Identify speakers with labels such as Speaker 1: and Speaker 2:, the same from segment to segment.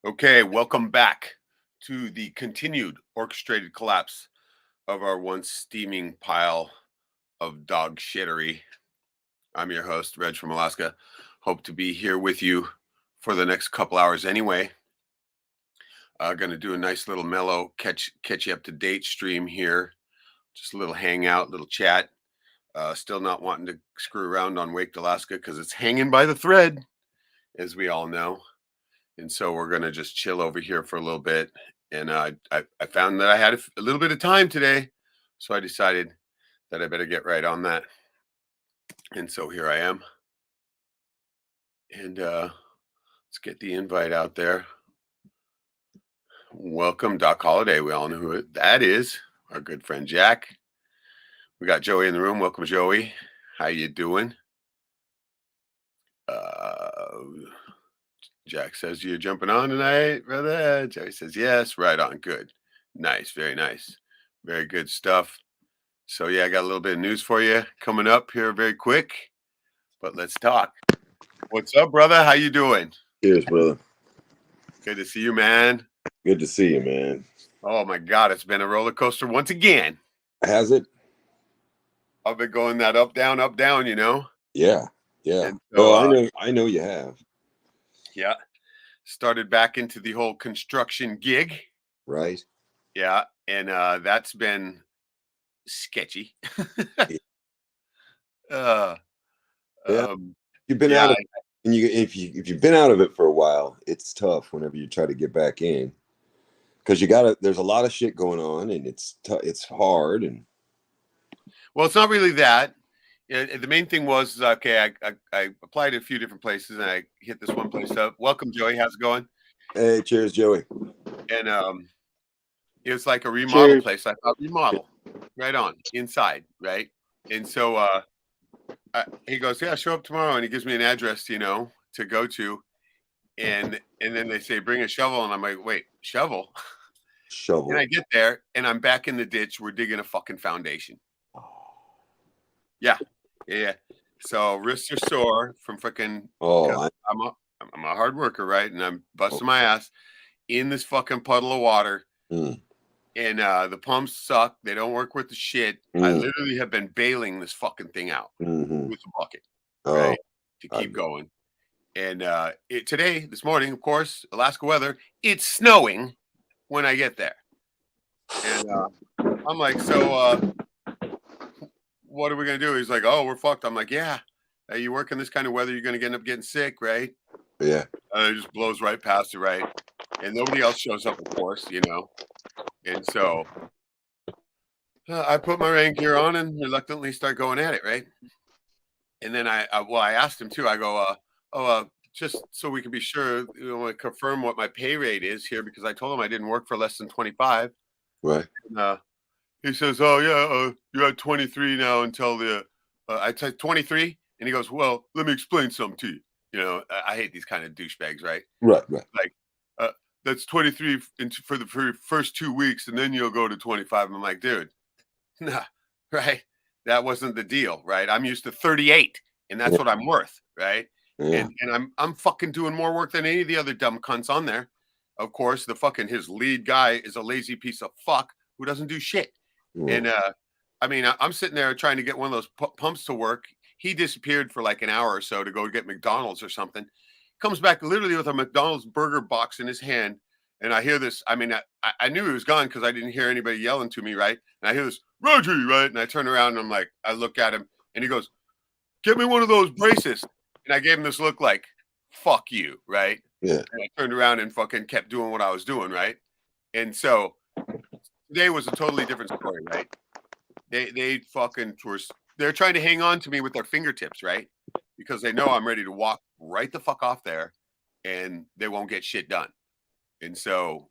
Speaker 1: Okay, welcome back to the continued orchestrated collapse of our once steaming pile of dog shittery. I'm your host, Reg from Alaska. Hope to be here with you for the next couple hours anyway. Going to do a nice little mellow catch you up to date stream here. Just a little hangout, little chat. Still not wanting to screw around on Waked Alaska because it's hanging by the thread, as we all know. And so we're going to just chill over here for a little bit. And I found that I had a little bit of time today. So I decided that I better get right on that. And so here I am. And let's get the invite out there. Welcome, Doc Holliday. We all know who that is. Our good friend Jack. We got Joey in the room. Welcome, Joey. How you doing? Jack says, you're jumping on tonight, brother. Joey says, yes, right on. Good. Nice. Very nice. Very good stuff. So, yeah, I got a little bit of news for you coming up here very quick. But let's talk. What's up, brother? How you doing?
Speaker 2: Cheers, brother.
Speaker 1: Good to see you, man.
Speaker 2: Good to see you, man.
Speaker 1: Oh, my God. It's been a roller coaster once again.
Speaker 2: Has it?
Speaker 1: I've been going that up, down, you know?
Speaker 2: Yeah. Yeah.
Speaker 1: So,
Speaker 2: I know you have.
Speaker 1: Yeah. Started back into the whole construction gig.
Speaker 2: Right.
Speaker 1: Yeah. And that's been sketchy.
Speaker 2: Yeah. You've been out of and if you've been out of it for a while, it's tough whenever you try to get back in. Because there's a lot of shit going on and it's hard. And
Speaker 1: well, it's not really that. The main thing was, okay, I applied to a few different places and I hit this one place up. Welcome, Joey. How's it going?
Speaker 2: Hey, cheers, Joey.
Speaker 1: And it was like a remodel place. I thought remodel right on inside, right? And so he goes, yeah, show up tomorrow. And he gives me an address, to go to. And then they say, bring a shovel. And I'm like, wait, shovel?
Speaker 2: Shovel.
Speaker 1: And I get there and I'm back in the ditch. We're digging a fucking foundation. Yeah. So wrists are sore from freaking.
Speaker 2: Oh,
Speaker 1: I'm a hard worker, right? And I'm busting my ass in this fucking puddle of water. And the pumps suck. They don't work with the shit. I literally have been bailing this fucking thing out with a bucket, right? To keep going. And this morning, of course, Alaska weather, it's snowing when I get there. And I'm like, so what are we going to do? He's like, oh, we're fucked. I'm like, yeah. You work in this kind of weather, you're going to end up getting sick, right?
Speaker 2: Yeah.
Speaker 1: It just blows right past it, right? And nobody else shows up, of course, And so I put my rain gear on and reluctantly start going at it, right? And then I asked him too. I go, just so we can be sure, confirm what my pay rate is here, because I told him I didn't work for less than 25.
Speaker 2: Right.
Speaker 1: And, he says, oh, yeah, you're at 23 now until I said 23. And he goes, well, let me explain something to you. I hate these kind of douchebags, right?
Speaker 2: Right.
Speaker 1: Like, that's 23 for the first 2 weeks, and then you'll go to 25. And I'm like, dude, nah, right? That wasn't the deal, right? I'm used to 38, and that's what I'm worth, right?
Speaker 2: Yeah.
Speaker 1: And I'm fucking doing more work than any of the other dumb cunts on there. Of course, his lead guy is a lazy piece of fuck who doesn't do shit. And I'm sitting there trying to get one of those pumps to work. He disappeared for like an hour or so to go get McDonald's or something. Comes back literally with a McDonald's burger box in his hand. And I hear this. I knew he was gone because I didn't hear anybody yelling to me, right? And I hear this, Roger, right? And I turn around and I'm like, I look at him and he goes, get me one of those braces. And I gave him this look like, fuck you, right?
Speaker 2: Yeah.
Speaker 1: And I turned around and fucking kept doing what I was doing, right? And so today was a totally different story, right? They're trying to hang on to me with their fingertips, right? Because they know I'm ready to walk right the fuck off there and they won't get shit done. And so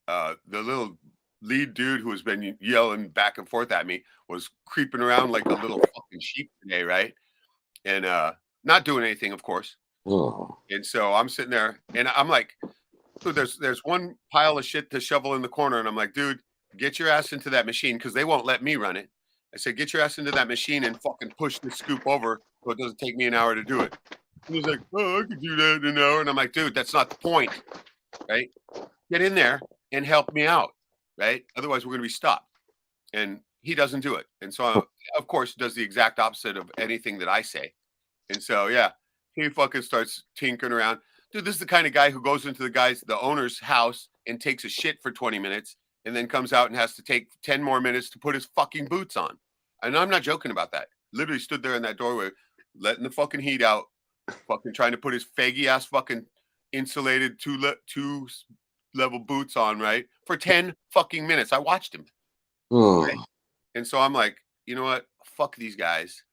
Speaker 1: the little lead dude who has been yelling back and forth at me was creeping around like a little fucking sheep today, right? And not doing anything, of course.
Speaker 2: Oh.
Speaker 1: And so I'm sitting there and I'm like, so there's one pile of shit to shovel in the corner. And I'm like, dude, get your ass into that machine because they won't let me run it. I said, get your ass into that machine and fucking push the scoop over so it doesn't take me an hour to do it. And he's like, oh, I could do that in an hour. And I'm like, dude, that's not the point. right? Get in there and help me out, right? Otherwise, we're going to be stopped. And he doesn't do it. And so, of course, does the exact opposite of anything that I say. And so, yeah, he fucking starts tinkering around. Dude, this is the kind of guy who goes into the owner's house and takes a shit for 20 minutes and then comes out and has to take 10 more minutes to put his fucking boots on. And I'm not joking about that. Literally stood there in that doorway, letting the fucking heat out, fucking trying to put his faggy ass fucking insulated two level boots on, right? For 10 fucking minutes. I watched him. Right?
Speaker 2: Oh,
Speaker 1: And so I'm like, you know what? Fuck these guys.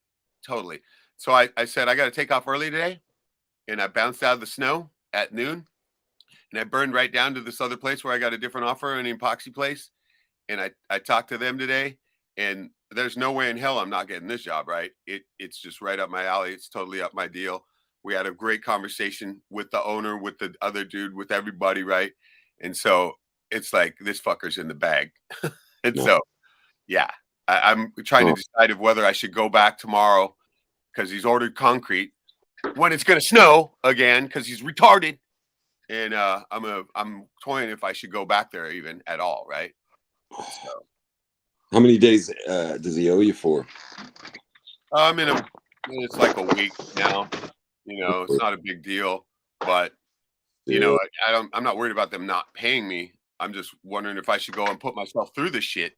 Speaker 1: Totally. So I said, I got to take off early today. And I bounced out of the snow at noon. And I burned right down to this other place where I got a different offer, an epoxy place. And I talked to them today. And there's no way in hell I'm not getting this job, right? It's just right up my alley. It's totally up my deal. We had a great conversation with the owner, with the other dude, with everybody, right? And so it's like this fucker's in the bag. And
Speaker 2: no.
Speaker 1: so, yeah, I'm trying to
Speaker 2: Oh,
Speaker 1: decide of whether I should go back tomorrow because he's ordered concrete when it's going to snow again because he's retarded. And I'm toying if I should go back there even at all, right? So
Speaker 2: how many days does he owe you for?
Speaker 1: I'm in a it's like a week now. You know, it's not a big deal, but you know,
Speaker 2: Yeah,
Speaker 1: I'm not worried about them not paying me. I'm just wondering if I should go and put myself through this shit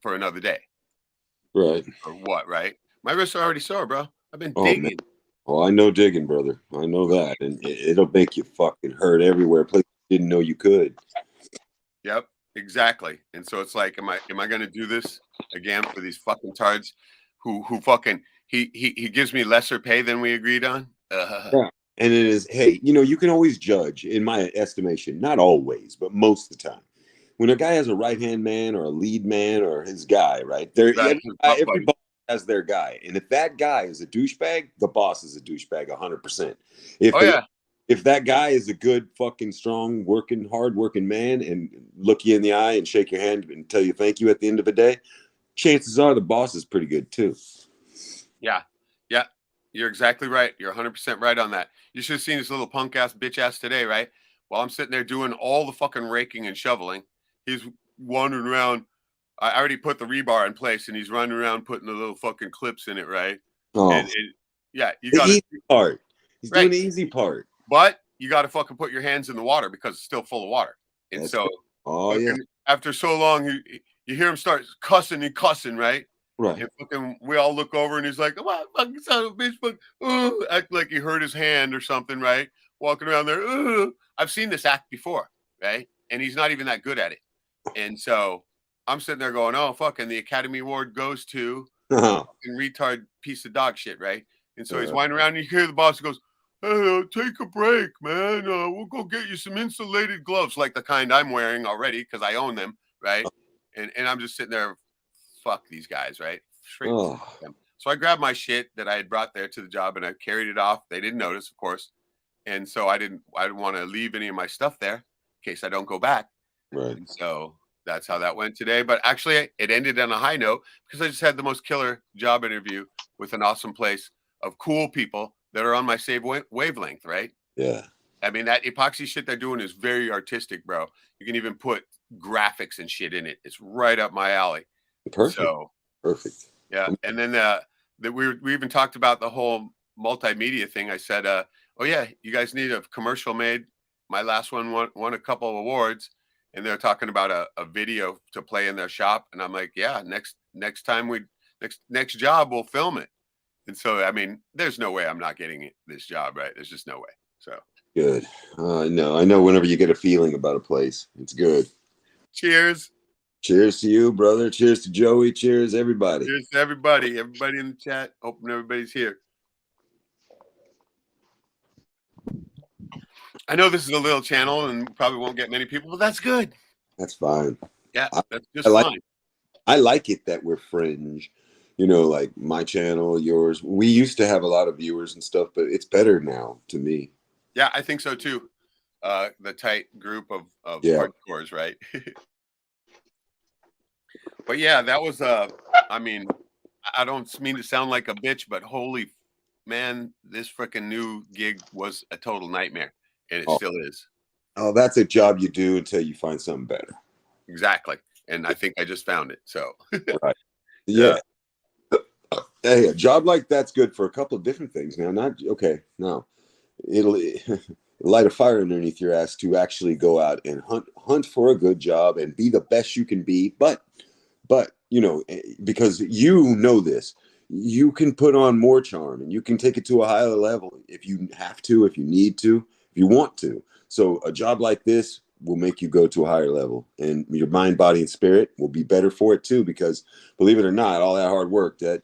Speaker 1: for another day
Speaker 2: right.
Speaker 1: or what, right? My wrists are already sore, bro. I've been
Speaker 2: Oh man.
Speaker 1: digging.
Speaker 2: Oh, I know digging, brother. I know that, and it'll make you fucking hurt everywhere. Places you didn't know you could.
Speaker 1: Yep, exactly. And so it's like, am I going to do this again for these fucking tards who fucking he gives me lesser pay than we agreed on?
Speaker 2: Yeah. And it is, hey, you can always judge, in my estimation, not always, but most of the time. When a guy has a right hand man or a lead man or his guy, right?
Speaker 1: Right, butt
Speaker 2: Every
Speaker 1: buddy.
Speaker 2: boss has their guy. And if that guy is a douchebag, the boss is a douchebag 100%. If
Speaker 1: Oh
Speaker 2: the
Speaker 1: yeah,
Speaker 2: if that guy is a good, fucking strong, working, hard working man and look you in the eye and shake your hand and tell you thank you at the end of the day, chances are the boss is pretty good too.
Speaker 1: yeah, yeah. You're exactly right. You're 100% right on that. You should have seen this little punk ass bitch ass today, right? While I'm sitting there doing all the fucking raking and shoveling, he's wandering around. I already put the rebar in place, and he's running around putting the little fucking clips in it, right?
Speaker 2: Oh,
Speaker 1: And yeah, you
Speaker 2: the
Speaker 1: got to
Speaker 2: easy part. He's doing
Speaker 1: right,
Speaker 2: the easy part.
Speaker 1: but you got to fucking put your hands in the water because it's still full of water. And
Speaker 2: That's
Speaker 1: so,
Speaker 2: oh yeah.
Speaker 1: fucking after so long, you hear him start cussing and cussing, right?
Speaker 2: Right.
Speaker 1: And fucking, we all look over, and he's like, "Come on, fucking son of a bitch, fuck, act like he hurt his hand or something, right?" Walking around there, I've seen this act before, right? And he's not even that good at it. And so I'm sitting there going, "Oh, fucking the Academy Award goes to the fucking retard piece of dog shit," right? And so he's winding around, and you hear the boss goes, "Hey, take a break, man. We'll go get you some insulated gloves, like the kind I'm wearing already because I own them, right?" And I'm just sitting there, fuck these guys, right? Straight fuck
Speaker 2: oh,
Speaker 1: them. So I grabbed my shit that I had brought there to the job and I carried it off. They didn't notice, of course. And so I didn't want to leave any of my stuff there in case I don't go back.
Speaker 2: right.
Speaker 1: And so that's how that went today. But actually, it ended on a high note because I just had the most killer job interview with an awesome place of cool people that are on my same wavelength, right?
Speaker 2: Yeah.
Speaker 1: I mean, that epoxy shit they're doing is very artistic, bro. You can even put graphics and shit in it. It's right up my alley.
Speaker 2: Perfect.
Speaker 1: So
Speaker 2: Perfect.
Speaker 1: yeah, and then we even talked about the whole multimedia thing. I said, "Oh yeah, you guys need a commercial made." My last one won a couple of awards, and they're talking about a video to play in their shop, and I'm like, "Yeah, next time next job we'll film it." And so I mean, there's no way I'm not getting this job, right? There's just no way. So
Speaker 2: Good. I know whenever you get a feeling about a place, it's good.
Speaker 1: cheers,
Speaker 2: Cheers to you, brother. Cheers to Joey. Cheers, everybody.
Speaker 1: cheers to everybody in the chat. Hoping everybody's here. I know this is a little channel and probably won't get many people, but that's good.
Speaker 2: That's fine.
Speaker 1: Yeah,
Speaker 2: I,
Speaker 1: that's
Speaker 2: I
Speaker 1: just
Speaker 2: like
Speaker 1: fine.
Speaker 2: I like it that we're fringe. Like my channel, yours. We used to have a lot of viewers and stuff, but it's better now to me.
Speaker 1: Yeah, I think so too. The tight group of
Speaker 2: Yeah.
Speaker 1: hardcores, right? But yeah, that was I mean, I don't mean to sound like a bitch, but holy man, this freaking new gig was a total nightmare, and it
Speaker 2: Oh,
Speaker 1: still is.
Speaker 2: Oh, that's a job you do until you find something better.
Speaker 1: Exactly. And I think I just found it. So,
Speaker 2: Right.
Speaker 1: yeah.
Speaker 2: Yeah. Hey, a job like that's good for a couple of different things. Now, not okay. No, it'll light a fire underneath your ass to actually go out and hunt for a good job and be the best you can be. But because you know this, you can put on more charm and you can take it to a higher level if you have to, if you need to, if you want to. So a job like this will make you go to a higher level, and your mind, body, and spirit will be better for it too. Because believe it or not, all that hard work that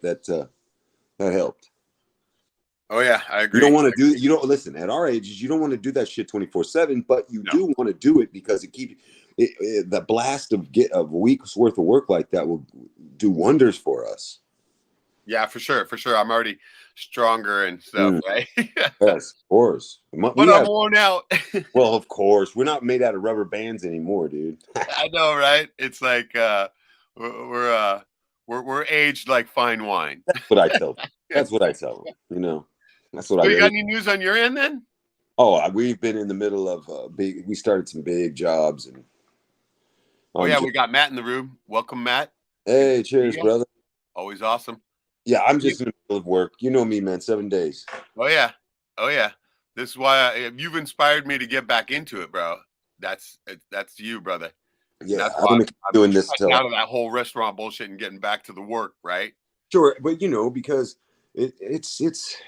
Speaker 2: helped.
Speaker 1: Oh yeah, I
Speaker 2: You
Speaker 1: agree.
Speaker 2: don't want to do. You don't listen at our ages. You don't want to do that shit 24/7, but you
Speaker 1: No.
Speaker 2: do want to do it because it keeps the blast of a week's worth of work like that will do wonders for us.
Speaker 1: Yeah, for sure, for sure. I'm already stronger and stuff, right?
Speaker 2: Yes, of course.
Speaker 1: But I'm worn out.
Speaker 2: Well, of course, we're not made out of rubber bands anymore, dude.
Speaker 1: I know, right? It's like we're we're aged like fine wine.
Speaker 2: That's what I tell them. That's what I tell them. That's what
Speaker 1: So
Speaker 2: I.
Speaker 1: you got any news on your end then?
Speaker 2: Oh, we've been in the middle of big. We started some big jobs, and
Speaker 1: Oh yeah, we got Matt in the room. Welcome, Matt.
Speaker 2: hey, cheers, brother.
Speaker 1: Always awesome.
Speaker 2: Yeah, I'm just in the middle of work. You know me, man. 7 days.
Speaker 1: Oh yeah, oh yeah. This is why you've inspired me to get back into it, bro. That's you, brother.
Speaker 2: Yeah,
Speaker 1: That's
Speaker 2: I'm
Speaker 1: why
Speaker 2: gonna keep doing this
Speaker 1: cutting
Speaker 2: till
Speaker 1: out of that whole restaurant bullshit and getting back to the work, right?
Speaker 2: sure. But because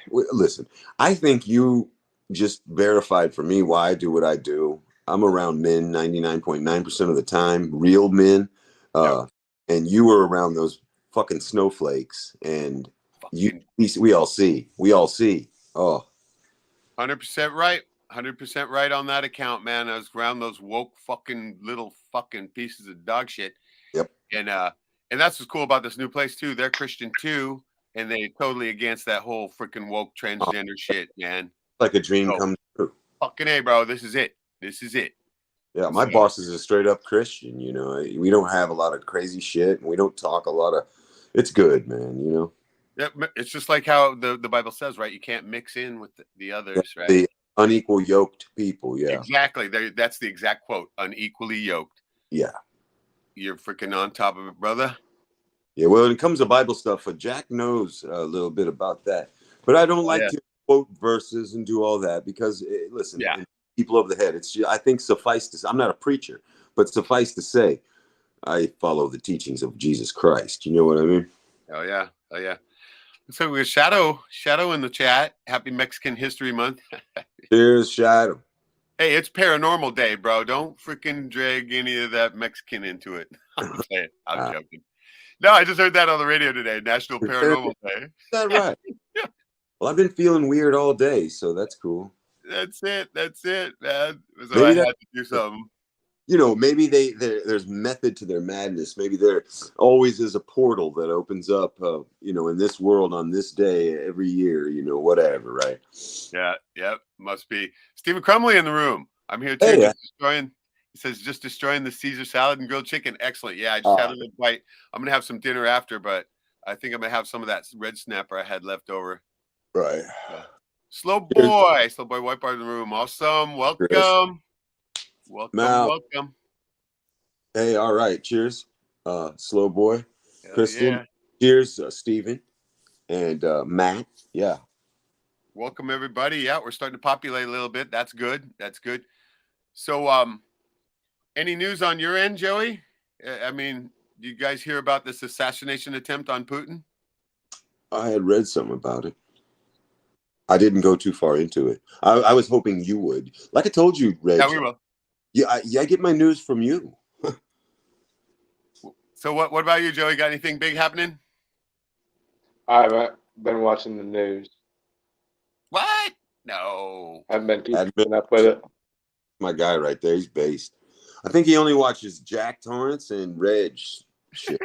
Speaker 2: listen. I think you just verified for me why I do what I do. I'm around men 99.9% of the time, real men,
Speaker 1: Yep.
Speaker 2: and you were around those fucking snowflakes, and
Speaker 1: Fucking
Speaker 2: we all see. Oh,
Speaker 1: 100% right. 100% right on that account, man. I was around those woke fucking little fucking pieces of dog shit.
Speaker 2: yep.
Speaker 1: And that's what's cool about this new place too. They're Christian too, and they totally against that whole freaking woke
Speaker 2: Oh,
Speaker 1: transgender shit, man.
Speaker 2: like a dream
Speaker 1: So
Speaker 2: come true.
Speaker 1: fucking A, bro. This is it. This is it.
Speaker 2: Yeah, my
Speaker 1: So,
Speaker 2: boss is a straight up Christian. We don't have a lot of crazy shit, and we don't talk a lot of. It's good, man.
Speaker 1: yeah, it's just like how the Bible says, right? You can't mix in with the others, right?
Speaker 2: The unequal yoked people. Yeah.
Speaker 1: Exactly. That's the exact quote. Unequally yoked.
Speaker 2: Yeah.
Speaker 1: You're freaking on top of it, brother.
Speaker 2: Yeah. Well, when it comes to Bible stuff, Jack knows a little bit about that, but I don't like to quote verses and do all that because, listen, people over the head. It's I think suffice to say, I'm not a preacher, but suffice to say, I follow the teachings of Jesus Christ. You know what I mean?
Speaker 1: Oh yeah. Oh yeah. So we have Shadow in the chat. Happy Mexican History Month.
Speaker 2: Cheers, Shadow.
Speaker 1: Hey, it's Paranormal Day, bro. Don't freaking drag any of that Mexican into it. I'm saying. I'm joking. No, I just heard that on the radio today. National Paranormal Day.
Speaker 2: Is that right?
Speaker 1: Yeah.
Speaker 2: Well, I've been feeling weird all day, so that's cool.
Speaker 1: That's it, man. So
Speaker 2: Maybe
Speaker 1: I had to do something.
Speaker 2: Maybe there's method to their madness. Maybe there always is a portal that opens up, in this world on this day every year, whatever, right?
Speaker 1: Yeah, yep, must be. Stephen Crumley in the room. I'm here too.
Speaker 2: Hey,
Speaker 1: He says, just destroying the Caesar salad and grilled chicken. Excellent. Yeah, I just had a little bite. I'm going to have some dinner after, but I think I'm going to have some of that red snapper I had left over.
Speaker 2: Right.
Speaker 1: Slow boy, white part in the room. Awesome. Welcome.
Speaker 2: Chris.
Speaker 1: Welcome.
Speaker 2: Hey, all right. Cheers. Slow boy.
Speaker 1: Hell
Speaker 2: Kristen.
Speaker 1: yeah.
Speaker 2: Cheers, Stephen. And Matt. Yeah.
Speaker 1: Welcome everybody. Yeah, we're starting to populate a little bit. That's good. So any news on your end, Joey? I mean, do you guys hear about this assassination attempt on Putin? I
Speaker 2: had read something about it. I didn't go too far into it. I was hoping you would. Like I told you, Reg.
Speaker 1: Yeah, we will.
Speaker 2: Yeah, I get my news from you.
Speaker 1: So what about you, Joey? Got anything big happening?
Speaker 3: I haven't been watching the news.
Speaker 1: What? No.
Speaker 3: I haven't been keeping up with it.
Speaker 2: My guy right there, he's based. I think he only watches Jack Torrance and Reg shit.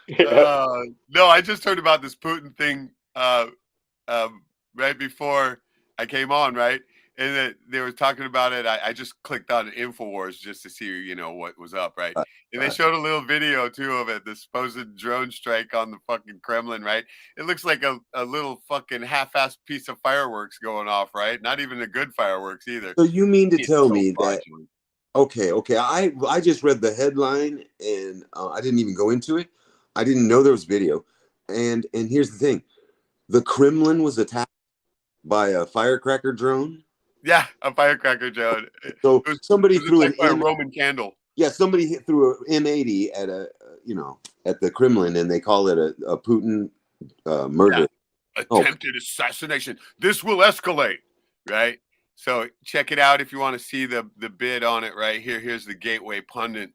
Speaker 1: No, I just heard about this Putin thing right before I came on, right? and that they were talking about it. I just clicked on InfoWars just to see, what was up, right? And they showed a little video too of it, the supposed drone strike on the fucking Kremlin, right? It looks like a little fucking half-assed piece of fireworks going off, right? Not even a good fireworks either.
Speaker 2: So you mean to
Speaker 1: It's
Speaker 2: tell
Speaker 1: so
Speaker 2: me that?
Speaker 1: fraudulent.
Speaker 2: Okay. I just read the headline and I didn't even go into it. I didn't know there was video. And here's the thing: the Kremlin was attacked by a firecracker drone.
Speaker 1: Yeah, a firecracker drone.
Speaker 2: So somebody
Speaker 1: It was
Speaker 2: threw an
Speaker 1: attacked by a Roman candle.
Speaker 2: Yeah, somebody threw an M80 at at the Kremlin, and they call it a Putin murder.
Speaker 1: Yeah. Attempted assassination. This will escalate, right? So check it out if you want to see the bid on it right here. Here's the Gateway Pundit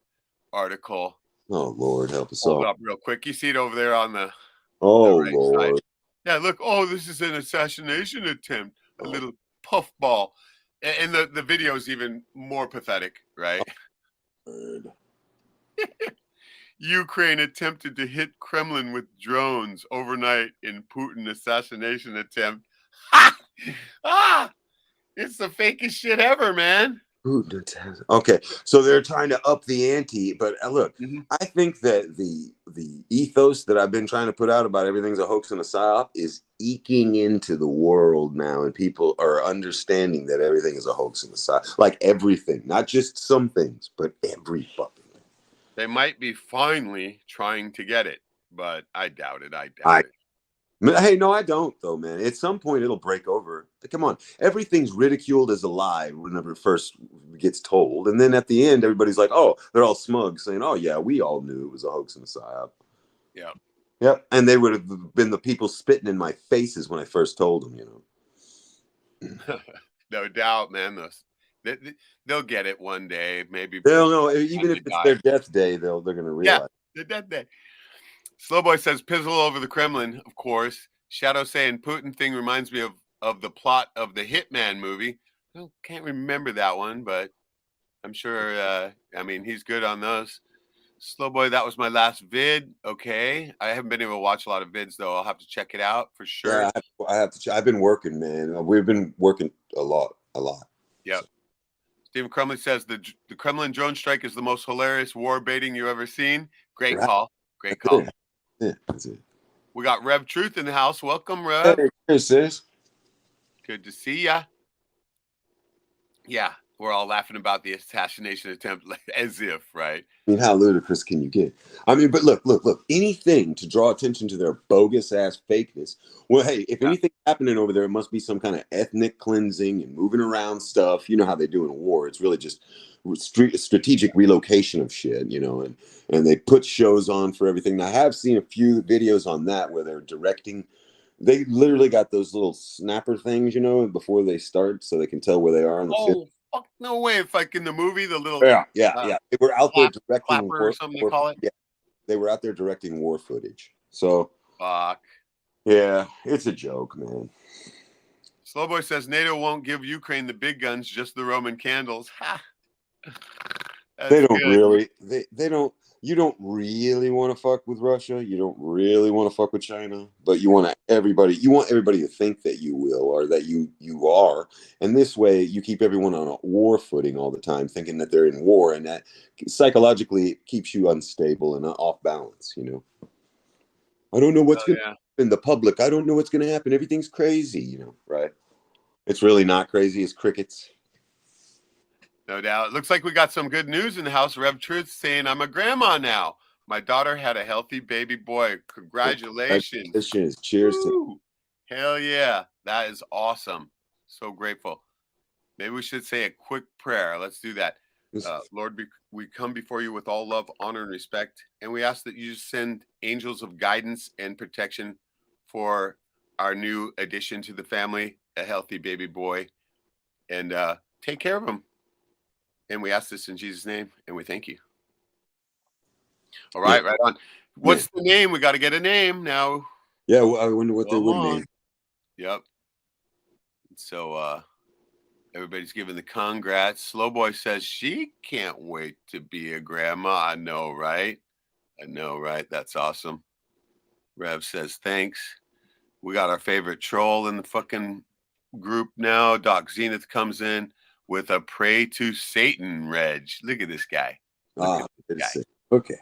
Speaker 1: article.
Speaker 2: Oh Lord, help us
Speaker 1: Hold
Speaker 2: all.
Speaker 1: up real quick. You see it over there on the right
Speaker 2: Lord.
Speaker 1: side. Yeah, look. Oh, this is an assassination attempt. A little puffball. And the video is even more pathetic, right? Ukraine attempted to hit Kremlin with drones overnight in Putin assassination attempt. It's the fakest shit ever, man.
Speaker 2: Okay, so they're trying to up the ante, but look, I think that the ethos that I've been trying to put out about everything's a hoax and a psyop is eking into the world now, and people are understanding that everything is a hoax and a psyop. Like everything, not just some things, but every fucking thing.
Speaker 1: They might be finally trying to get it, but I doubt it. I doubt it.
Speaker 2: Hey, no, I don't, though, man. At some point, it'll break over. Come on. Everything's ridiculed as a lie whenever it first gets told. And then at the end, everybody's like, oh, they're all smug saying, oh, yeah, we all knew it was a hoax and a psyop.
Speaker 1: Yeah.
Speaker 2: Yep. And they would have been the people spitting in my faces when I first told them,
Speaker 1: No doubt, man. They'll get it one day. Maybe
Speaker 2: they'll know. Even if it's their death day, they're going to realize.
Speaker 1: Yeah, the death day. Slowboy says pizzle over the Kremlin, of course. Shadow saying Putin thing reminds me of the plot of the Hitman movie. I can't remember that one, but I'm sure, he's good on those. Slowboy, that was my last vid. Okay. I haven't been able to watch a lot of vids, though. I'll have to check it out for sure.
Speaker 2: Yeah, I have to. I've been working, man. We've been working a lot.
Speaker 1: Yep. Stephen Kremlin says the Kremlin drone strike is the most hilarious war baiting you've ever seen. Great call. Great call.
Speaker 2: Yeah, that's it.
Speaker 1: We got Rev Truth in the house. Welcome, Rev.
Speaker 2: Hey, sis.
Speaker 1: Good to see ya. Yeah, we're all laughing about the assassination attempt as if, right?
Speaker 2: I mean, how ludicrous can you get? I mean, but look. Anything to draw attention to their bogus ass fakeness. Well, hey, if anything's happening over there, it must be some kind of ethnic cleansing and moving around stuff. You know how they do in a war. It's really just strategic relocation of shit, and they put shows on for everything. Now, I have seen a few videos on that where they're directing. They literally got those little snapper things, before they start, so they can tell where they are on the field.
Speaker 1: Fuck, no way. It's like in the movie, the little
Speaker 2: yeah. They were out there directing
Speaker 1: war, or something they call it.
Speaker 2: Yeah, they were out there directing war footage. So
Speaker 1: fuck.
Speaker 2: Yeah, it's a joke, man.
Speaker 1: Slowboy says NATO won't give Ukraine the big guns, just the Roman candles. Ha.
Speaker 2: They don't really. They don't. You don't really want to fuck with Russia. You don't really want to fuck with China. But you want everybody to think that you will, or that you are. And this way, you keep everyone on a war footing all the time, thinking that they're in war, and that psychologically keeps you unstable and off balance. I don't know what's going to happen in the public. I don't know what's going to happen. Everything's crazy. Right? It's really not crazy. It's crickets.
Speaker 1: No doubt. It looks like we got some good news in the house. Rev Truth saying, I'm a grandma now. My daughter had a healthy baby boy. Congratulations.
Speaker 2: Cheers to.
Speaker 1: Hell yeah. That is awesome. So grateful. Maybe we should say a quick prayer. Let's do that. Lord, we come before you with all love, honor, and respect. And we ask that you send angels of guidance and protection for our new addition to the family, a healthy baby boy. And take care of him. And we ask this in Jesus' name, and we thank you. All right, right on. What's the name? We got to get a name now.
Speaker 2: Yeah, well, I wonder what they would name.
Speaker 1: Yep. So everybody's giving the congrats. Slowboy says she can't wait to be a grandma. I know, right? That's awesome. Rev says thanks. We got our favorite troll in the fucking group now. Doc Zenith comes in with a pray to Satan, Reg. Look at this guy. Look at this guy.
Speaker 2: Okay.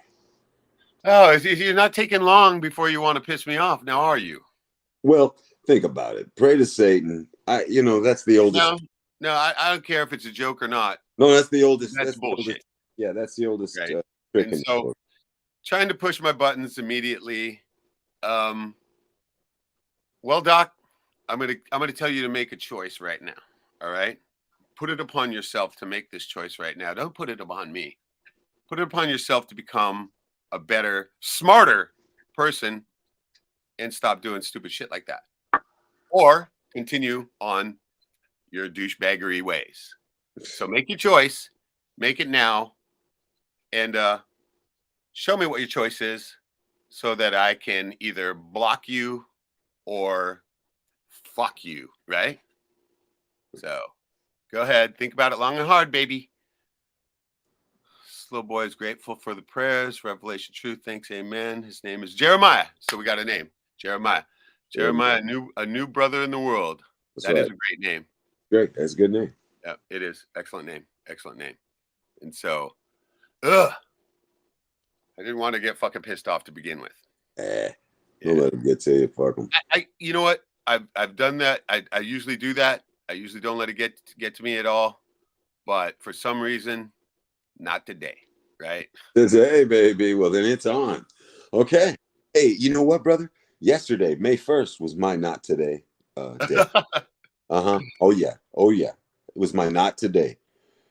Speaker 1: Oh, you're not taking long before you want to piss me off now, are you?
Speaker 2: Well, think about it. Pray to Satan. That's the oldest.
Speaker 1: No, I don't care if it's a joke or not.
Speaker 2: No, that's the oldest.
Speaker 1: That's bullshit.
Speaker 2: Yeah, that's the oldest.
Speaker 1: Right.
Speaker 2: Trick
Speaker 1: And so, trying to push my buttons immediately. Well, Doc, I'm gonna tell you to make a choice right now. All right, put it upon yourself to make this choice right now. Don't put it upon me. Put it upon yourself to become a better, smarter person and stop doing stupid shit like that, or continue on your douchebaggery ways. So make your choice, make it now, and show me what your choice is so that I can either block you or fuck you, right? So go ahead, think about it long and hard, baby. Slow boy is grateful for the prayers, revelation, truth, thanks, amen. His name is Jeremiah. So we got a name, Jeremiah. Jeremiah, a new brother in the world. That is a great name.
Speaker 2: Great, that's a good name.
Speaker 1: Yeah, it is. Excellent name. Excellent name. And so, I didn't want to get fucking pissed off to begin with.
Speaker 2: Don't let him get to you. Fuck him.
Speaker 1: You know what? I've done that. I usually do that. I usually don't let it get to me at all. But for some reason, not today, right?
Speaker 2: Says, hey, baby. Well, then it's on. Okay. Hey, you know what, brother? Yesterday, May 1st, was my not today day. Oh yeah. It was my not today.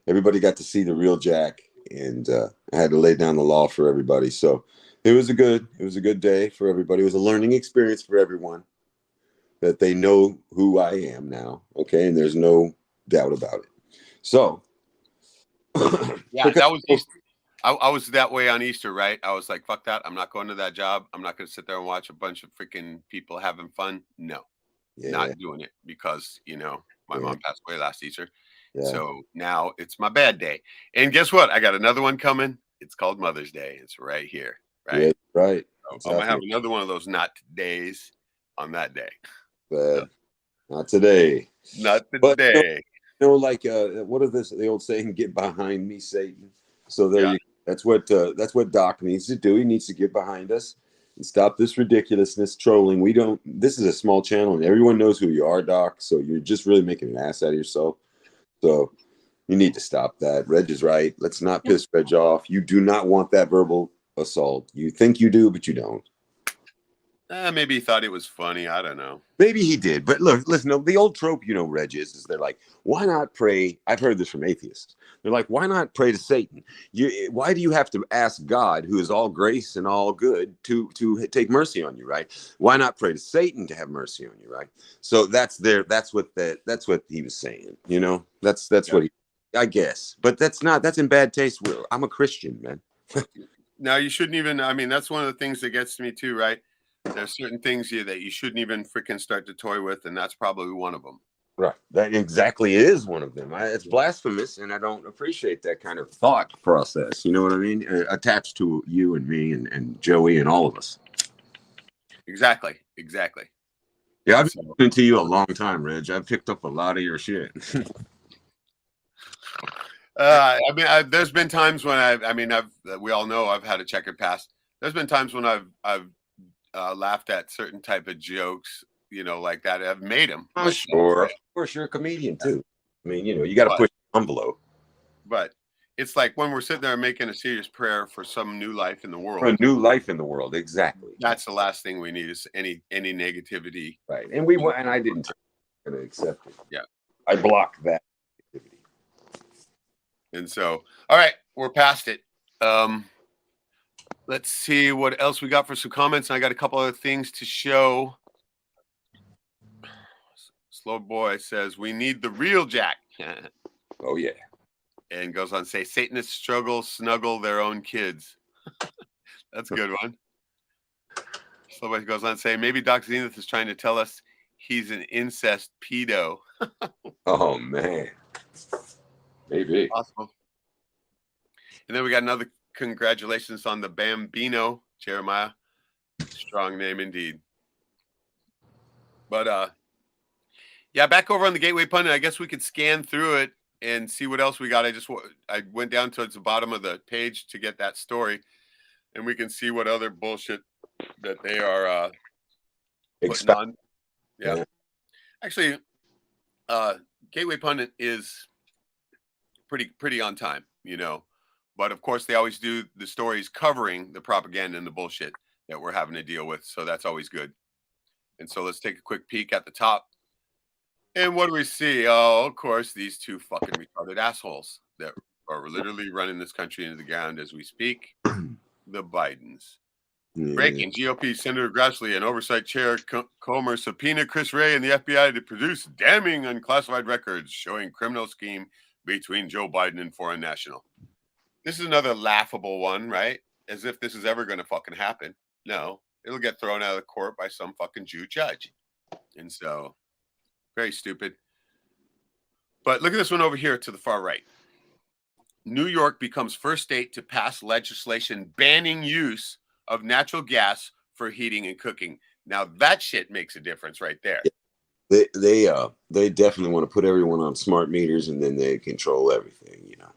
Speaker 2: Everybody got to see the real Jack, and I had to lay down the law for everybody. So it was a good day for everybody. It was a learning experience for everyone, that they know who I am now. Okay, and there's no doubt about it. So
Speaker 1: yeah, that was Easter. I was that way on Easter, right? I was like, fuck that. I'm not going to that job. I'm not going to sit there and watch a bunch of freaking people having fun. No, not doing it, because, my mom passed away last Easter. Yeah. So now it's my bad day. And guess what? I got another one coming. It's called Mother's Day. It's right here. Right.
Speaker 2: Yeah, right.
Speaker 1: So I'm going to have another one of those not days on that day.
Speaker 2: Not today.
Speaker 1: Not today.
Speaker 2: But, like, what is the old saying? Get behind me, Satan. So there you go. That's what Doc needs to do. He needs to get behind us and stop this ridiculousness, trolling. This is a small channel, and everyone knows who you are, Doc. So you're just really making an ass out of yourself. So you need to stop that. Reg is right. Let's not piss Reg off. You do not want that verbal assault. You think you do, but you don't.
Speaker 1: Maybe he thought it was funny. I don't know.
Speaker 2: Maybe he did. But look, listen, the old trope, Reg, is they're like, why not pray? I've heard this from atheists. They're like, why not pray to Satan? Why do you have to ask God, who is all grace and all good, to take mercy on you, right? Why not pray to Satan to have mercy on you, right? So that's what he was saying, That's what I guess. But that's in bad taste. I'm a Christian, man.
Speaker 1: No, you shouldn't even. That's one of the things that gets to me too, right? There's certain things here that you shouldn't even freaking start to toy with, and that's probably one of them.
Speaker 2: Right. That exactly is one of them. It's blasphemous, and I don't appreciate that kind of thought process. You know what I mean? Attached to you and me and Joey and all of us.
Speaker 1: Exactly.
Speaker 2: Yeah, I've been listening to you a long time, Reg. I've picked up a lot of your shit.
Speaker 1: There's been times when we all know I've had a checkered past. There's been times when I've laughed at certain type of jokes, like that. I've made them.
Speaker 2: Oh, sure. Of course, you're a comedian too. You got to push the envelope.
Speaker 1: But it's like when we're sitting there making a serious prayer for some new life in the world.
Speaker 2: A new life in the world, exactly.
Speaker 1: That's the last thing we need, is any negativity.
Speaker 2: Right, and I didn't accept it.
Speaker 1: Yeah,
Speaker 2: I blocked that negativity.
Speaker 1: And so, all right, we're past it. Let's see what else we got for some comments. And I got a couple other things to show. Slow boy says, we need the real Jack.
Speaker 2: Oh, yeah.
Speaker 1: And goes on to say, Satanists snuggle their own kids. That's a good one. Slow boy goes on to say, maybe Doc Zenith is trying to tell us he's an incest pedo.
Speaker 2: Oh, man. Maybe.
Speaker 1: Possible. And then we got another congratulations on the Bambino, Jeremiah. Strong name indeed. But Yeah, back over on the Gateway Pundit. I guess we could scan through it and see what else we got. I went down towards the bottom of the page to get that story, and we can see what other bullshit that they are putting on. Yeah. Actually, Gateway Pundit is pretty on time, you know. But of course, they always do the stories covering the propaganda and the bullshit that we're having to deal with. So that's always good. And so let's take a quick peek at the top. And what do we see? Oh, of course, these two fucking retarded assholes that are literally running this country into the ground as we speak. The Bidens. Breaking: GOP Senator Grassley and Oversight Chair Comer subpoena Chris Wray and the FBI to produce damning unclassified records showing criminal scheme between Joe Biden and foreign national. This is another laughable one, right? As if this is ever going to fucking happen. No, it'll get thrown out of the court by some fucking Jew judge. And so, very stupid. But look at this one over here to the far right. New York becomes first state to pass legislation banning use of natural gas for heating and cooking. Now that shit makes a difference right there.
Speaker 2: They definitely want to put everyone on smart meters, and then they control everything, you know.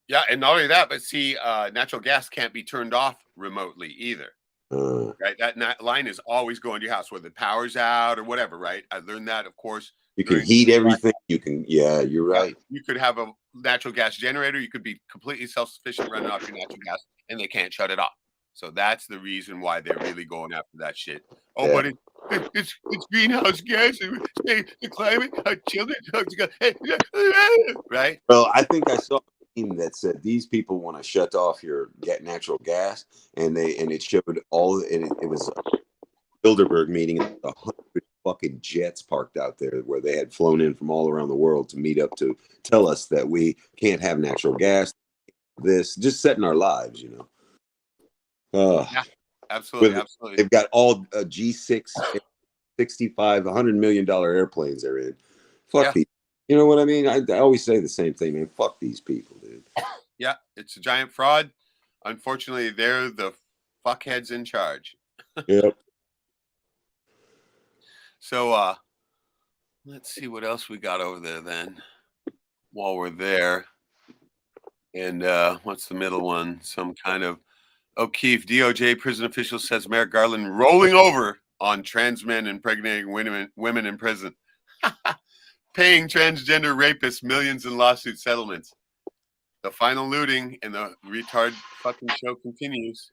Speaker 1: Yeah, and not only that, but see, natural gas can't be turned off remotely either. Right, that line is always going to your house, whether the power's out or whatever. Right, I learned that, of course.
Speaker 2: You can heat everything. You can, yeah, you're right.
Speaker 1: You could have a natural gas generator. You could be completely self-sufficient running off your natural gas, and they can't shut it off. So that's the reason why they're really going after that shit. Oh, yeah. But it's greenhouse gas, the climate, children, right?
Speaker 2: Well, I think I saw a meme that said these people want to shut off your natural gas, and it showed all, and it was a Bilderberg meeting, 100 fucking jets parked out there where they had flown in from all around the world to meet up to tell us that we can't have natural gas. This just setting our lives, you know.
Speaker 1: Yeah, absolutely.
Speaker 2: They've got all G6, 65, $100 million airplanes they're in. Fuck people. You know what I mean? I always say the same thing, man. Fuck these people, dude.
Speaker 1: Yeah, it's a giant fraud. Unfortunately, they're the fuckheads in charge.
Speaker 2: Yep.
Speaker 1: So let's see what else we got over there then while we're there. And what's the middle one? Some kind of O'Keefe, DOJ prison official says Merrick Garland rolling over on trans men impregnating women in prison. Paying transgender rapists millions in lawsuit settlements. The final looting and the retard fucking show continues.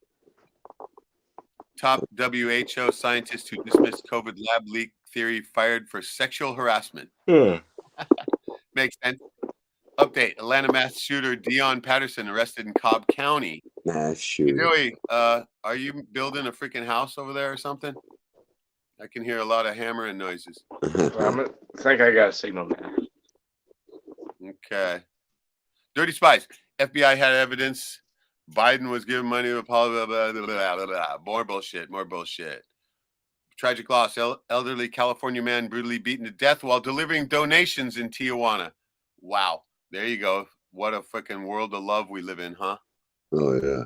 Speaker 1: Top WHO scientist who dismissed COVID lab leak theory fired for sexual harassment. Makes sense. Update: Atlanta mass shooter Dion Patterson arrested in Cobb County.
Speaker 2: Mass shooter.
Speaker 1: Joey, are you building a freaking house over there or something? I can hear a lot of hammering noises.
Speaker 3: I think I got a signal now.
Speaker 1: Okay. Dirty spies. FBI had evidence. Biden was giving money to blah, blah, blah, blah, blah, blah. More bullshit. Tragic loss. Elderly California man brutally beaten to death while delivering donations in Tijuana. Wow. There you go. What a freaking world of love we live in, huh?
Speaker 2: Oh, yeah.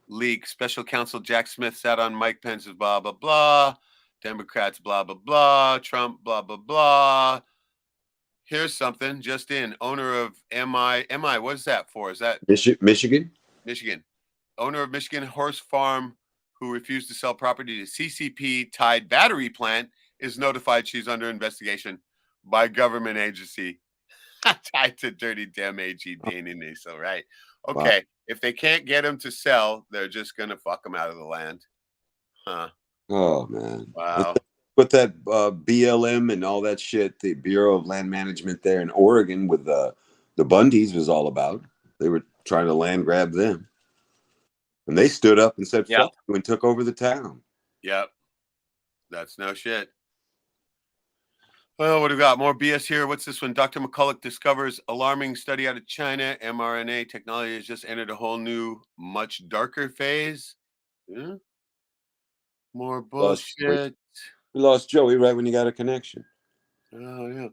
Speaker 1: Leak. Special counsel Jack Smith sat on Mike Pence's blah, blah, blah. Democrats, blah, blah, blah. Trump, blah, blah, blah. Here's something just in. Owner of MI, what is that for? Is that
Speaker 2: Michigan?
Speaker 1: Michigan. Owner of Michigan Horse Farm who refused to sell property to CCP tied battery plant is notified she's under investigation by government agency tied to dirty damn AG Danny Niso, right? Okay. Wow. If they can't get them to sell, they're just going to fuck them out of the land. Huh.
Speaker 2: Oh, man.
Speaker 1: Wow.
Speaker 2: But that BLM and all that shit, the Bureau of Land Management there in Oregon with the Bundys was all about. They were trying to land grab them. And they stood up and said, fuck you, and took over the town.
Speaker 1: Yep. That's no shit. Well, what do we got? More BS here. What's this one? Dr. McCulloch discovers alarming study out of China. mRNA technology has just entered a whole new, much darker phase. Yeah. More bullshit.
Speaker 2: We lost Joey right when you got a connection.
Speaker 1: Oh, yeah.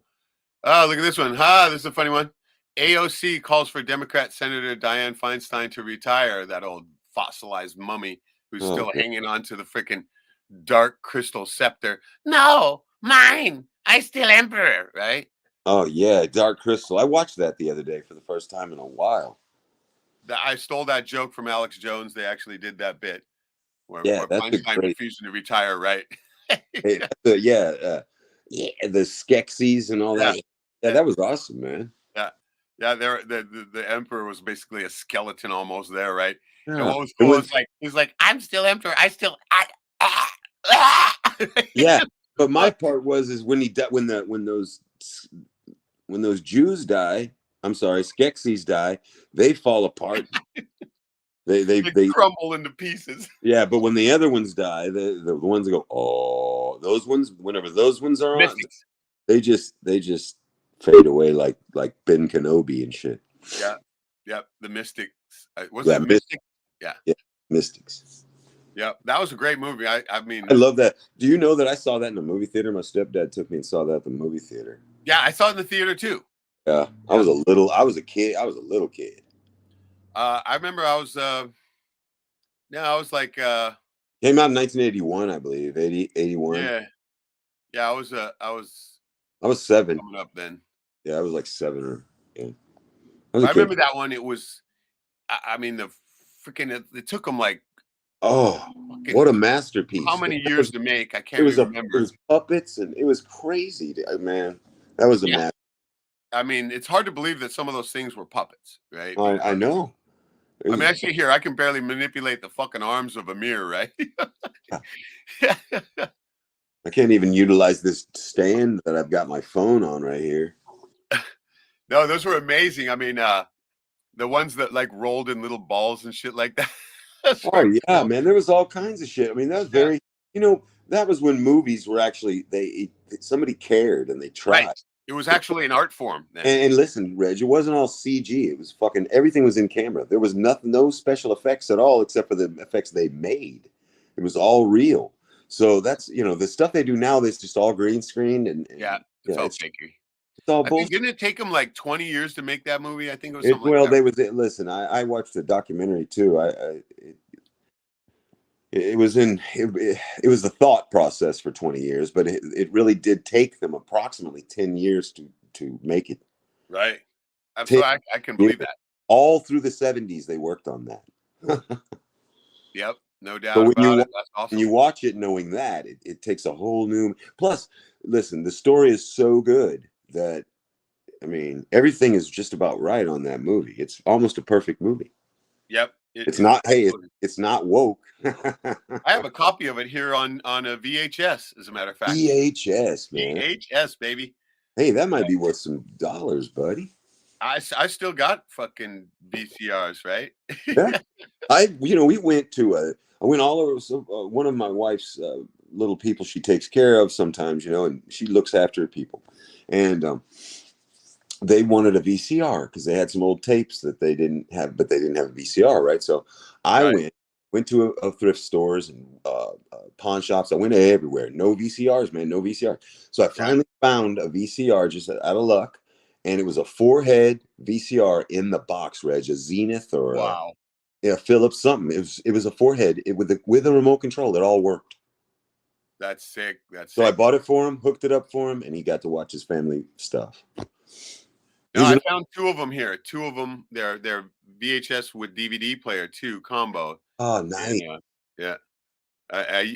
Speaker 1: Oh, look at this one. This is a funny one. AOC calls for Democrat Senator Dianne Feinstein to retire, that old fossilized mummy who's still hanging on to the freaking dark crystal scepter. No, mine. I still emperor, right?
Speaker 2: Oh yeah, Dark Crystal. I watched that the other day for the first time in a while.
Speaker 1: I stole that joke from Alex Jones. They actually did that bit
Speaker 2: Yeah,
Speaker 1: where
Speaker 2: that's a
Speaker 1: Feinstein
Speaker 2: great.
Speaker 1: refused to retire, right?
Speaker 2: Hey, yeah, the Skeksis and all
Speaker 1: Yeah,
Speaker 2: that. Yeah,
Speaker 1: yeah,
Speaker 2: that was awesome, man.
Speaker 1: yeah, yeah. There, the emperor was basically a skeleton almost there, right? And
Speaker 2: Yeah,
Speaker 1: what was
Speaker 2: it
Speaker 1: cool
Speaker 2: was.
Speaker 1: is like he's like, I'm still emperor. I still, ah.
Speaker 2: Yeah, but my
Speaker 1: Look,
Speaker 2: part was is when he when those Jews die. I'm sorry, Skeksis die. They fall apart.
Speaker 1: it
Speaker 2: They
Speaker 1: crumble into pieces.
Speaker 2: Yeah, but when the other ones die, the ones that go, oh, those ones, whenever those ones are on,
Speaker 1: Mystics.
Speaker 2: they just fade away like Ben Kenobi and shit.
Speaker 1: Yeah, yeah. The mystics. Was
Speaker 2: Yeah,
Speaker 1: it mystic? Yeah,
Speaker 2: yeah, Mystics.
Speaker 1: yeah. That was a great movie. I mean,
Speaker 2: I love that. Do you know that I saw that in the movie theater? My stepdad took me and saw that at the movie theater.
Speaker 1: yeah, I saw it in the theater too.
Speaker 2: Yeah,
Speaker 1: Yeah.
Speaker 2: I was a kid. I was a little kid.
Speaker 1: I remember I was yeah, I was like
Speaker 2: Came out in 1981, I believe. 81.
Speaker 1: yeah, yeah,
Speaker 2: I was 7.
Speaker 1: coming up then.
Speaker 2: Yeah, I was like 7 or yeah. I was a
Speaker 1: But I
Speaker 2: kid.
Speaker 1: remember that one. It was I mean the freaking it took them like
Speaker 2: Oh, what
Speaker 1: fucking
Speaker 2: a
Speaker 1: how
Speaker 2: masterpiece!
Speaker 1: many years to make? I
Speaker 2: It
Speaker 1: can't
Speaker 2: was
Speaker 1: even
Speaker 2: it
Speaker 1: remember.
Speaker 2: was puppets and it was crazy, man. That was a
Speaker 1: Yeah.
Speaker 2: mad.
Speaker 1: I mean, it's hard to believe that some of those things were puppets, right?
Speaker 2: I
Speaker 1: Because
Speaker 2: know. It
Speaker 1: I mean,
Speaker 2: was,
Speaker 1: I see here I can barely manipulate the fucking arms of a mirror, right?
Speaker 2: I can't even utilize this stand that I've got my phone on right here.
Speaker 1: No, those were amazing. I mean, the ones that like rolled in little balls and shit like that. That's
Speaker 2: Oh
Speaker 1: very
Speaker 2: yeah,
Speaker 1: cool.
Speaker 2: man. There was all kinds of shit. I mean, that was
Speaker 1: Yeah.
Speaker 2: very. That was when movies were actually somebody cared and they
Speaker 1: Right.
Speaker 2: tried.
Speaker 1: It was actually an art form then.
Speaker 2: And listen, Reg, it wasn't all CG. It was fucking everything was in camera. There was nothing, no special effects at all, except for the effects they made. It was all real. So that's the stuff they do now. That's just all green screen
Speaker 1: Yeah,
Speaker 2: and
Speaker 1: it's all
Speaker 2: it's
Speaker 1: fakey.
Speaker 2: all
Speaker 1: I think
Speaker 2: bullshit.
Speaker 1: didn't it take them like 20 years to make that movie? I think it was something like
Speaker 2: Well,
Speaker 1: that.
Speaker 2: they was listen. I watched the documentary too. It was it was the thought process for 20 years, but it really did take them approximately 10 years to make it.
Speaker 1: Right.
Speaker 2: 10,
Speaker 1: Absolutely. I can believe that.
Speaker 2: all through the 70s they worked on that.
Speaker 1: Yep. No
Speaker 2: So
Speaker 1: doubt about it. That's
Speaker 2: when
Speaker 1: awesome.
Speaker 2: you watch it knowing that, it takes a whole new. Plus, listen, the story is so good that I mean everything is just about right on that movie. It's almost a perfect movie.
Speaker 1: Yep.
Speaker 2: It's not. Hey,
Speaker 1: Absolutely.
Speaker 2: it's not woke.
Speaker 1: I have a copy of it here on a VHS, as a matter of fact.
Speaker 2: VHS, man.
Speaker 1: VHS, baby.
Speaker 2: Hey, that might be worth some dollars, buddy.
Speaker 1: I still got fucking VCRs, right?
Speaker 2: Yeah. We went to I went all over. So, one of my wife's little people she takes care of sometimes, and she looks after people. And they wanted a VCR because they had some old tapes that they didn't have, but they didn't have a VCR, right? So I
Speaker 1: Right.
Speaker 2: went to a thrift stores and pawn shops. I went everywhere. No VCRs, man. No VCR. So I
Speaker 1: Yeah.
Speaker 2: finally found a VCR just out of luck, and it was a 4-head VCR in the box, Reg, a Zenith or
Speaker 1: Wow.
Speaker 2: Philips something. It was a 4-head with a remote control. It all worked.
Speaker 1: That's sick. That's
Speaker 2: So I
Speaker 1: sick.
Speaker 2: bought it for him, hooked it up for him, and he got to watch his family stuff.
Speaker 1: No,
Speaker 2: He's
Speaker 1: I
Speaker 2: an
Speaker 1: found two of them here. Two of them. They're VHS with DVD player too combo.
Speaker 2: Oh,
Speaker 1: And
Speaker 2: nice.
Speaker 1: yeah,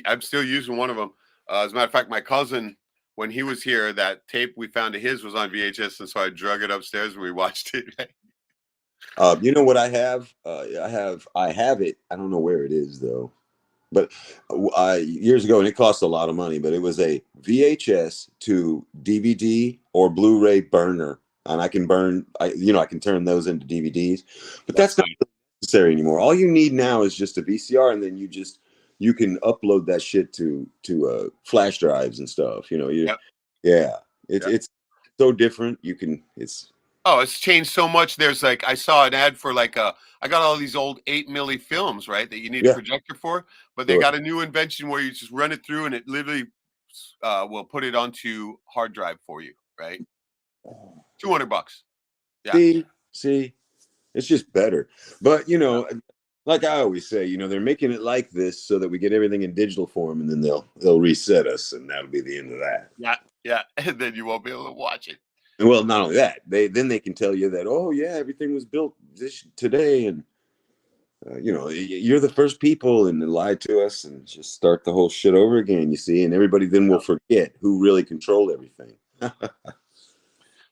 Speaker 1: I'm still using one of them. As a matter of fact, my cousin, when he was here, that tape we found of his was on VHS, and so I drug it upstairs and we watched it.
Speaker 2: You know what I have? I have it. I don't know where it is though. But years ago, and it cost a lot of money. But it was a VHS to DVD or Blu-ray burner, and I can burn. I can turn those into DVDs. But
Speaker 1: That's
Speaker 2: that's not
Speaker 1: nice.
Speaker 2: necessary anymore. All you need now is just a VCR, and then you can upload that shit to flash drives and stuff.
Speaker 1: Yep.
Speaker 2: Yeah,
Speaker 1: Yep.
Speaker 2: it's so different. It's
Speaker 1: Oh, it's changed so much. There's like I saw an ad for like I got all these old 8 milli films, right? That you need a
Speaker 2: yeah,
Speaker 1: projector for, but they
Speaker 2: sure.
Speaker 1: got a new invention where you just run it through and it literally will put it onto hard drive for you, right? $200. Yeah.
Speaker 2: See, it's just better. But like I always say, they're making it like this so that we get everything in digital form, and then they'll reset us, and that'll be the end of that.
Speaker 1: Yeah. Yeah, and then you won't be able to watch it.
Speaker 2: Well, not only that, they can tell you that, oh yeah, everything was built today, and you're the first people, and they lied to us, and just start the whole shit over again. You see, and everybody then will forget who really controlled everything.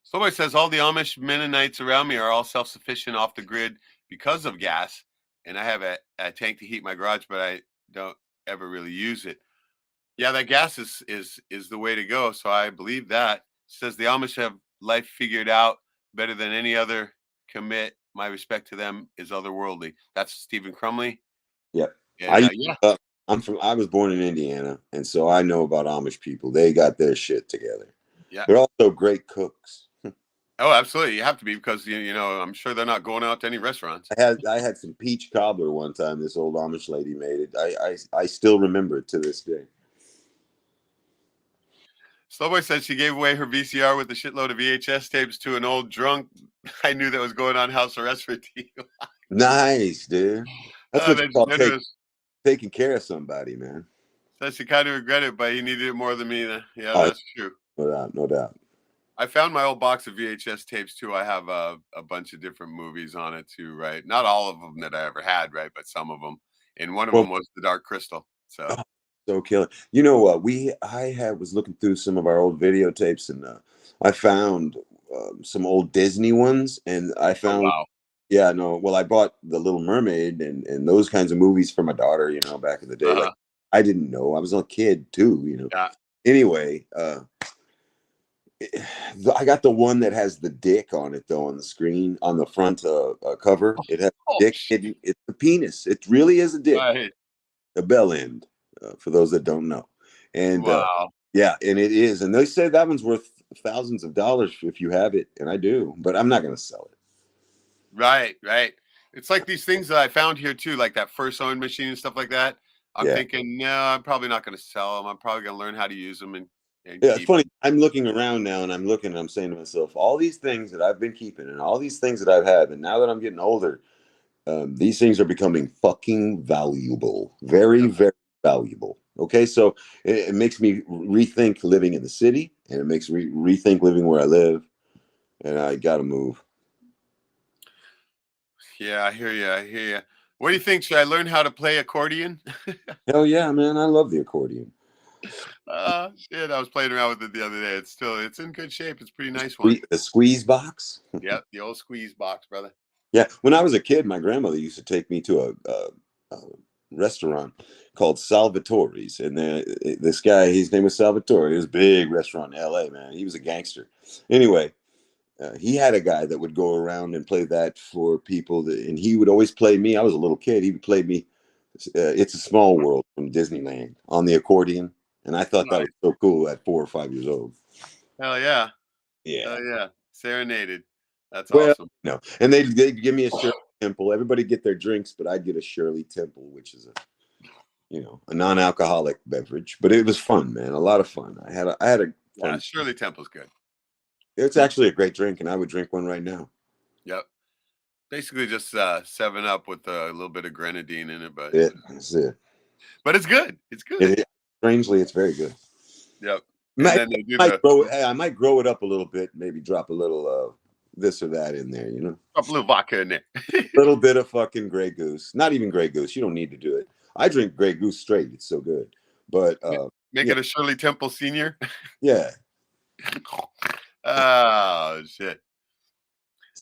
Speaker 1: Somebody says all the Amish Mennonites around me are all self-sufficient off the grid because of gas, and I have a tank to heat my garage, but I don't ever really use it. Yeah, that gas is the way to go. So I believe that. Says the Amish have life figured out better than any other commit. My respect to them is otherworldly. That's Stephen Crumley.
Speaker 2: Yep.
Speaker 1: And yeah,
Speaker 2: I was born in Indiana, and so I know about Amish people. They got their shit together.
Speaker 1: yeah.
Speaker 2: They're also great cooks.
Speaker 1: Oh, absolutely. You have to be because you know I'm sure they're not going out to any restaurants.
Speaker 2: I had some peach cobbler one time. This old Amish lady made it. I still remember it to this day.
Speaker 1: Slowboy said she gave away her VCR with a shitload of VHS tapes to an old drunk. I knew that was going on house arrest for you.
Speaker 2: Nice, dude. That's what you
Speaker 1: That's
Speaker 2: call
Speaker 1: generous.
Speaker 2: taking care of somebody, man.
Speaker 1: Says she kind of regretted it, but he needed it more than me. Yeah,
Speaker 2: Oh,
Speaker 1: that's true.
Speaker 2: no doubt, no doubt.
Speaker 1: I found my old box of VHS tapes too. I have a bunch of different movies on it too, right? Not all of them that I ever had, right? But some of them. And one of them was The Dark Crystal. So,
Speaker 2: so killer. You know what? Was looking through some of our old videotapes, and I found some old Disney ones, and I found,
Speaker 1: wow.
Speaker 2: yeah, no, well, I bought The Little Mermaid and those kinds of movies for my daughter, back in the day. Like, I didn't know. I was a kid too,
Speaker 1: Yeah.
Speaker 2: Anyway, I got the one that has the dick on it though on the screen on the front cover. It has dick hidden. It's the penis. It really is a dick,
Speaker 1: Right.
Speaker 2: a bell end. For those that don't know, and
Speaker 1: Wow.
Speaker 2: yeah, and it is. And they say that one's worth thousands of dollars if you have it, and I do, but I'm not going to sell it.
Speaker 1: Right, right. It's like these things that I found here too, like that first sewing machine and stuff like that. I'm thinking, no, I'm probably not going to sell them. I'm probably going to learn how to use them and
Speaker 2: Yeah, it's
Speaker 1: keep
Speaker 2: funny.
Speaker 1: them.
Speaker 2: I'm looking around now, and I'm looking, and I'm saying to myself, all these things that I've been keeping, and all these things that I've had, and now that I'm getting older, these things are becoming fucking valuable, very, very valuable. Okay, so it makes me rethink living in the city, and it makes me rethink living where I live, and I got to move.
Speaker 1: Yeah, I hear you. I hear you. What do you think? Should I learn how to play accordion?
Speaker 2: Hell yeah, man! I love the accordion.
Speaker 1: Shit, I was playing around with it the other day. It's in good shape. It's a pretty nice one.
Speaker 2: The squeeze box.
Speaker 1: Yep, the old squeeze box, brother.
Speaker 2: Yeah, when I was a kid, my grandmother used to take me to a restaurant called Salvatore's, and this guy, his name was Salvatore. It was a big restaurant in L.A. Man, he was a gangster. Anyway, he had a guy that would go around and play that for people, and he would always play me. I was a little kid. He would play me. It's a Small World from Disneyland on the accordion, and I thought that was so cool at 4 or 5 years old.
Speaker 1: Hell yeah.
Speaker 2: Yeah.
Speaker 1: Hell yeah. Serenaded. That's
Speaker 2: Well,
Speaker 1: awesome.
Speaker 2: no, and they'd give me a Shirley Temple. Everybody get their drinks, but I'd get a Shirley Temple, which is a non-alcoholic beverage. But it was fun, man. A lot of fun. I had a fun.
Speaker 1: Yeah, Shirley Temple's good.
Speaker 2: It's actually a great drink, and I would drink one right now.
Speaker 1: Yep. Basically just 7-Up with a little bit of grenadine in it, but
Speaker 2: that's it.
Speaker 1: But it's good. It's good.
Speaker 2: Strangely, it's very good.
Speaker 1: Yep.
Speaker 2: I might grow it up a little bit, maybe drop a little this or that in there,
Speaker 1: Drop a little vodka in there.
Speaker 2: A little bit of fucking Grey Goose. Not even Grey Goose. You don't need to do it. I drink Grey Goose straight. It's so good. But
Speaker 1: make it a Shirley Temple Senior.
Speaker 2: Yeah.
Speaker 1: Oh shit.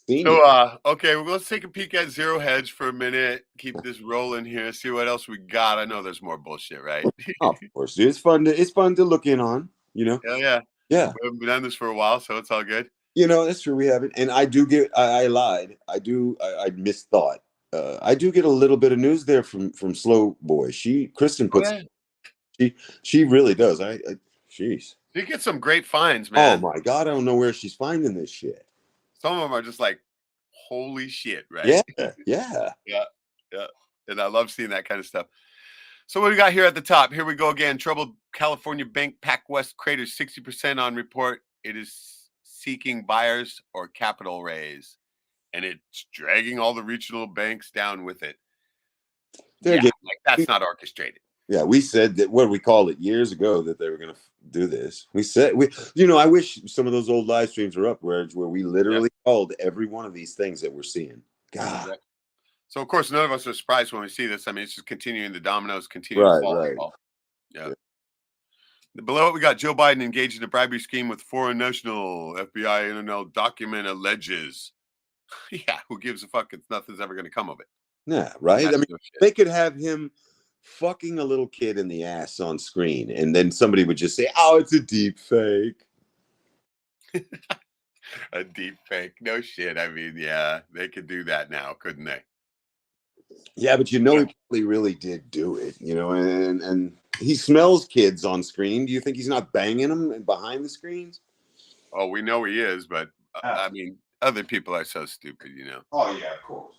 Speaker 2: Senior.
Speaker 1: So okay, well, let's take a peek at Zero Hedge for a minute. Keep this rolling here. See what else we got. I know there's more bullshit, right?
Speaker 2: Of course, dude. It's fun to look in on.
Speaker 1: Hell yeah.
Speaker 2: Yeah.
Speaker 1: We haven't been on this for a while, so it's all good.
Speaker 2: That's true. We haven't. And I do get. I lied. I misthought. I do get a little bit of news there from Slow Boy. Kristen puts. She really does. Jeez.
Speaker 1: You get some great finds, man.
Speaker 2: Oh my god, I don't know where she's finding this shit.
Speaker 1: Some of them are just like, holy shit, right?
Speaker 2: Yeah.
Speaker 1: And I love seeing that kind of stuff. So what we got here at the top? Here we go again. Troubled California bank PacWest craters 60% on report. It is seeking buyers or capital raise, and it's dragging all the regional banks down with it. That's not orchestrated.
Speaker 2: Yeah, we said that. What we called it years ago that they were going to do this. I wish some of those old live streams were up where we literally called every one of these things that we're seeing. God.
Speaker 1: Right. So of course none of us are surprised when we see this. I mean, it's just continuing, the dominoes continue to fall.
Speaker 2: Right.
Speaker 1: Yeah. Below it, we got Joe Biden engaged in a bribery scheme with foreign national. FBI internal document alleges. Yeah, who gives a fuck? Nothing's ever going to come of it.
Speaker 2: Yeah, right.
Speaker 1: That's
Speaker 2: I mean,
Speaker 1: no shit.
Speaker 2: they could have him fucking a little kid in the ass on screen, and then somebody would just say, "Oh, it's a deep fake."
Speaker 1: A deep fake. No shit. I mean, yeah, they could do that now, couldn't they?
Speaker 2: Yeah, but he probably really did do it, and he smells kids on screen. Do you think he's not banging them behind the screens?
Speaker 1: Oh, we know he is, but I mean, other people are so stupid,
Speaker 2: Oh yeah, of course.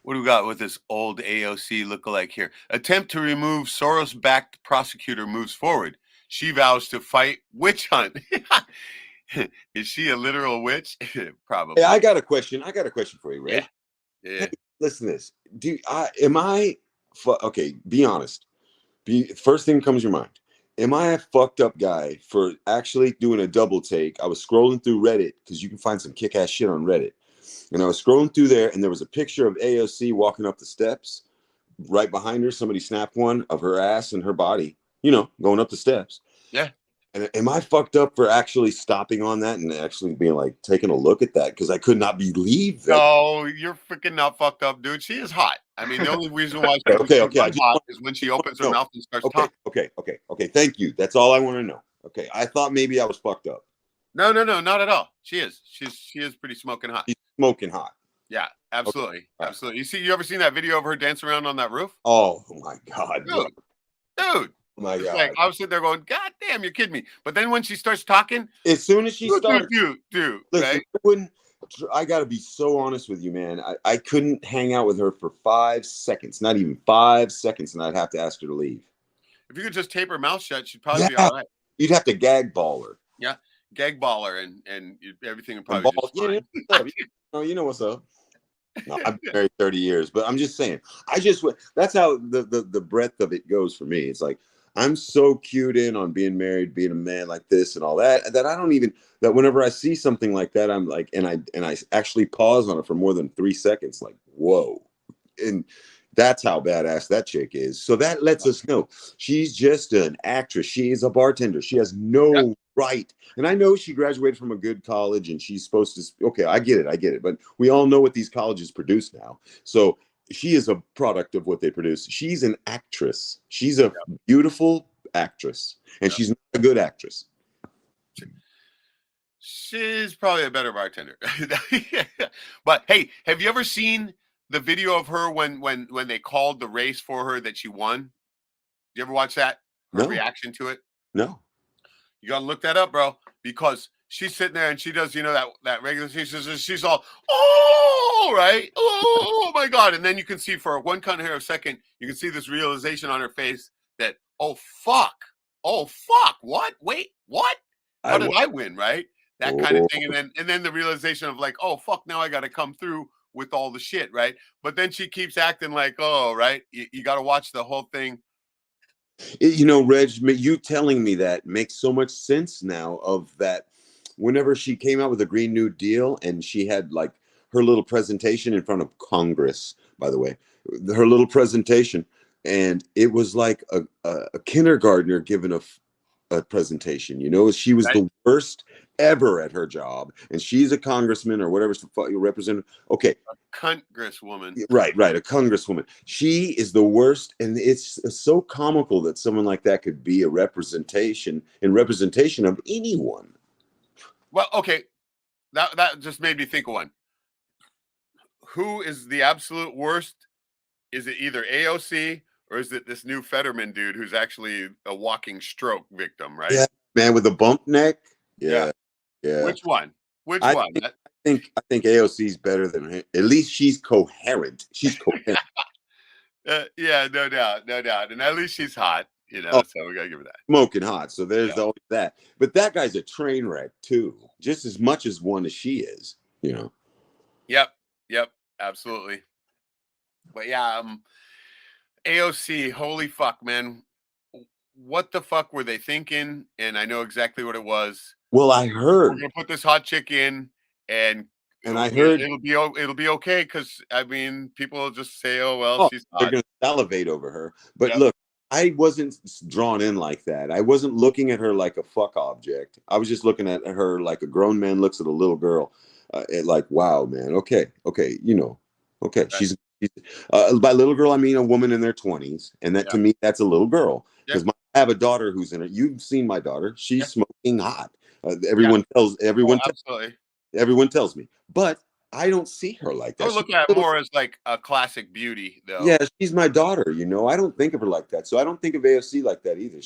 Speaker 1: What do we got with this old AOC lookalike here? Attempt to remove Soros-backed prosecutor moves forward. She vows to fight witch hunt. Is she a literal witch? Probably.
Speaker 2: Hey, I got a question for you, Ray.
Speaker 1: Yeah.
Speaker 2: Hey, listen to this. Okay, be honest. First thing comes to your mind. Am I a fucked up guy for actually doing a double take? I was scrolling through Reddit because you can find some kick-ass shit on Reddit. And I was scrolling through there, and there was a picture of AOC walking up the steps. Right behind her, somebody snapped one of her ass and her body, going up the steps.
Speaker 1: Yeah.
Speaker 2: And am I fucked up for actually stopping on that and actually being like, taking a look at that? Because I could not believe that.
Speaker 1: No, you're freaking not fucked up, dude. She is hot. I mean, the only reason why she's hot is when she opens her mouth and starts talking.
Speaker 2: Okay. Thank you. That's all I want to know. Okay. I thought maybe I was fucked up.
Speaker 1: No, not at all. She is. She is pretty smoking hot.
Speaker 2: She's smoking hot.
Speaker 1: Yeah, absolutely. Okay. Absolutely. You ever seen that video of her dancing around on that roof?
Speaker 2: Oh my God.
Speaker 1: Dude. Oh my God. Like, I was sitting there going, God damn, you're kidding me. But then when she starts talking,
Speaker 2: as soon as she starts,
Speaker 1: listen,
Speaker 2: right? I got to be so honest with you, man. I couldn't hang out with her for 5 seconds, not even 5 seconds, and I'd have to ask her to leave.
Speaker 1: If you could just tape her mouth shut, she'd probably be all right.
Speaker 2: You'd have to gag ball her.
Speaker 1: Yeah, gag ball her, and everything would probably just fine.
Speaker 2: You know what's up. No, I've been married 30 years, but I'm just saying. That's how the breadth of it goes for me. It's like I'm so cued in on being married, being a man like this and all that I don't even, that whenever I see something like that, I'm like, and I actually pause on it for more than 3 seconds, like, whoa. And that's how badass that chick is. So that lets us know she's just an actress. She is a bartender. She has no right. And I know she graduated from a good college and she's supposed to, okay, I get it. But we all know what these colleges produce now. So she is a product of what they produce. She's an actress. She's a beautiful actress, and she's not a good actress.
Speaker 1: She's probably a better bartender. But hey, have you ever seen the video of her when they called the race for her that she won? You ever watch that? Her reaction to it?
Speaker 2: No.
Speaker 1: You gotta look that up, bro, because she's sitting there and she does, that regular. She's all, oh, right, oh my God, and then you can see for one kind of second, you can see this realization on her face that, oh fuck, what? Wait, what? How did I win? Right, that kind of thing, and then the realization of like, oh fuck, now I got to come through with all the shit, right? But then she keeps acting like, oh, right, you got to watch the whole thing.
Speaker 2: Reg, you telling me that makes so much sense now, of that whenever she came out with the Green New Deal and she had like her little presentation in front of Congress, by the way, her little presentation, and it was like a kindergartner giving a presentation, she was the worst ever at her job, and she's a congressman or whatever you represent. Okay,
Speaker 1: a congresswoman,
Speaker 2: right, a congresswoman. She is the worst, and it's so comical that someone like that could be a representation of anyone.
Speaker 1: Well, okay, that just made me think of one. Who is the absolute worst? Is it either AOC or is it this new Fetterman dude who's actually a walking stroke victim, right?
Speaker 2: Yeah, man with a bump neck.
Speaker 1: Yeah. Which one? I
Speaker 2: think AOC's better than him. At least she's coherent. She's coherent.
Speaker 1: Yeah, no doubt. And at least she's hot, so we gotta give her that.
Speaker 2: Smoking hot. So there's always that. But that guy's a train wreck too, just as much as one as she is,
Speaker 1: Yep, absolutely. But yeah, AOC, holy fuck, man. what the fuck were they thinking? And I know exactly what it was.
Speaker 2: Well, I
Speaker 1: We're
Speaker 2: heard,
Speaker 1: gonna put this hot chick in, and
Speaker 2: and I heard,
Speaker 1: it'll be okay because I mean, people will just say, "Oh well,
Speaker 2: oh,
Speaker 1: she's
Speaker 2: they're
Speaker 1: hot."
Speaker 2: going to salivate over her. But
Speaker 1: Yep.
Speaker 2: look, I wasn't drawn in like that. I wasn't looking at her like a fuck object. I was just looking at her like a grown man looks at a little girl. Like, wow, man. Okay, okay, okay.
Speaker 1: Right.
Speaker 2: She's by little girl, I mean a woman in their 20s, and that
Speaker 1: Yeah.
Speaker 2: to me, that's a little girl
Speaker 1: Yeah.
Speaker 2: because I have a daughter who's in it. You've seen my daughter;
Speaker 1: Yeah.
Speaker 2: she's smoking hot.
Speaker 1: Yeah. Oh, absolutely.
Speaker 2: Everyone tells me, but I don't see her like
Speaker 1: I
Speaker 2: that.
Speaker 1: would look at it more as like a classic beauty,
Speaker 2: Yeah,
Speaker 1: though.
Speaker 2: she's my daughter. I don't think of her like that. So I don't think of AFC like that either.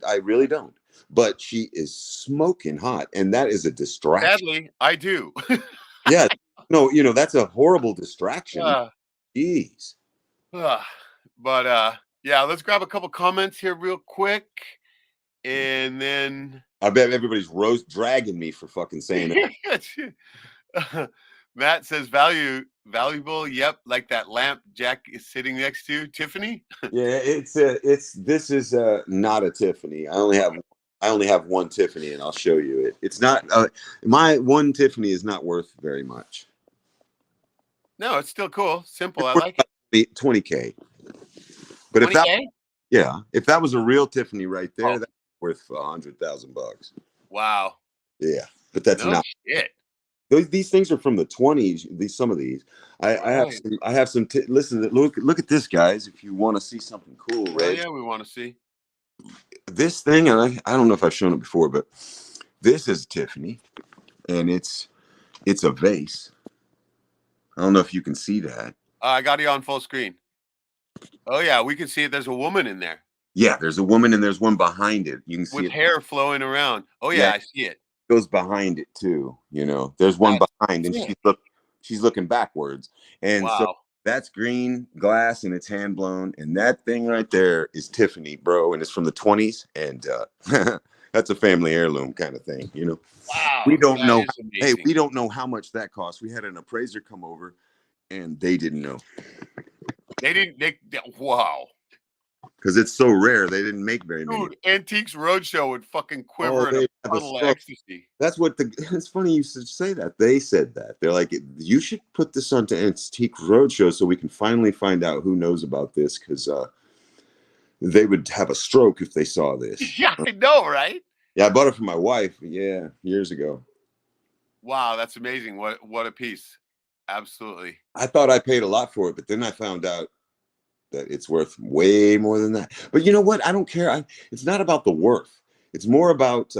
Speaker 2: I really don't. But she is smoking hot, and that is a distraction.
Speaker 1: Sadly, I do.
Speaker 2: Yeah, no, that's a horrible distraction.
Speaker 1: uh,
Speaker 2: Jeez.
Speaker 1: but yeah, let's grab a couple comments here real quick, and then
Speaker 2: I bet everybody's dragging me for fucking saying it.
Speaker 1: Matt says valuable. Yep, like that lamp Jack is sitting next to Tiffany.
Speaker 2: Yeah, this is not a Tiffany. I only have one Tiffany, and I'll show you it. It's not my one Tiffany is not worth very much.
Speaker 1: No, it's still cool, simple. I like
Speaker 2: it. 20K. But
Speaker 1: 20K?
Speaker 2: if that was a real Tiffany right there, that's worth $100,000.
Speaker 1: Wow.
Speaker 2: Yeah, but that's
Speaker 1: no
Speaker 2: not
Speaker 1: shit.
Speaker 2: These things are from the 20s. Some of these, I have some. Listen, look at this, guys. If you want to see something cool,
Speaker 1: Well, yeah, we want to see
Speaker 2: this thing. And I don't know if I've shown it before, but this is Tiffany, and it's a vase. I don't know if you can see that.
Speaker 1: I got you on full screen. Oh yeah, we can see it. There's a woman in there.
Speaker 2: Yeah, there's a woman, and there's one behind it. You can see
Speaker 1: with hair flowing around. Oh yeah, I see it.
Speaker 2: Goes behind it too. There's one behind, and she's looking backwards, and so that's green glass, and it's hand blown, and that thing right there is Tiffany, bro, and it's from the 20s, and that's a family heirloom kind of thing.
Speaker 1: Wow,
Speaker 2: we don't know. Hey,
Speaker 1: amazing.
Speaker 2: we don't know how much that costs. We had an appraiser come over, and they didn't know.
Speaker 1: They didn't. Wow.
Speaker 2: Because it's so rare, they didn't make very many.
Speaker 1: Dude, Antiques Roadshow would fucking quiver in a puddle of ecstasy.
Speaker 2: That's what it's funny you should say that. They said that. They're like, you should put this onto Antique Roadshow so we can finally find out who knows about this, because they would have a stroke if they saw this.
Speaker 1: Yeah, I know, right?
Speaker 2: Yeah, I bought it for my wife, years ago.
Speaker 1: Wow, that's amazing. What a piece. Absolutely.
Speaker 2: I thought I paid a lot for it, but then I found out that it's worth way more than that. But you know what? I don't care. It's not about the worth. It's more about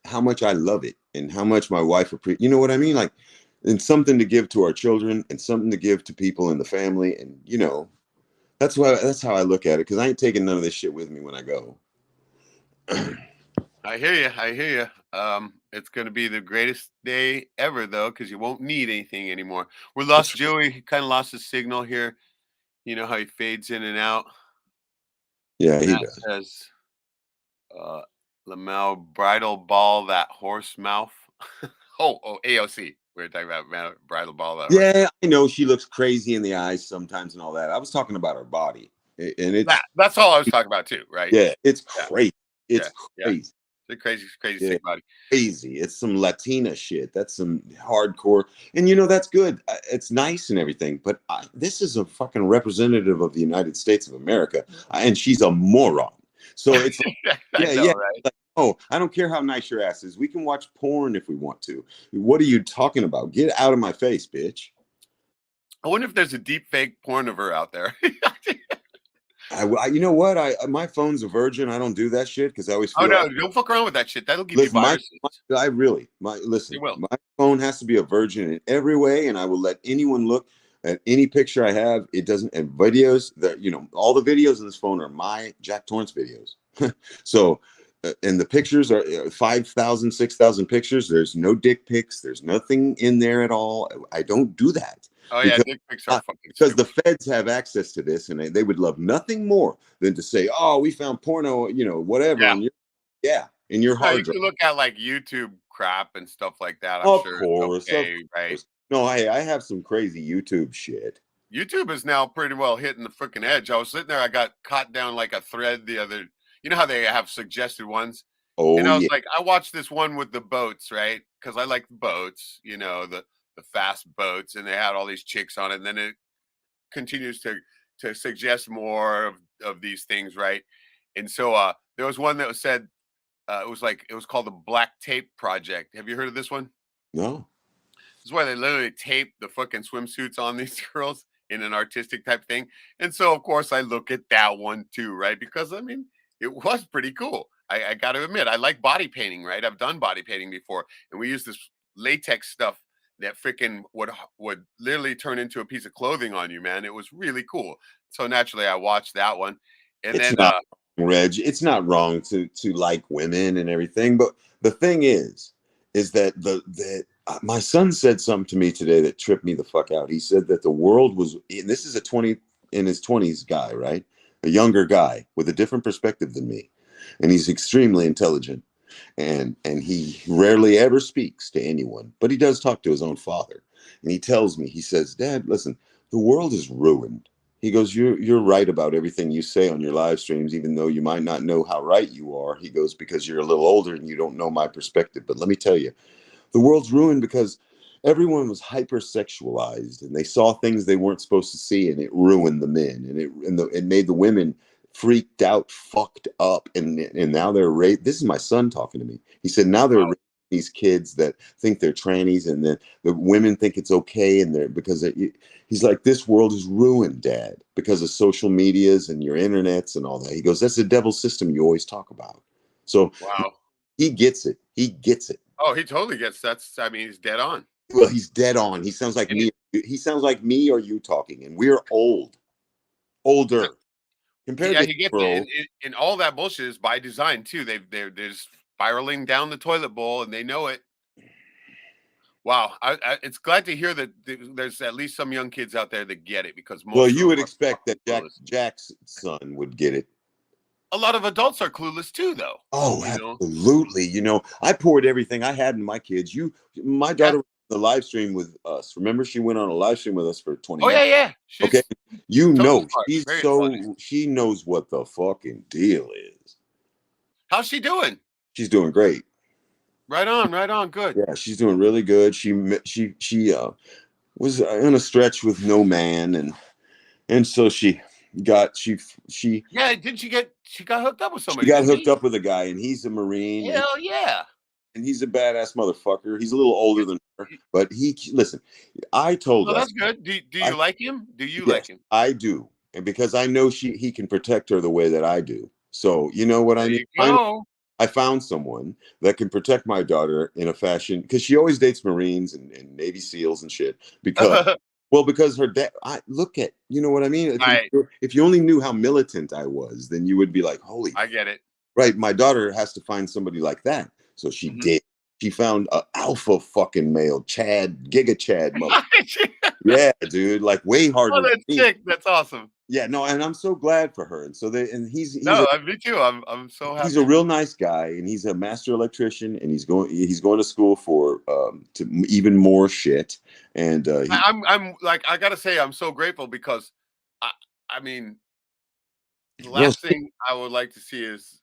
Speaker 2: how much I love it and how much my wife appreciates. You know what I mean? Like, and something to give to our children and something to give to people in the family. And that's how I look at it, because I ain't taking none of this shit with me when I go.
Speaker 1: I hear you. It's going to be the greatest day ever, though, because you won't need anything anymore. We lost Joey. He kind of lost his signal here. You know how he fades in and out.
Speaker 2: Yeah, he does.
Speaker 1: Says, Lamel bridal ball that horse mouth. oh, AOC. We were talking about bridal ball.
Speaker 2: Yeah, I know she looks crazy in the eyes sometimes and all that. I was talking about her body, and
Speaker 1: that's all I was talking about too, right?
Speaker 2: Yeah, it's crazy. It's crazy.
Speaker 1: It's a crazy sick body.
Speaker 2: Crazy. It's some Latina shit. That's some hardcore, and that's good. It's nice and everything, but this is a fucking representative of the United States of America, and she's a moron. So it's
Speaker 1: right?
Speaker 2: Like, oh, I don't care how nice your ass is. We can watch porn if we want to. What are you talking about? Get out of my face, bitch.
Speaker 1: I wonder if there's a deep fake porn of her out there.
Speaker 2: You know what? My phone's a virgin. I don't do that shit because I always feel.
Speaker 1: Oh no, don't fuck around with that shit. That'll give you viruses.
Speaker 2: My phone has to be a virgin in every way, and I will let anyone look at any picture I have. It doesn't, and videos that all the videos in this phone are my Jack Torrance videos. So, and the pictures are 5,000, 6,000 pictures. There's no dick pics. There's nothing in there at all. I don't do that.
Speaker 1: Oh yeah, dick pics are fucking
Speaker 2: because the feds have access to this, and they would love nothing more than to say, "Oh, we found porno," whatever.
Speaker 1: Yeah.
Speaker 2: In your hard
Speaker 1: drive. You can look at like YouTube crap and stuff like that.
Speaker 2: Of course,
Speaker 1: right?
Speaker 2: No, I have some crazy YouTube shit.
Speaker 1: YouTube is now pretty well hitting the freaking edge. I was sitting there, I got caught down like a thread the other. You know how they have suggested ones? And
Speaker 2: Oh
Speaker 1: I was
Speaker 2: yeah.
Speaker 1: like, I watched this one with the boats, right? Because I like boats, you know, the fast boats, and they had all these chicks on it. And then it continues to suggest more of these things, right? And so there was one that was said it was called the Black Tape Project. Have you heard of this one?
Speaker 2: No.
Speaker 1: This is where they literally tape the fucking swimsuits on these girls in an artistic type thing. And so, of course, I look at that one too, right? Because I mean, it was pretty cool. I got to admit, I like body painting, right? I've done body painting before, and we use this latex stuff that freaking would literally turn into a piece of clothing on you, man. It was really cool. So naturally, I watched that one, and
Speaker 2: It's
Speaker 1: then
Speaker 2: not, Reg. It's not wrong to like women and everything, but the thing is that my son said something to me today that tripped me the fuck out. He said that the world was, and this is a 20 in his 20s guy, right? A younger guy with a different perspective than me, and he's extremely intelligent, and he rarely ever speaks to anyone, but he does talk to his own father. And he tells me, he says, Dad, listen, the world is ruined. He goes, you're right about everything you say on your live streams, even though you might not know how right you are. He goes, because you're a little older and you don't know my perspective. But let me tell you, the world's ruined because everyone was hypersexualized and they saw things they weren't supposed to see, and it ruined the men, and it made the women freaked out, fucked up, and now they're this is my son talking to me. He said now they're raising these kids that think they're trannies, and then the women think it's okay, and they're he's like, this world is ruined, Dad, because of social medias and your internets and all that. He goes, that's the devil system you always talk about. So
Speaker 1: wow,
Speaker 2: he gets it. He gets it.
Speaker 1: oh, he totally gets that's. I mean, he's dead on.
Speaker 2: Well, he's dead on. He sounds like
Speaker 1: And
Speaker 2: me. He sounds like me or you talking, and we're older compared
Speaker 1: yeah,
Speaker 2: to
Speaker 1: he gets
Speaker 2: we're
Speaker 1: it,
Speaker 2: old.
Speaker 1: and all that bullshit is by design too. They're just spiraling down the toilet bowl, and they know it. Wow, it's glad to hear that there's at least some young kids out there that get it, because
Speaker 2: Well,
Speaker 1: most of
Speaker 2: you
Speaker 1: them
Speaker 2: would
Speaker 1: are
Speaker 2: expect
Speaker 1: fucking
Speaker 2: that
Speaker 1: clueless.
Speaker 2: Jack's son would get it.
Speaker 1: A lot of adults are clueless too, though.
Speaker 2: Oh,
Speaker 1: You know,
Speaker 2: absolutely. You know, I poured everything I had in my kids. My
Speaker 1: yeah.
Speaker 2: daughter was on the live stream with us. Remember, she went on a live stream with us for 20
Speaker 1: Oh yeah,
Speaker 2: minutes.
Speaker 1: yeah.
Speaker 2: Okay,
Speaker 1: She's
Speaker 2: you
Speaker 1: totally
Speaker 2: know,
Speaker 1: smart, very intelligent.
Speaker 2: she knows what the fucking deal is.
Speaker 1: How's she doing?
Speaker 2: She's doing great.
Speaker 1: Right on, right on. Good.
Speaker 2: Yeah, she's doing really good. She was on a stretch with no man, and so got she
Speaker 1: Yeah, didn't she get? She got hooked up with
Speaker 2: she
Speaker 1: somebody,
Speaker 2: got
Speaker 1: didn't
Speaker 2: hooked
Speaker 1: she?
Speaker 2: up with a guy, and he's a Marine,
Speaker 1: Hell yeah.
Speaker 2: and he's a badass motherfucker. He's a little older than her, but listen. I told
Speaker 1: Oh,
Speaker 2: her,
Speaker 1: that's good. Do
Speaker 2: I
Speaker 1: you like him? Do you
Speaker 2: yes,
Speaker 1: like him?
Speaker 2: I do, and because I know he can protect her the way that I do. So you know what I
Speaker 1: There
Speaker 2: mean.
Speaker 1: you
Speaker 2: Finally,
Speaker 1: go.
Speaker 2: I found someone that can protect my daughter in a fashion, because she always dates Marines and Navy SEALs and shit. Because her dad, I look at, you know what I mean?
Speaker 1: Right.
Speaker 2: If you only knew how militant I was, then you would be like, holy,
Speaker 1: I get it.
Speaker 2: right. My daughter has to find somebody like that. So she
Speaker 1: Mhm.
Speaker 2: did. She found a alpha fucking male, Giga Chad mother. Yeah, dude, like way harder
Speaker 1: Oh,
Speaker 2: than
Speaker 1: that's
Speaker 2: me.
Speaker 1: sick. That's awesome.
Speaker 2: Yeah, no, and I'm so glad for her. And so
Speaker 1: No, me too. I'm so
Speaker 2: he's a
Speaker 1: happy.
Speaker 2: real nice guy, and he's a master electrician, and he's going to school for to even more shit. And
Speaker 1: I'm like, I gotta say, I'm so grateful, because I I mean, the
Speaker 2: well,
Speaker 1: last thing I would like to see is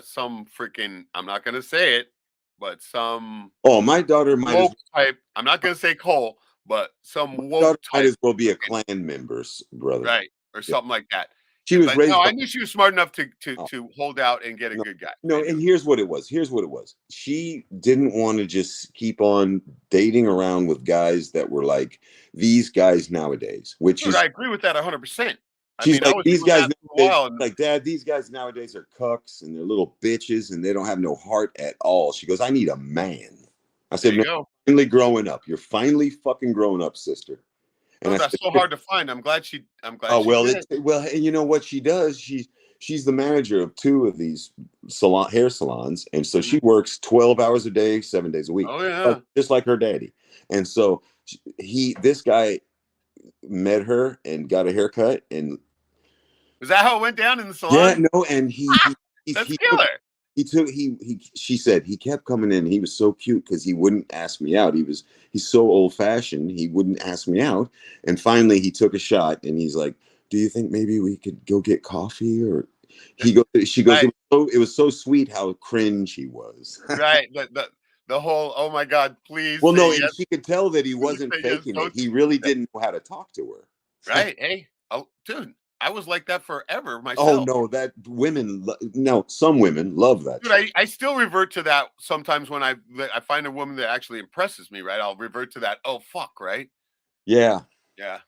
Speaker 1: some freaking, I'm not gonna say it, but some
Speaker 2: oh, my daughter might as
Speaker 1: woke type. I'm not gonna say Cole, but
Speaker 2: my
Speaker 1: some woke
Speaker 2: daughter might
Speaker 1: type
Speaker 2: as well be a
Speaker 1: freaking,
Speaker 2: clan member, brother.
Speaker 1: right, or
Speaker 2: Yeah.
Speaker 1: something like that.
Speaker 2: She was
Speaker 1: But no,
Speaker 2: raised by
Speaker 1: I knew she was smart enough to
Speaker 2: oh,
Speaker 1: hold out and get a
Speaker 2: no,
Speaker 1: good guy.
Speaker 2: no,
Speaker 1: I knew.
Speaker 2: and here's what it was. She didn't want to just keep on dating around with guys that were like these guys nowadays, which
Speaker 1: Dude,
Speaker 2: is
Speaker 1: I agree with that 100%. I
Speaker 2: she's
Speaker 1: mean, I
Speaker 2: like,
Speaker 1: was
Speaker 2: these
Speaker 1: doing
Speaker 2: guys
Speaker 1: that for a
Speaker 2: nowadays,
Speaker 1: while, and
Speaker 2: like, Dad, these guys nowadays are cucks and they're little bitches and they don't have no heart at all. She goes, I need a man. I
Speaker 1: there
Speaker 2: said,
Speaker 1: you
Speaker 2: no,
Speaker 1: go.
Speaker 2: you're finally growing up. You're finally fucking growing up, sister. And
Speaker 1: No,
Speaker 2: I
Speaker 1: that's
Speaker 2: said,
Speaker 1: so hard to find. I'm glad
Speaker 2: oh
Speaker 1: she
Speaker 2: well,
Speaker 1: did.
Speaker 2: and you know what she does? She's the manager of two of these hair salons, and so she
Speaker 1: Mhm.
Speaker 2: works 12 hours a day, 7 days a week,
Speaker 1: Oh yeah.
Speaker 2: just like her daddy. And so this guy met her and got a haircut, and
Speaker 1: Is that how it went down in the
Speaker 2: yeah,
Speaker 1: salon?
Speaker 2: no, and
Speaker 1: That's
Speaker 2: he took
Speaker 1: killer.
Speaker 2: she said he kept coming in. He was so cute because he wouldn't ask me out. He's so old fashioned. He wouldn't ask me out. And finally he took a shot and he's like, do you think maybe we could go get coffee? Or She goes,
Speaker 1: Right.
Speaker 2: it was so sweet how cringe he was.
Speaker 1: Right. The whole, oh my God, please
Speaker 2: Well,
Speaker 1: say
Speaker 2: no, and
Speaker 1: yes.
Speaker 2: she could tell that he
Speaker 1: Please
Speaker 2: wasn't
Speaker 1: say yes.
Speaker 2: faking it.
Speaker 1: Don't.
Speaker 2: He really didn't know how to talk to her.
Speaker 1: Right. Hey. Oh, dude, I was like that forever
Speaker 2: Oh
Speaker 1: myself.
Speaker 2: no, that no, some women love that
Speaker 1: Dude,
Speaker 2: shit.
Speaker 1: I still revert to that sometimes when I find a woman that actually impresses me, right? I'll revert to that, oh fuck, right?
Speaker 2: Yeah.
Speaker 1: Yeah.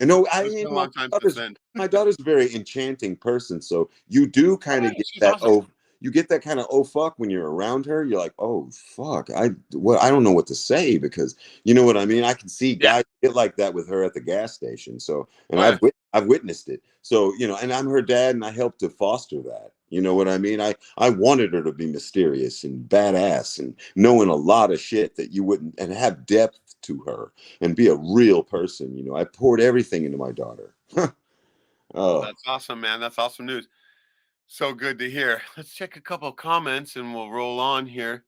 Speaker 2: And no,
Speaker 1: It's been a long time since then.
Speaker 2: my daughter's a very enchanting person. So you do kind of
Speaker 1: Right,
Speaker 2: get
Speaker 1: she's
Speaker 2: that,
Speaker 1: awesome.
Speaker 2: you get that kind of oh fuck when you're around her. You're like, oh fuck. I don't know what to say, because you know what I mean? I can see
Speaker 1: Yeah.
Speaker 2: guys get like that with her at the gas station. So, and
Speaker 1: Oh, yeah.
Speaker 2: I've witnessed it. So, you know, and I'm her dad and I helped to foster that. You know what I mean? I wanted her to be mysterious and badass and knowing a lot of shit that you wouldn't, and have depth to her and be a real person. You know, I poured everything into my daughter.
Speaker 1: Well,
Speaker 2: Oh,
Speaker 1: that's awesome, man. That's awesome news. So good to hear. Let's check a couple of comments and we'll roll on here.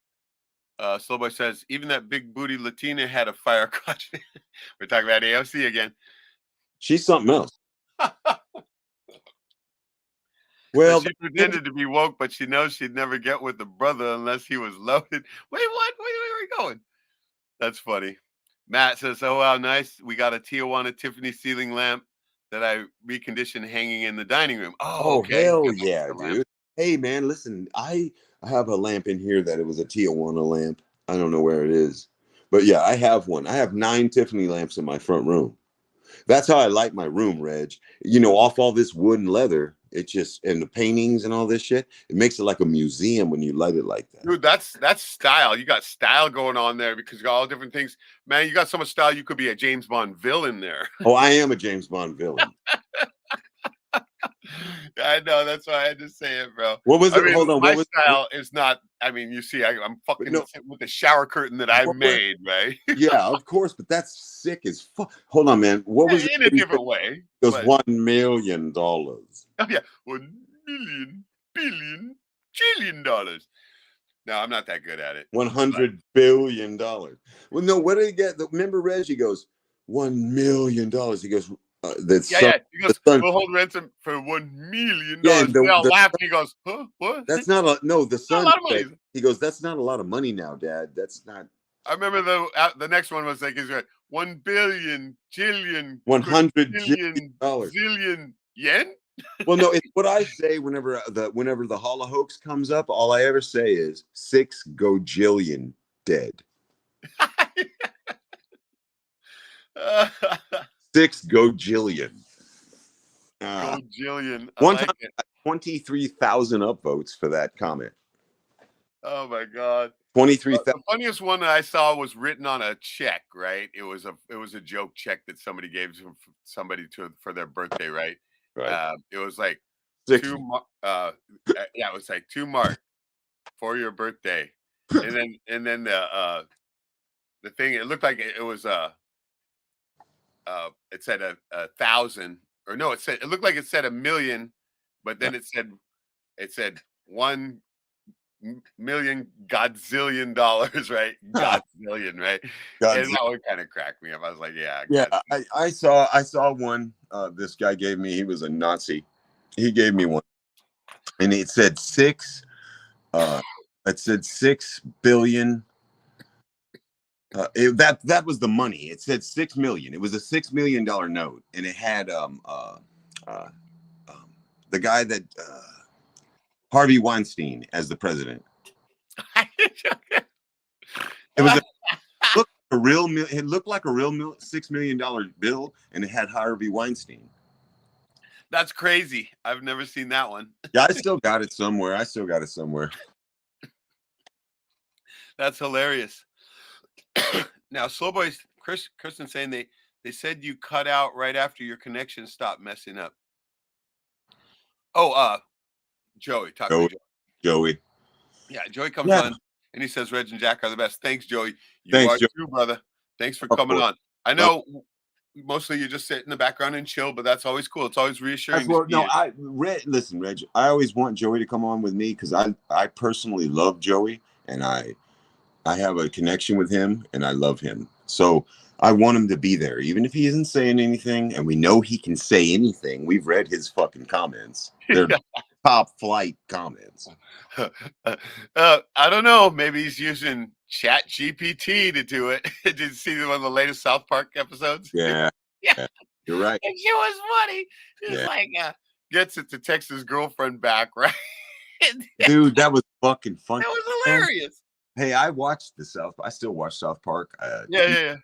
Speaker 1: Slowboy says, even that big booty Latina had a fire clutch. We're talking about AOC again.
Speaker 2: she's something else.
Speaker 1: But
Speaker 2: Well,
Speaker 1: she pretended to be woke, but she knows she'd never get with the brother unless he was loaded. Wait, what? Wait, where are we going? That's funny. Matt says, oh, wow, nice. We got a Tijuana Tiffany ceiling lamp that I reconditioned hanging in the dining room. Oh,
Speaker 2: oh
Speaker 1: okay.
Speaker 2: hell
Speaker 1: Got
Speaker 2: yeah,
Speaker 1: the lamp.
Speaker 2: dude. Hey man, listen, I have a lamp in here that it was a Tijuana lamp. I don't know where it is, but yeah, I have one. I have 9 Tiffany lamps in my front room. That's how I like my room, Reg. You know, off all this wood and leather, it just, and the paintings and all this shit, it makes it like a museum when you light it like that.
Speaker 1: Dude, that's style. You got style going on there because you got all different things. Man, you got so much style, you could be a James Bond villain there.
Speaker 2: Oh, I am a James Bond villain.
Speaker 1: I know, that's why I had to say it, bro.
Speaker 2: What was
Speaker 1: I
Speaker 2: it?
Speaker 1: mean,
Speaker 2: Hold on.
Speaker 1: my style is not, I mean, you see, I'm fucking
Speaker 2: No,
Speaker 1: sitting with the shower curtain that I
Speaker 2: what was,
Speaker 1: made, right?
Speaker 2: yeah, of course, but that's sick as fuck. Hold on, man. What was it?
Speaker 1: In a different way,
Speaker 2: It was
Speaker 1: but
Speaker 2: $1 million.
Speaker 1: oh yeah, 1 million billion trillion dollars. No, I'm not that good at it.
Speaker 2: $100 billion. Well, no, what did he get? Remember, Reg? He goes, $1 million. He goes, the
Speaker 1: Yeah,
Speaker 2: sun,
Speaker 1: yeah. He
Speaker 2: the
Speaker 1: goes,
Speaker 2: sun.
Speaker 1: we'll hold ransom for $1 million.
Speaker 2: Yeah, and
Speaker 1: We all laugh. And he goes, huh? What?
Speaker 2: that's not a no. The
Speaker 1: Not a
Speaker 2: son
Speaker 1: lot of money.
Speaker 2: said, he goes, that's not a lot of money now, Dad. That's not.
Speaker 1: I remember the next one was like, he's like 1 billion, jillion,
Speaker 2: 100 dollars.
Speaker 1: zillion yen.
Speaker 2: Well, no, it's what I say whenever the Holo hoax comes up. All I ever say is 6 gojillion dead. 6 gojillion.
Speaker 1: Gojillion. I
Speaker 2: One
Speaker 1: like
Speaker 2: time,
Speaker 1: it.
Speaker 2: 23,000 upvotes for that comment.
Speaker 1: Oh my god.
Speaker 2: 23,000.
Speaker 1: The funniest one that I saw was written on a check, right? It was a joke check that somebody gave to somebody for their birthday, right?
Speaker 2: Right.
Speaker 1: It was like
Speaker 2: 6.
Speaker 1: yeah, it was like 2 mark for your birthday. And then the thing, it looked like it was it said a 1,000, or no, it looked like it said 1 million, but then it said 1 million godzillion dollars, right? Godzillion, right? And that one kind of cracked me up. I was like, yeah,
Speaker 2: I saw one. This guy gave me. He was a Nazi. He gave me one, and it said 6. It said 6 billion. That was the money. It said 6 million. It was a $6 million note, and it had the guy that Harvey Weinstein as the president. It was it looked like a real $6 million bill, and it had Harvey Weinstein.
Speaker 1: That's crazy. I've never seen that one.
Speaker 2: Yeah, I still got it somewhere.
Speaker 1: That's hilarious. Now, Slowboys, Kristen saying they said you cut out right after your connection stopped messing up. Oh, Joey, talking to
Speaker 2: Joey.
Speaker 1: Yeah, Joey comes on and he says Reg and Jack are the best. Thanks, Joey.
Speaker 2: Thanks,
Speaker 1: are
Speaker 2: Joey.
Speaker 1: too, brother. Thanks for coming on. I know mostly you just sit in the background and chill, but that's always cool. It's always reassuring.
Speaker 2: Listen, Reg, I always want Joey to come on with me because I personally love Joey, and I have a connection with him, and I love him. So I want him to be there, even if he isn't saying anything, and we know he can say anything. We've read his fucking comments. They're top flight comments.
Speaker 1: I don't know. Maybe he's using Chat GPT to do it. Did you see one of the latest South Park episodes?
Speaker 2: Yeah.
Speaker 1: Yeah.
Speaker 2: You're right.
Speaker 1: And she was funny. It's like gets it to text his girlfriend back, right?
Speaker 2: Dude, that was fucking fun.
Speaker 1: That was hilarious.
Speaker 2: Hey, I still watch South Park.
Speaker 1: Yeah.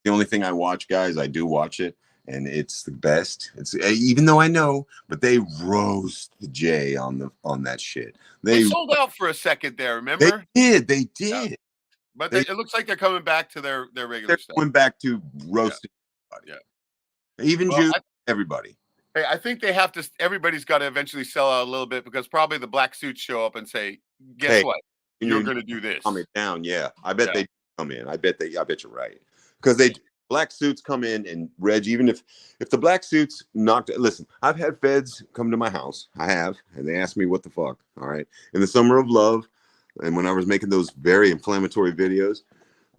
Speaker 2: The only thing I watch, guys, I do watch it, and it's the best. It's even though I know, but they roast the J on that shit.
Speaker 1: They sold out for a second there,
Speaker 2: They
Speaker 1: remember?
Speaker 2: did.
Speaker 1: Yeah. But it looks like they're coming back to their regular stuff.
Speaker 2: Going back to roasting everybody.
Speaker 1: Yeah.
Speaker 2: Even Jews, everybody.
Speaker 1: Hey, I think they have to. Everybody's got to eventually sell out a little bit because probably the black suits show up and say, "Guess what? You're going to do this."
Speaker 2: Calm it down. Yeah, I bet they come in. I bet you're right because black suits come in and Reg. Even if the black suits listen, I've had feds come to my house. I have, and they asked me what the fuck. All right, in the summer of love, and when I was making those very inflammatory videos,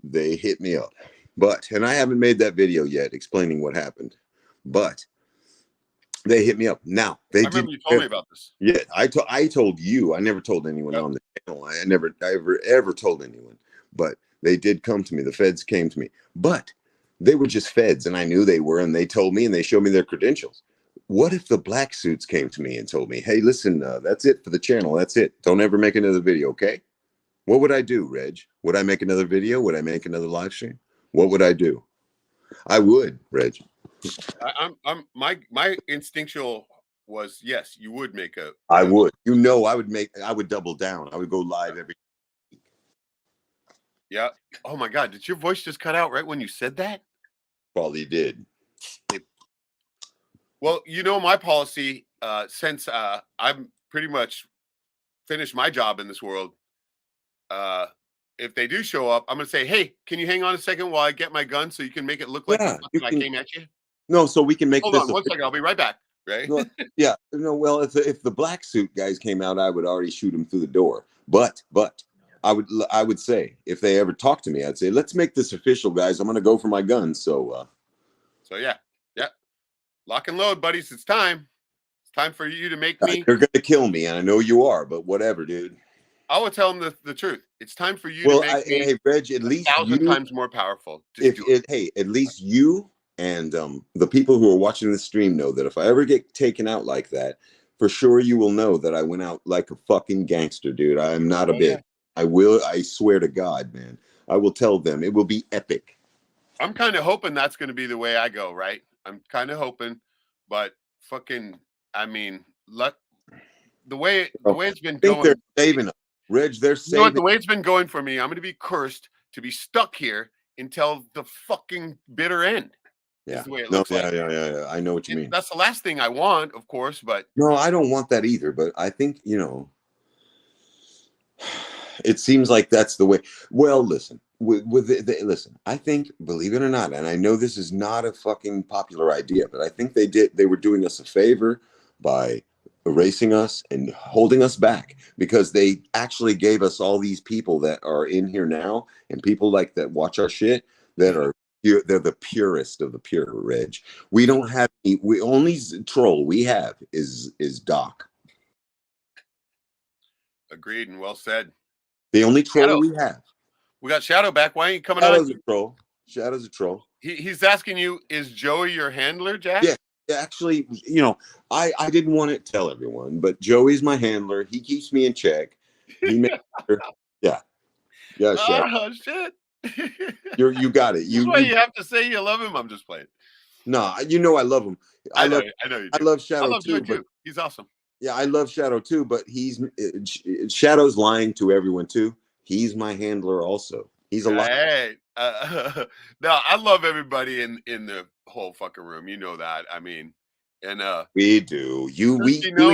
Speaker 2: they hit me up. And I haven't made that video yet explaining what happened, but. They hit me up. Now
Speaker 1: I remember you told me about this.
Speaker 2: Yeah, I told you. I never told anyone on the channel. I never ever told anyone. But they did come to me. The feds came to me. But they were just feds, and I knew they were, and they told me, and they showed me their credentials. What if the black suits came to me and told me, "Hey, listen, that's it for the channel. That's it. Don't ever make another video, okay?" What would I do, Reg? Would I make another video? Would I make another live stream? What would I do? I would, Reg.
Speaker 1: My instinctual was yes, you would make a.
Speaker 2: I would. I would double down. I would go live every week.
Speaker 1: Yeah. Oh my God! Did your voice just cut out right when you said that?
Speaker 2: Probably did.
Speaker 1: Well, my policy since I'm pretty much finished my job in this world. If they do show up, I'm gonna say, "Hey, can you hang on a second while I get my gun so you can make it look like I came at you?"
Speaker 2: No, so we can make
Speaker 1: Hold
Speaker 2: this.
Speaker 1: On, one second. I'll be right back. Right?
Speaker 2: Well, yeah. No. Well, if the black suit guys came out, I would already shoot them through the door. But I would say if they ever talk to me, I'd say, let's make this official, guys. I'm gonna go for my gun. So
Speaker 1: yeah. Lock and load, buddies. It's time. It's time for you to make me.
Speaker 2: You're gonna kill me, and I know you are. But whatever, dude.
Speaker 1: I will tell them the truth. It's time for you to make me.
Speaker 2: Hey, Reg, at least
Speaker 1: 1,000 times more powerful.
Speaker 2: Hey, at least you. And the people who are watching the stream know that if I ever get taken out like that, for sure you will know that I went out like a fucking gangster, dude. I am not a bitch. I swear to God, man. I will tell them. It will be epic.
Speaker 1: I'm kind of hoping that's going to be the way I go, right? I'm kind of hoping, but fucking, I mean, the way it's been going.
Speaker 2: They're saving us. Reg, they're saving.
Speaker 1: You know what, the way it's been going for me, I'm going to be cursed to be stuck here until the fucking bitter end.
Speaker 2: Yeah.
Speaker 1: The way it looks like.
Speaker 2: Yeah. I know what you mean.
Speaker 1: That's the last thing I want, of course, but
Speaker 2: no, I don't want that either. But I think it seems like that's the way. Well, listen, listen. I think, believe it or not, and I know this is not a fucking popular idea, but I think they were doing us a favor by erasing us and holding us back because they actually gave us all these people that are in here now and people like that watch our shit that are. They're the purest of the pure, Reg. We don't have we only troll we have is Doc.
Speaker 1: Agreed and well said.
Speaker 2: The only troll we have.
Speaker 1: We got Shadow back. Why ain't you coming
Speaker 2: Shadow's
Speaker 1: on?
Speaker 2: A troll. Shadow's a troll.
Speaker 1: He's asking you, is Joey your handler, Jack?
Speaker 2: Yeah. Actually, I didn't want to tell everyone, but Joey's my handler. He keeps me in check. He makes sure. Yeah. Yeah, Shadow.
Speaker 1: Oh shit.
Speaker 2: You got it.
Speaker 1: You have to say you love him. I'm just playing.
Speaker 2: No, I love him. I know you do. I love Shadow too.
Speaker 1: He's awesome.
Speaker 2: Yeah, I love Shadow too, but Shadow's lying to everyone too. He's my handler also. He's a liar.
Speaker 1: Hey, no, I love everybody in the whole fucking room. You know that. I mean, and
Speaker 2: we do.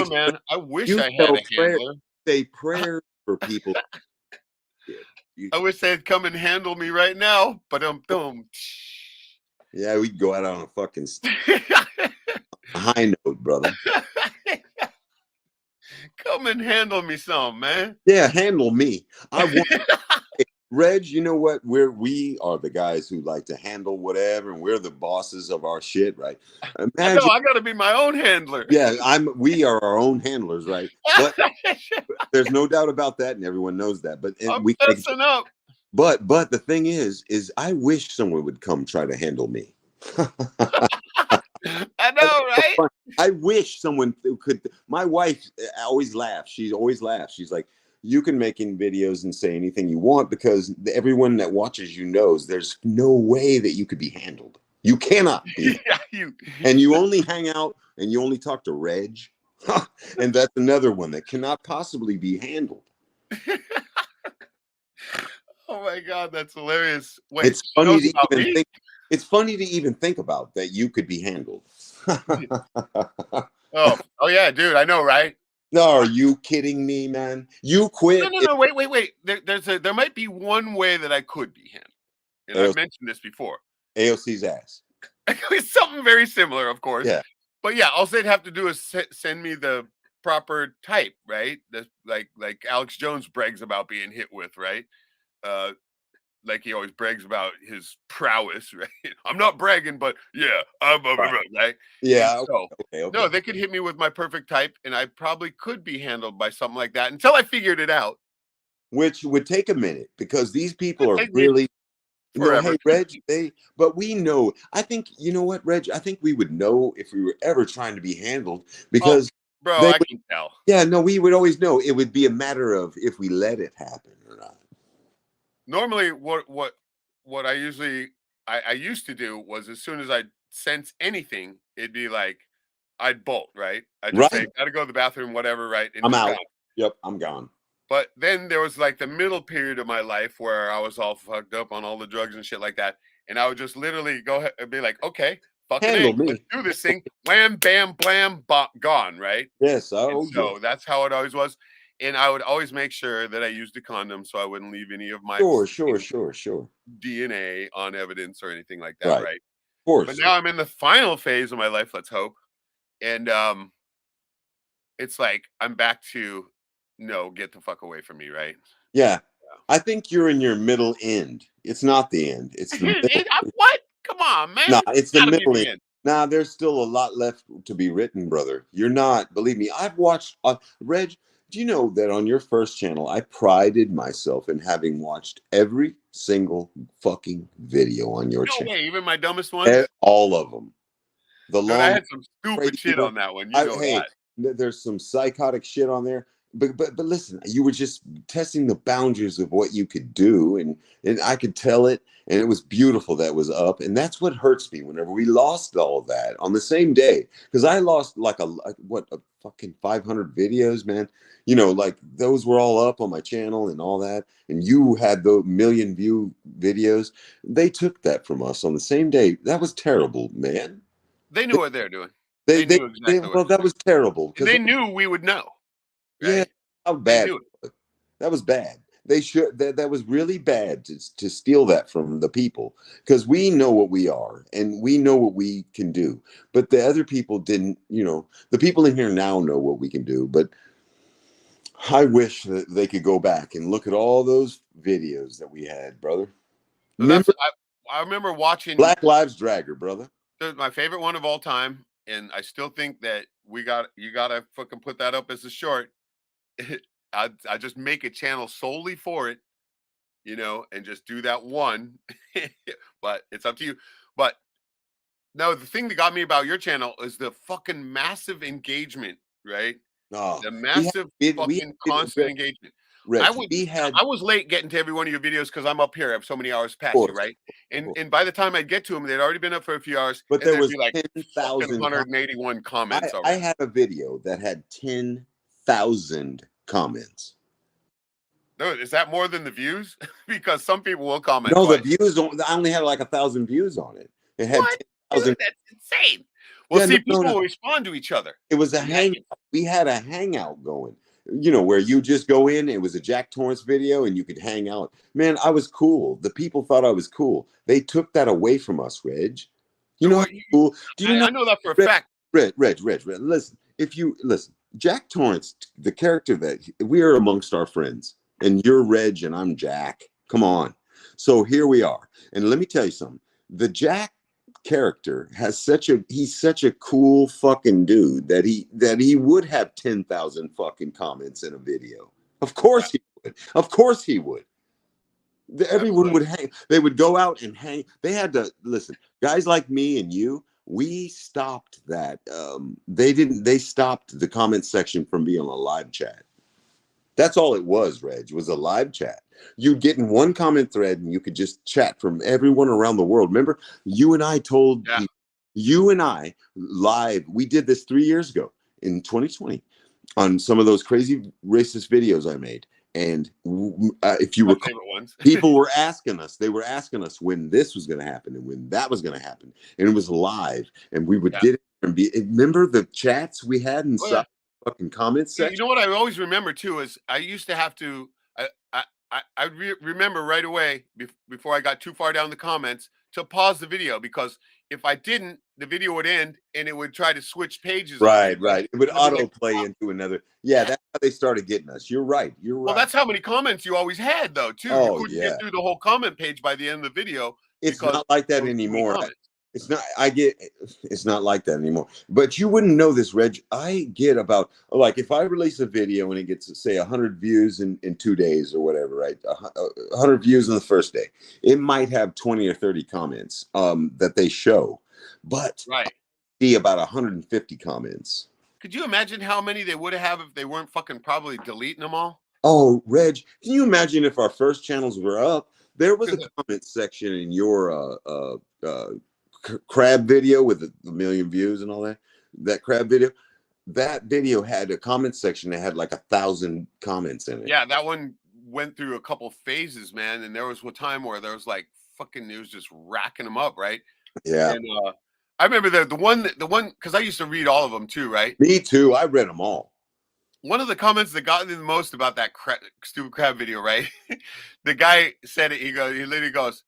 Speaker 1: Man. I wish I had a handler.
Speaker 2: Say prayers for people.
Speaker 1: I wish they'd come and handle me right now, but
Speaker 2: yeah, we'd go out on a fucking high note, brother.
Speaker 1: Come and handle me some, man.
Speaker 2: Yeah, handle me. I want Reg, you know what? We are the guys who like to handle whatever, and we're the bosses of our shit, right?
Speaker 1: I know
Speaker 2: Imagine,
Speaker 1: I got to be my own handler.
Speaker 2: yeah, we are our own handlers, right? But there's no doubt about that, and everyone knows that. But
Speaker 1: I'm messing up.
Speaker 2: But the thing is I wish someone would come try to handle me.
Speaker 1: I know, right?
Speaker 2: I wish someone could. My wife always laughs. She always laughs. She's like, you can make in videos and say anything you want because everyone that watches you knows there's no way that you could be handled. You cannot be.
Speaker 1: Yeah,
Speaker 2: and you only hang out and you only talk to Reg. And that's another one that cannot possibly be handled.
Speaker 1: Oh my God, that's hilarious. Wait,
Speaker 2: it's funny to even think. It's funny to even think about that you could be handled.
Speaker 1: oh yeah, dude, I know, right?
Speaker 2: No, are you kidding me, man? You quit.
Speaker 1: No, wait. There might be one way that I could be handled, and I've mentioned this before.
Speaker 2: AOC's ass.
Speaker 1: It's something very similar, of course.
Speaker 2: Yeah.
Speaker 1: But yeah, all they'd have to do is send me the proper type, right? Like Alex Jones brags about being hit with, right? Like he always brags about his prowess, right? I'm not bragging, but yeah, I'm right.
Speaker 2: Yeah.
Speaker 1: So
Speaker 2: okay.
Speaker 1: No, they could hit me with my perfect type, and I probably could be handled by something like that until I figured it out.
Speaker 2: Which would take a minute because these people are really
Speaker 1: forever.
Speaker 2: Hey, Reg, but we know. I think you know what, Reg. I think we would know if we were ever trying to be handled because,
Speaker 1: I can tell.
Speaker 2: Yeah, no, we would always know. It would be a matter of if we let it happen or not.
Speaker 1: Normally, what I used to do was as soon as I sense anything, it'd be like I'd bolt, right? I just say, gotta go to the bathroom, whatever, right? And
Speaker 2: I'm out. Yep, I'm gone.
Speaker 1: But then there was like the middle period of my life where I was all fucked up on all the drugs and shit like that. And I would just literally go ahead and be like, okay, fucking let's do this thing. Wham, bam, blam, gone, right?
Speaker 2: Yes.
Speaker 1: So that's how it always was. And I would always make sure that I used a condom so I wouldn't leave any of my
Speaker 2: sure
Speaker 1: DNA on evidence or anything like that, right?
Speaker 2: Of course.
Speaker 1: But now I'm in the final phase of my life, let's hope. And it's like I'm back to no, get the fuck away from me, right?
Speaker 2: Yeah. I think you're in your middle end. It's not the end. It's the
Speaker 1: what? Come on, man.
Speaker 2: Nah, it's the middle end. Nah, there's still a lot left to be written, brother. You're not. Believe me, I've watched. Reg, do you know that on your first channel, I prided myself in having watched every single fucking video on your channel?
Speaker 1: No way, even my dumbest ones?
Speaker 2: All of them.
Speaker 1: Dude, I had some stupid shit on that one. You know that.
Speaker 2: There's some psychotic shit on there. But listen, you were just testing the boundaries of what you could do, and I could tell it, and it was beautiful that was up, and that's what hurts me whenever we lost all that on the same day, because I lost like a fucking 500 videos, man. You know, like those were all up on my channel and all that, and you had the million view videos. They took that from us on the same day. That was terrible, man.
Speaker 1: They knew what they were doing.
Speaker 2: They knew exactly well, that was terrible.
Speaker 1: They knew we would know.
Speaker 2: Right? Yeah, how bad. That was bad. They should. That was really bad to steal that from the people, because we know what we are and we know what we can do. But the other people didn't. You know, the people in here now know what we can do. But I wish that they could go back and look at all those videos that we had, brother.
Speaker 1: I remember watching
Speaker 2: Black Lives Dragger, brother.
Speaker 1: My favorite one of all time, and I still think that you gotta fucking put that up as a short. I just make a channel solely for it, you know, and just do that one. But it's up to you. But no, the thing that got me about your channel is the fucking massive engagement, right?
Speaker 2: Oh,
Speaker 1: the massive constant engagement.
Speaker 2: Rich,
Speaker 1: I was late getting to every one of your videos because I'm up here. I have so many hours past you, right? And by the time I'd get to them, they'd already been up for a few hours.
Speaker 2: But there was
Speaker 1: like 181 comments.
Speaker 2: I had a video that had 10,000 comments.
Speaker 1: Dude, is that more than the views? Because some people will comment.
Speaker 2: No, the views. I only had like 1,000 views on it. It had 10,000.
Speaker 1: That's insane. Well, people will respond to each other.
Speaker 2: It was a hangout. We had a hangout going. You know, where you just go in. It was a Jack Torrance video, and you could hang out. Man, I was cool. The people thought I was cool. They took that away from us, Reg. You know, cool. Do you know?
Speaker 1: I know that for a fact.
Speaker 2: Reg. Listen, listen, Jack Torrance, the character that we are amongst our friends, and you're Reg, and I'm Jack. Come on. So here we are. And let me tell you something. The Jack character has he's such a cool fucking dude that he would have 10,000 fucking comments in a video. Of course he would. Of course he would. Everyone would hang. They would go out and hang. They had to listen. Guys like me and you, we stopped that. They stopped the comment section from being a live chat. That's all it was, Reg, was a live chat. You'd get in one comment thread and you could just chat from everyone around the world. Remember, you and I told people, you and I live, we did this 3 years ago in 2020 on some of those crazy racist videos I made. And if you recall, people were asking us, they were asking us when this was going to happen and when that was going to happen. And it was live. And we would get it and remember the chats we had inside fucking comments section?
Speaker 1: You know what I always remember too is I used to have to, I remember right away before I got too far down the comments to pause the video, because if I didn't, the video would end and it would try to switch pages.
Speaker 2: Right. It would autoplay into another. Yeah, that's how they started getting us. You're right.
Speaker 1: Well, that's how many comments you always had, though, too. You couldn't get through the whole comment page by the end of the video.
Speaker 2: It's not like that anymore. It's not. It's not like that anymore. But you wouldn't know this, Reg. I get about, like, if I release a video and it gets, say, 100 views in 2 days or whatever, right? 100 views on the first day. It might have 20 or 30 comments that they show, but I see about 150 comments.
Speaker 1: Could you imagine how many they would have if they weren't fucking probably deleting them all?
Speaker 2: Oh, Reg, can you imagine if our first channels were up? There was a comment section in your crab video with the million views and all that crab video. That video had a comment section that had like 1,000 comments in it.
Speaker 1: Yeah, that one went through a couple phases, man. And there was one time where there was like fucking news just racking them up, right?
Speaker 2: Yeah.
Speaker 1: And I remember the one because I used to read all of them too, right?
Speaker 2: Me too. I read them all.
Speaker 1: One of the comments that got me the most about that stupid crab video, right? The guy said it. He literally goes,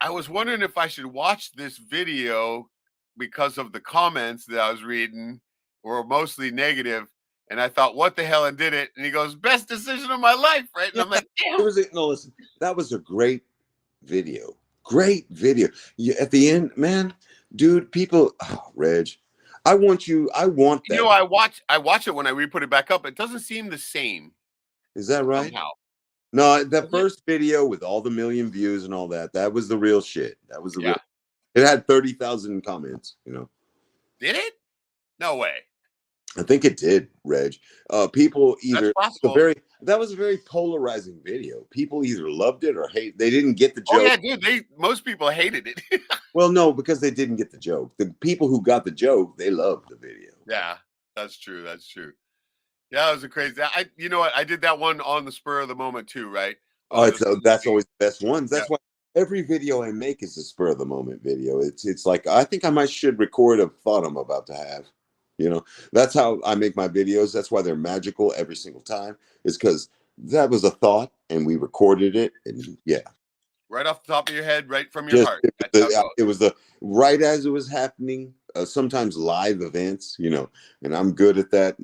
Speaker 1: I was wondering if I should watch this video because of the comments that I was reading were mostly negative. And I thought, what the hell, and did it. And he goes, best decision of my life, right? And I'm like, damn.
Speaker 2: Listen, that was a great video. Great video. At the end, man, dude, people, Reg, I want that.
Speaker 1: You know, I watch it when I re-put it back up. It doesn't seem the same.
Speaker 2: Is that right?
Speaker 1: Somehow.
Speaker 2: No, that first video with all the million views and all that was the real shit. That was the real. It had 30,000 comments, you know.
Speaker 1: Did it? No way.
Speaker 2: I think it did, Reg. People either that was a very polarizing video. People either loved it or they didn't get the joke.
Speaker 1: Oh yeah, dude. Most people hated it.
Speaker 2: Well, no, because they didn't get the joke. The people who got the joke, they loved the video.
Speaker 1: Yeah, that's true. That's true. Yeah, it was a crazy. You know what? I did that one on the spur of the moment too, right?
Speaker 2: That's always the best ones. That's why every video I make is a spur of the moment video. It's like I think I should record a thought I'm about to have. You know, that's how I make my videos. That's why they're magical every single time. Is because that was a thought and we recorded it, and
Speaker 1: right off the top of your head, right from your heart.
Speaker 2: It was right as it was happening. Sometimes live events, you know, and I'm good at that.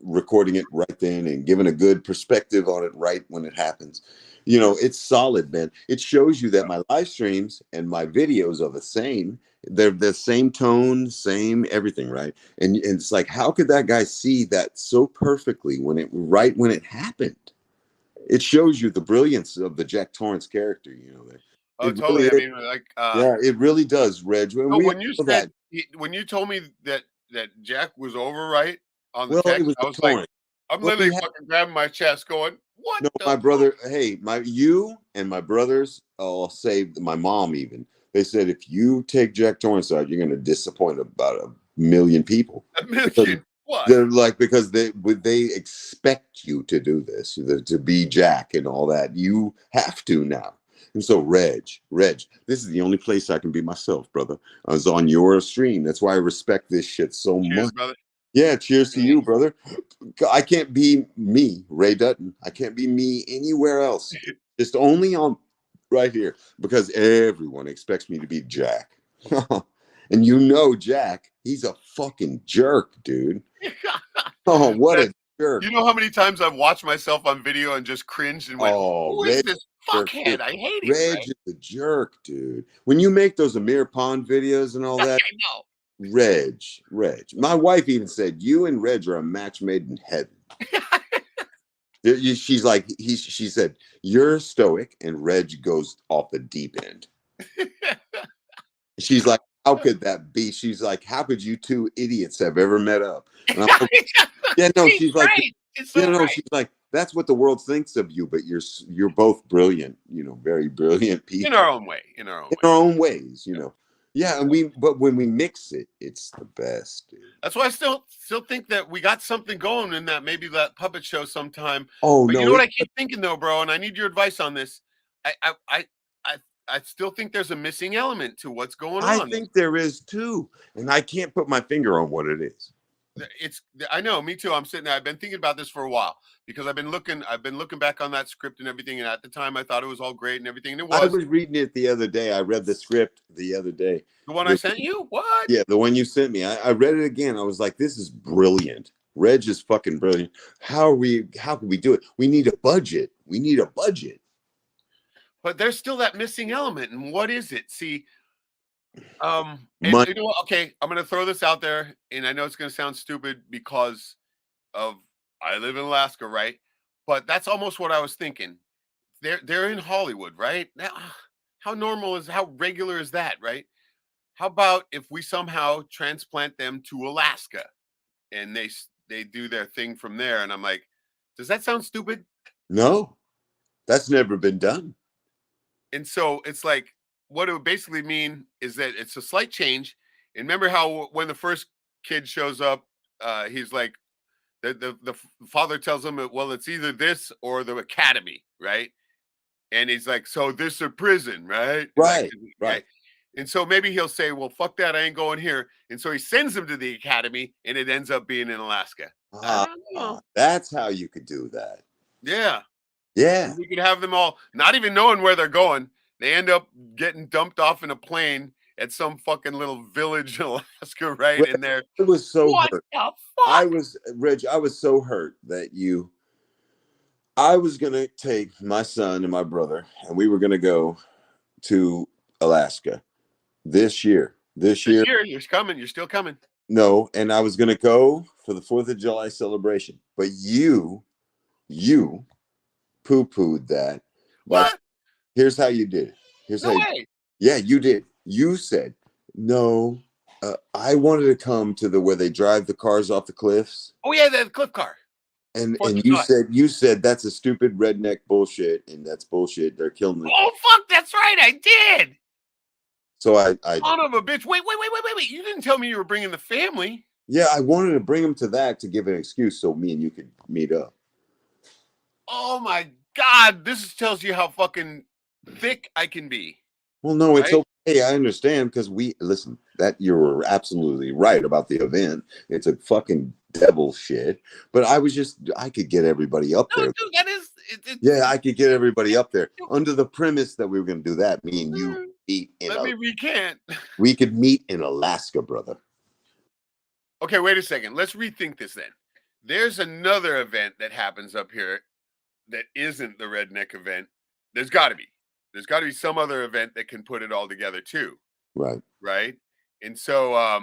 Speaker 2: Recording it right then and giving a good perspective on it right when it happens. You know, it's solid, man. It shows you that my live streams and my videos are the same. They're the same tone, same everything, right? And it's like, how could that guy see that so perfectly when it happened? It shows you the brilliance of the Jack Torrance character, you know.
Speaker 1: Oh, totally.
Speaker 2: Really, it really does, Reg.
Speaker 1: When you told me that Jack was over, right? On the text, I was like, I'm literally fucking grabbing my chest going, what?
Speaker 2: No, my brother, you and my brothers all saved, my mom even. They said, if you take Jack Torrance out, you're going to disappoint about 1 million people.
Speaker 1: 1 million? What?
Speaker 2: They're like, because they expect you to do this, to be Jack and all that. You have to now. And so, Reg, this is the only place I can be myself, brother. I was on your stream. That's why I respect this shit so much.
Speaker 1: Brother.
Speaker 2: Yeah, cheers to you, brother. I can't be me, Ray Dutton. I can't be me anywhere else. Just only on right here, because everyone expects me to be Jack. And you know Jack, he's a fucking jerk, dude. Oh, what a jerk.
Speaker 1: You know how many times I've watched myself on video and just cringed and went, who is this fuckhead. I hate him.
Speaker 2: Reg
Speaker 1: Right?
Speaker 2: is a jerk, dude. When you make those Amir Pond videos and all that,
Speaker 1: I know.
Speaker 2: Reg. My wife even said, you and Reg are a match made in heaven. She's like, she said, you're stoic and Reg goes off the deep end. She's like, how could that be? She's like, how could you two idiots have ever met up? And I'm like, yeah, no, she's like,
Speaker 1: right. It's so right.
Speaker 2: she's like, that's what the world thinks of you, but you're both brilliant, very brilliant people.
Speaker 1: In our own way. In our
Speaker 2: own ways, Yeah, and but when we mix it, it's the best, dude.
Speaker 1: That's why I still think that we got something going in that, maybe that puppet show sometime.
Speaker 2: Oh,
Speaker 1: but
Speaker 2: no,
Speaker 1: you know what I keep thinking though, bro, and I need your advice on this. I still think there's a missing element to what's going on.
Speaker 2: I think there is too, and I can't put my finger on what it is.
Speaker 1: I know, me too. I'm sitting there. I've been thinking about this for a while because I've been looking back on that script and everything. And at the time I thought it was all great and everything. And it was.
Speaker 2: I was reading it the other day. I read the script the other day.
Speaker 1: The one I sent you? What?
Speaker 2: Yeah, the one you sent me. I read it again. I was like, this is brilliant. Reg is fucking brilliant. How can we do it? We need a budget.
Speaker 1: But there's still that missing element. And what is it? See, and you know what? Okay, I'm gonna throw this out there, and I know it's gonna sound stupid because of I live in Alaska, right? But that's almost what I was thinking. They're in Hollywood, right? Now, how regular is that, right? How about if we somehow transplant them to Alaska and they do their thing from there? And I'm like, does that sound stupid?
Speaker 2: No, that's never been done.
Speaker 1: And so it's like, what it would basically mean is that it's a slight change. And remember how when the first kid shows up, he's like, the father tells him, well, it's either this or the academy, right? And he's like, so this is a prison, right?
Speaker 2: Right.
Speaker 1: And so maybe he'll say, well, fuck that, I ain't going here. And so he sends him to the academy, and it ends up being in Alaska. I don't know.
Speaker 2: That's how you could do that.
Speaker 1: Yeah.
Speaker 2: Yeah.
Speaker 1: We could have them all not even knowing where they're going. They end up getting dumped off in a plane at some fucking little village in Alaska, right? And there.
Speaker 2: It was so
Speaker 1: what
Speaker 2: hurt.
Speaker 1: The fuck?
Speaker 2: Reg, I was so hurt that I was going to take my son and my brother, and we were going to go to Alaska this year. This year,
Speaker 1: you're coming. You're still coming.
Speaker 2: No, and I was going to go for the 4th of July celebration, but you poo-pooed that.
Speaker 1: What?
Speaker 2: Here's how you did it.
Speaker 1: No way.
Speaker 2: Yeah, you did. You said, no, I wanted to come to where they drive the cars off the cliffs.
Speaker 1: Oh yeah, the cliff car.
Speaker 2: And you said that's a stupid redneck bullshit, and that's bullshit. They're killing them.
Speaker 1: Oh fuck, that's right, I did.
Speaker 2: So I
Speaker 1: son of a bitch. Wait. You didn't tell me you were bringing the family.
Speaker 2: Yeah, I wanted to bring them to that to give an excuse so me and you could meet up.
Speaker 1: Oh my God, this tells you how fucking thick I can be.
Speaker 2: Well, no, it's okay. I understand because listen, that you were absolutely right about the event. It's a fucking devil shit. But I could get everybody up there.
Speaker 1: Dude, that is.
Speaker 2: Yeah, I could get everybody up there under the premise that we were going to do that. Me and you meet in.
Speaker 1: We can't.
Speaker 2: We could meet in Alaska, brother.
Speaker 1: Okay, wait a second. Let's rethink this then. There's another event that happens up here that isn't the redneck event. There's got to be. There's got to be some other event that can put it all together too. Right. And so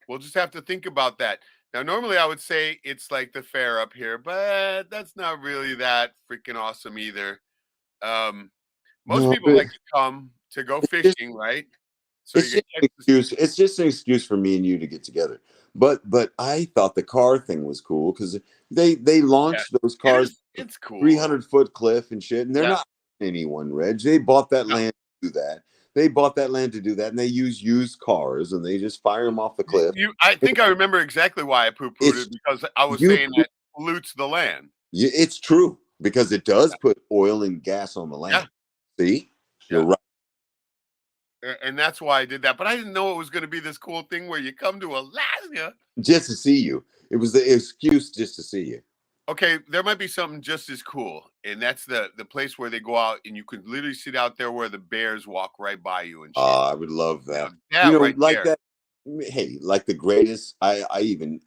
Speaker 1: we'll just have to think about that. Now, normally I would say it's like the fair up here, but that's not really that freaking awesome either. Most people like to come to go fishing, right? So
Speaker 2: it's just an excuse for me and you to get together. But I thought the car thing was cool because they launched those cars.
Speaker 1: It's cool.
Speaker 2: 300-foot cliff and shit, and they're not anyone, Reg. They bought that land to do that. And they use used cars, and they just fire them off the cliff.
Speaker 1: I think I remember exactly why I poo-pooed it, because I was saying that pollutes the land.
Speaker 2: It's true, because it does put oil and gas on the land. See? You're right.
Speaker 1: And that's why I did that. But I didn't know it was going to be this cool thing where you come to Alaska.
Speaker 2: Just to see you. It was the excuse just to see you.
Speaker 1: Okay, there might be something just as cool, and that's the place where they go out and you can literally sit out there where the bears walk right by you and shit.
Speaker 2: I would love that.
Speaker 1: That.
Speaker 2: Like that. Hey, like the greatest. I even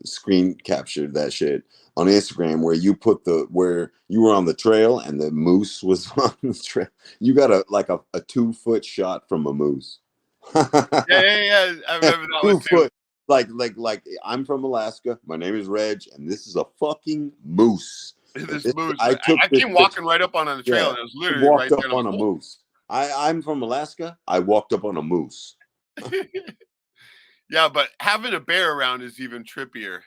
Speaker 2: screen captured that shit on Instagram where you put where you were on the trail and the moose was on the trail. You got a 2-foot shot from a moose.
Speaker 1: Yeah. I remember that one too.
Speaker 2: 2 foot. Like I'm from Alaska. My name is Reg, and this is a fucking moose.
Speaker 1: This moose.
Speaker 2: I
Speaker 1: came walking right up on the trail, and it was literally
Speaker 2: walked
Speaker 1: right
Speaker 2: up
Speaker 1: there
Speaker 2: on a moose. I'm from Alaska. I walked up on a moose.
Speaker 1: Yeah, but having a bear around is even trippier.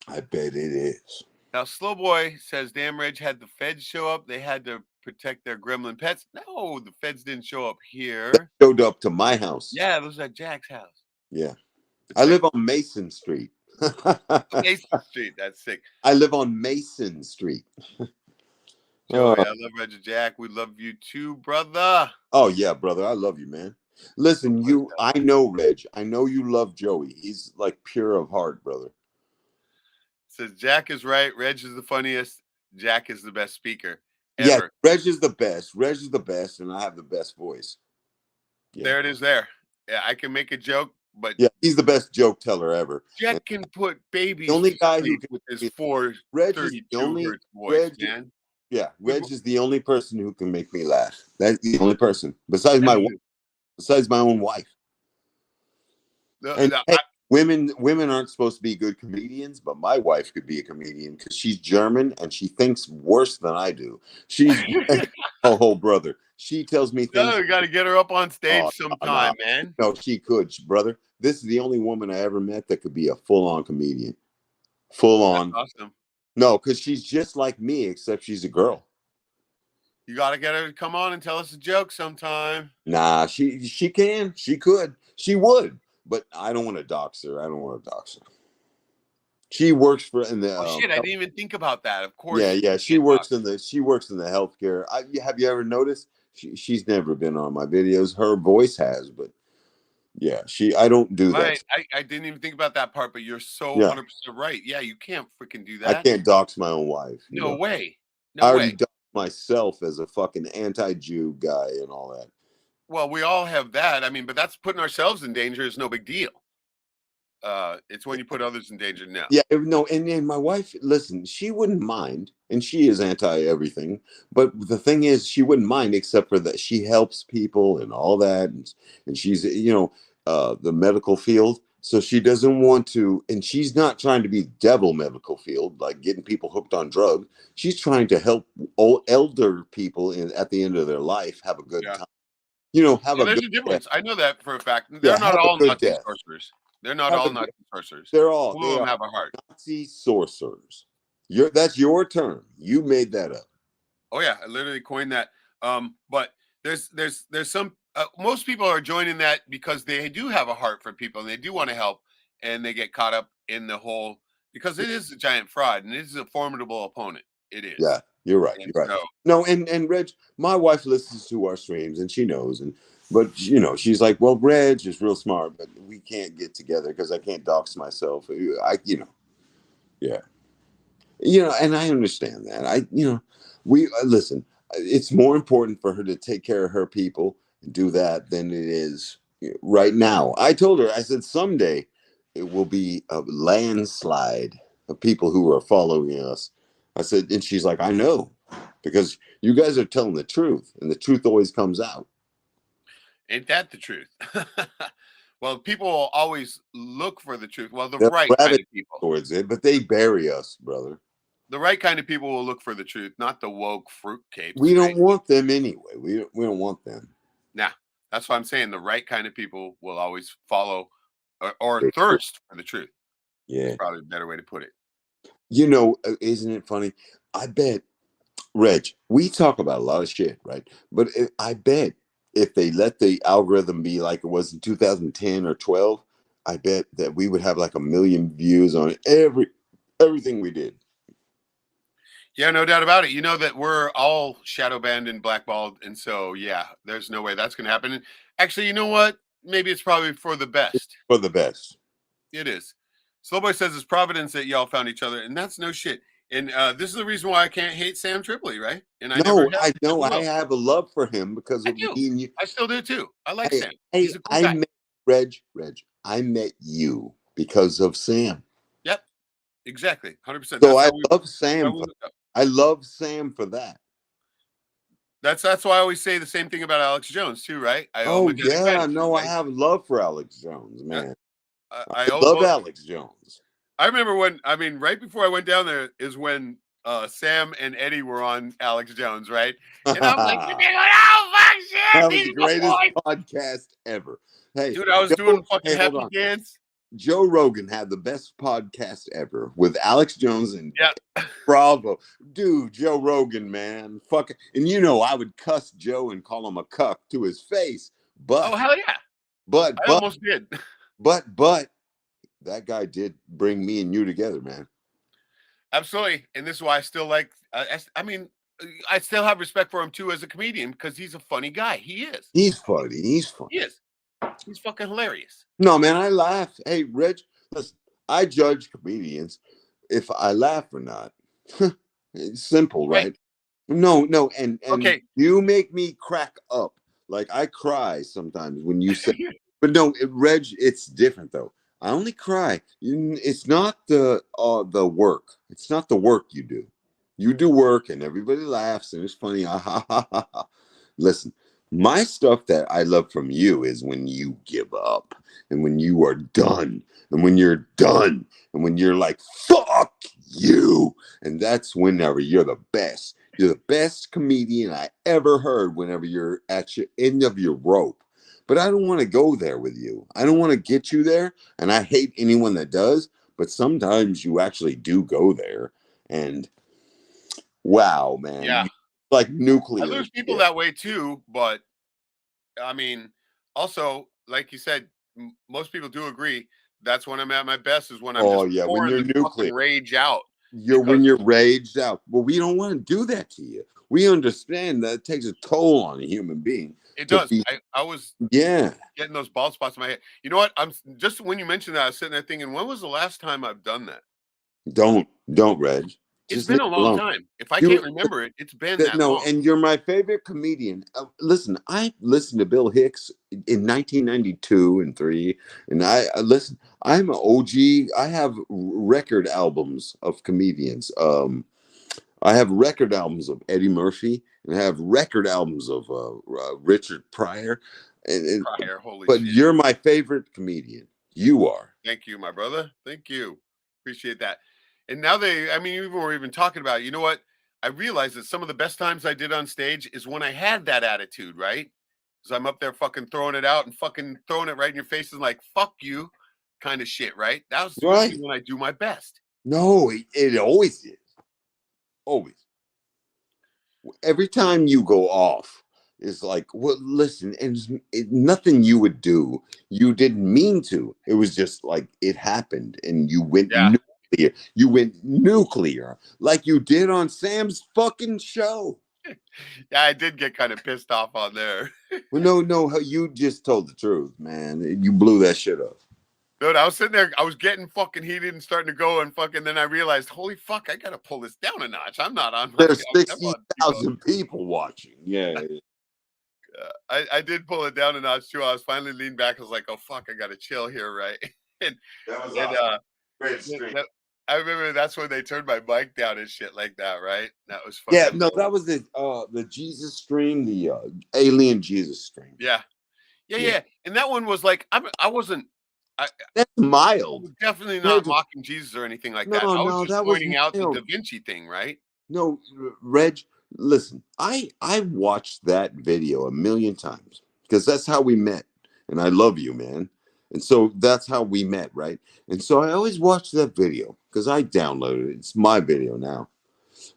Speaker 2: I bet it is.
Speaker 1: Now, Slowboy says, damn, Reg had the feds show up. They had to protect their gremlin pets. No, the feds didn't show up here.
Speaker 2: They showed up to my house.
Speaker 1: Yeah, it was at Jack's house.
Speaker 2: Yeah. I live on Mason Street.
Speaker 1: Mason Street, that's sick.
Speaker 2: I live on Mason Street.
Speaker 1: Joey, I love Reg and Jack. We love you too, brother.
Speaker 2: Oh, yeah, brother. I love you, man. Listen, I know Reg. I know you love Joey. He's like pure of heart, brother.
Speaker 1: Says Jack is right. Reg is the funniest. Jack is the best speaker
Speaker 2: ever. Yeah, Reg is the best. Reg is the best, and I have the best voice.
Speaker 1: Yeah. There it is there. Yeah, I can make a joke, but
Speaker 2: yeah, he's the best joke teller ever.
Speaker 1: Jack can put babies.
Speaker 2: The only guy who can
Speaker 1: with his 432 hertz voice, man.
Speaker 2: Yeah, Reg is the only person who can make me laugh. That's the only person besides my own wife. Women aren't supposed to be good comedians, but my wife could be a comedian because she's German and she thinks worse than I do. She's oh brother. She tells me things.
Speaker 1: No, you got to get her up on stage sometime, man.
Speaker 2: No, she could, brother. This is the only woman I ever met that could be a full-on comedian. Full on.
Speaker 1: That's awesome.
Speaker 2: No, because she's just like me, except she's a girl.
Speaker 1: You got to get her to come on and tell us a joke sometime.
Speaker 2: Nah, she can. She could. She would. But I don't want to dox her. I don't want to dox her. She works for in the.
Speaker 1: Oh shit! I didn't even think about that. Of course.
Speaker 2: Yeah. She works in the healthcare. Have you ever noticed? She's never been on my videos. Her voice has, but yeah, I don't do that.
Speaker 1: I didn't even think about that part, but you're so 100% right. Yeah, you can't freaking do that.
Speaker 2: I can't dox my own wife.
Speaker 1: No way.
Speaker 2: I already doxed myself as a fucking anti-Jew guy and all that.
Speaker 1: Well, we all have that. I mean, but that's putting ourselves in danger is no big deal. It's when you put others in danger now.
Speaker 2: Yeah, no, and my wife, listen, she wouldn't mind, and she is anti-everything, but the thing is, she wouldn't mind except for that she helps people and all that, and she's, the medical field, so she doesn't want to, and she's not trying to be devil medical field, like getting people hooked on drugs. She's trying to help elder people at the end of their life have a good time. There's
Speaker 1: a difference. Death. I know that for a fact. They're not all Nazi sorcerers. They're not all Nazi sorcerers.
Speaker 2: They're all.
Speaker 1: All of them have a heart.
Speaker 2: Nazi sorcerers. That's your term. You made that up.
Speaker 1: Oh yeah, I literally coined that. But there's some. Most people are joining that because they do have a heart for people and they do want to help, and they get caught up in the whole because it is a giant fraud and it is a formidable opponent. It is.
Speaker 2: Yeah. You're right. You're right. No, and Reg, my wife listens to our streams and she knows, but she's like, well, Reg is real smart, but we can't get together because I can't dox myself. Yeah, and I understand that. We listen. It's more important for her to take care of her people and do that than it is right now. I told her, I said, someday it will be a landslide of people who are following us. I said, and she's like, I know, because you guys are telling the truth, and the truth always comes out.
Speaker 1: Ain't that the truth? Well, people will always look for the truth. Well, right kind of people
Speaker 2: towards it, but they bury us, brother.
Speaker 1: The right kind of people will look for the truth, not the woke fruitcapes.
Speaker 2: We don't want them anyway. We don't want them.
Speaker 1: Nah, that's what I'm saying. The right kind of people will always follow or thirst for the truth.
Speaker 2: Yeah,
Speaker 1: that's probably a better way to put it.
Speaker 2: Isn't it funny? I bet, Reg, we talk about a lot of shit, right? But I bet if they let the algorithm be like it was in 2010 or 12, I bet that we would have like 1 million views on everything we did.
Speaker 1: Yeah, no doubt about it. You know that we're all shadow banned and blackballed. And so, yeah, there's no way that's going to happen. And actually, you know what? Maybe it's probably for the best.
Speaker 2: For the best.
Speaker 1: It is. Slowboy says it's Providence that y'all found each other, and that's no shit. And this is the reason why I can't hate Sam Tripoli, right? And I
Speaker 2: have a love for him because of you.
Speaker 1: I still do too. I like Sam. He's a cool guy.
Speaker 2: Reg, I met you because of Sam.
Speaker 1: Yep. Exactly, 100%.
Speaker 2: So I love Sam. I love Sam for that.
Speaker 1: That's why I always say the same thing about Alex Jones too, right? I owe him
Speaker 2: Oh
Speaker 1: a debt of
Speaker 2: yeah,
Speaker 1: gratitude,
Speaker 2: no, I
Speaker 1: right?
Speaker 2: have love for Alex Jones, man.
Speaker 1: I
Speaker 2: I
Speaker 1: owe
Speaker 2: love
Speaker 1: both.
Speaker 2: Alex Jones.
Speaker 1: I remember when, I mean, right before I went down there is when Sam and Eddie were on Alex Jones, right? And I'm like, oh fuck shit,
Speaker 2: That was
Speaker 1: these
Speaker 2: the
Speaker 1: are my
Speaker 2: greatest
Speaker 1: boys.
Speaker 2: podcast ever. Hey,
Speaker 1: Dude, I was doing fucking happy dance.
Speaker 2: Joe Rogan had the best podcast ever with Alex Jones and
Speaker 1: Yeah.
Speaker 2: Bravo. Dude, Joe Rogan, man. Fuck. And you know, I would cuss Joe and call him a cuck to his face. But,
Speaker 1: Oh, hell yeah.
Speaker 2: but,
Speaker 1: I almost did.
Speaker 2: But, that guy did bring me and you together, man.
Speaker 1: Absolutely. And this is why I still like, I mean, I still have respect for him too as a comedian because he's a funny guy. He is.
Speaker 2: He's funny. He's funny.
Speaker 1: He is. He's fucking hilarious.
Speaker 2: No, man, I laugh. Hey, Reg, listen, I judge comedians if I laugh or not. It's simple, right? No, and
Speaker 1: Okay.
Speaker 2: You make me crack up. Like I cry sometimes when you say, but no, Reg, it's different though. I only cry. It's not the work. It's not the work you do. You do work and everybody laughs and it's funny. Ah, ha, ha, ha, ha. Listen, my stuff that I love from you is when you give up and when you are done and when you're done and when you're like, fuck you. And that's whenever you're the best. You're the best comedian I ever heard whenever you're at your end of your rope. But I don't want to go there with you. I don't want to get you there. And I hate anyone that does. But sometimes you actually do go there. And wow, man.
Speaker 1: Yeah.
Speaker 2: Like nuclear.
Speaker 1: I lose people that way too. But I mean, also, like you said, most people do agree. That's when I'm at my best is when I'm just
Speaker 2: when you're nuclear.
Speaker 1: Rage out.
Speaker 2: When you're raged out. Well, we don't want to do that to you. We understand that it takes a toll on a human being.
Speaker 1: It does. I was getting those bald spots in my head. You know what? I'm just when you mentioned that, I was sitting there thinking, when was the last time I've done that?
Speaker 2: Don't, Reg.
Speaker 1: It's been a long time. If I can't remember it, it's been that long.
Speaker 2: And you're my favorite comedian. Listen, I listened to Bill Hicks in 1992 and 3, and I listen. I'm an OG. I have record albums of comedians. I have record albums of Eddie Murphy, and I have record albums of Richard Pryor.
Speaker 1: Pryor, holy
Speaker 2: but
Speaker 1: shit.
Speaker 2: You're my favorite comedian. You are.
Speaker 1: Thank you, my brother. Thank you. Appreciate that. And now we're even talking about it. You know what? I realized that some of the best times I did on stage is when I had that attitude, right? Because I'm up there fucking throwing it out and fucking throwing it right in your face and like, fuck you kind of shit, right? That was usually when I do my best.
Speaker 2: No, it always is. Always. Every time you go off, it's like, well, listen, and nothing you would do, you didn't mean to. It was just like it happened, and you went nuclear. You went nuclear, like you did on Sam's fucking show.
Speaker 1: Yeah, I did get kind of pissed off on there.
Speaker 2: Well, no, you just told the truth, man. You blew that shit up.
Speaker 1: Dude, I was sitting there, I was getting fucking heated and starting to go, and fucking then I realized, holy fuck, I gotta pull this down a notch. I'm not on.
Speaker 2: There's 60,000 people watching. Yeah.
Speaker 1: I did pull it down a notch too. I was finally leaned back. I was like, oh fuck, I gotta chill here, right? And
Speaker 2: that was awesome. Great stream.
Speaker 1: I remember that's when they turned my mic down and shit like that, right? That was fucking
Speaker 2: that was the Jesus stream, the alien Jesus stream.
Speaker 1: Yeah. And that one was like, I wasn't.
Speaker 2: That's mild.
Speaker 1: Definitely not mocking Jesus or anything like that. I was just pointing out the Da Vinci thing, right?
Speaker 2: No, Reg, listen, I watched that video a million times because that's how we met. And I love you, man. And so that's how we met, right? And so I always watch that video because I downloaded it. It's my video now.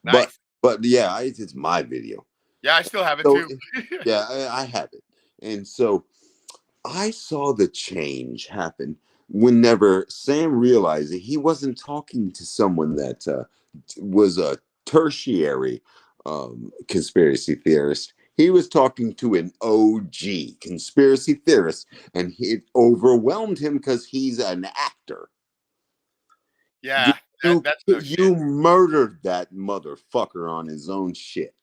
Speaker 2: Nice. But yeah, it's my video.
Speaker 1: Yeah, I still have it too.
Speaker 2: Yeah, I have it. And so I saw the change happen whenever Sam realized that he wasn't talking to someone that was a tertiary conspiracy theorist. He was talking to an OG conspiracy theorist, and it overwhelmed him because he's an actor.
Speaker 1: Yeah, that's no shit.
Speaker 2: You murdered that motherfucker on his own shit.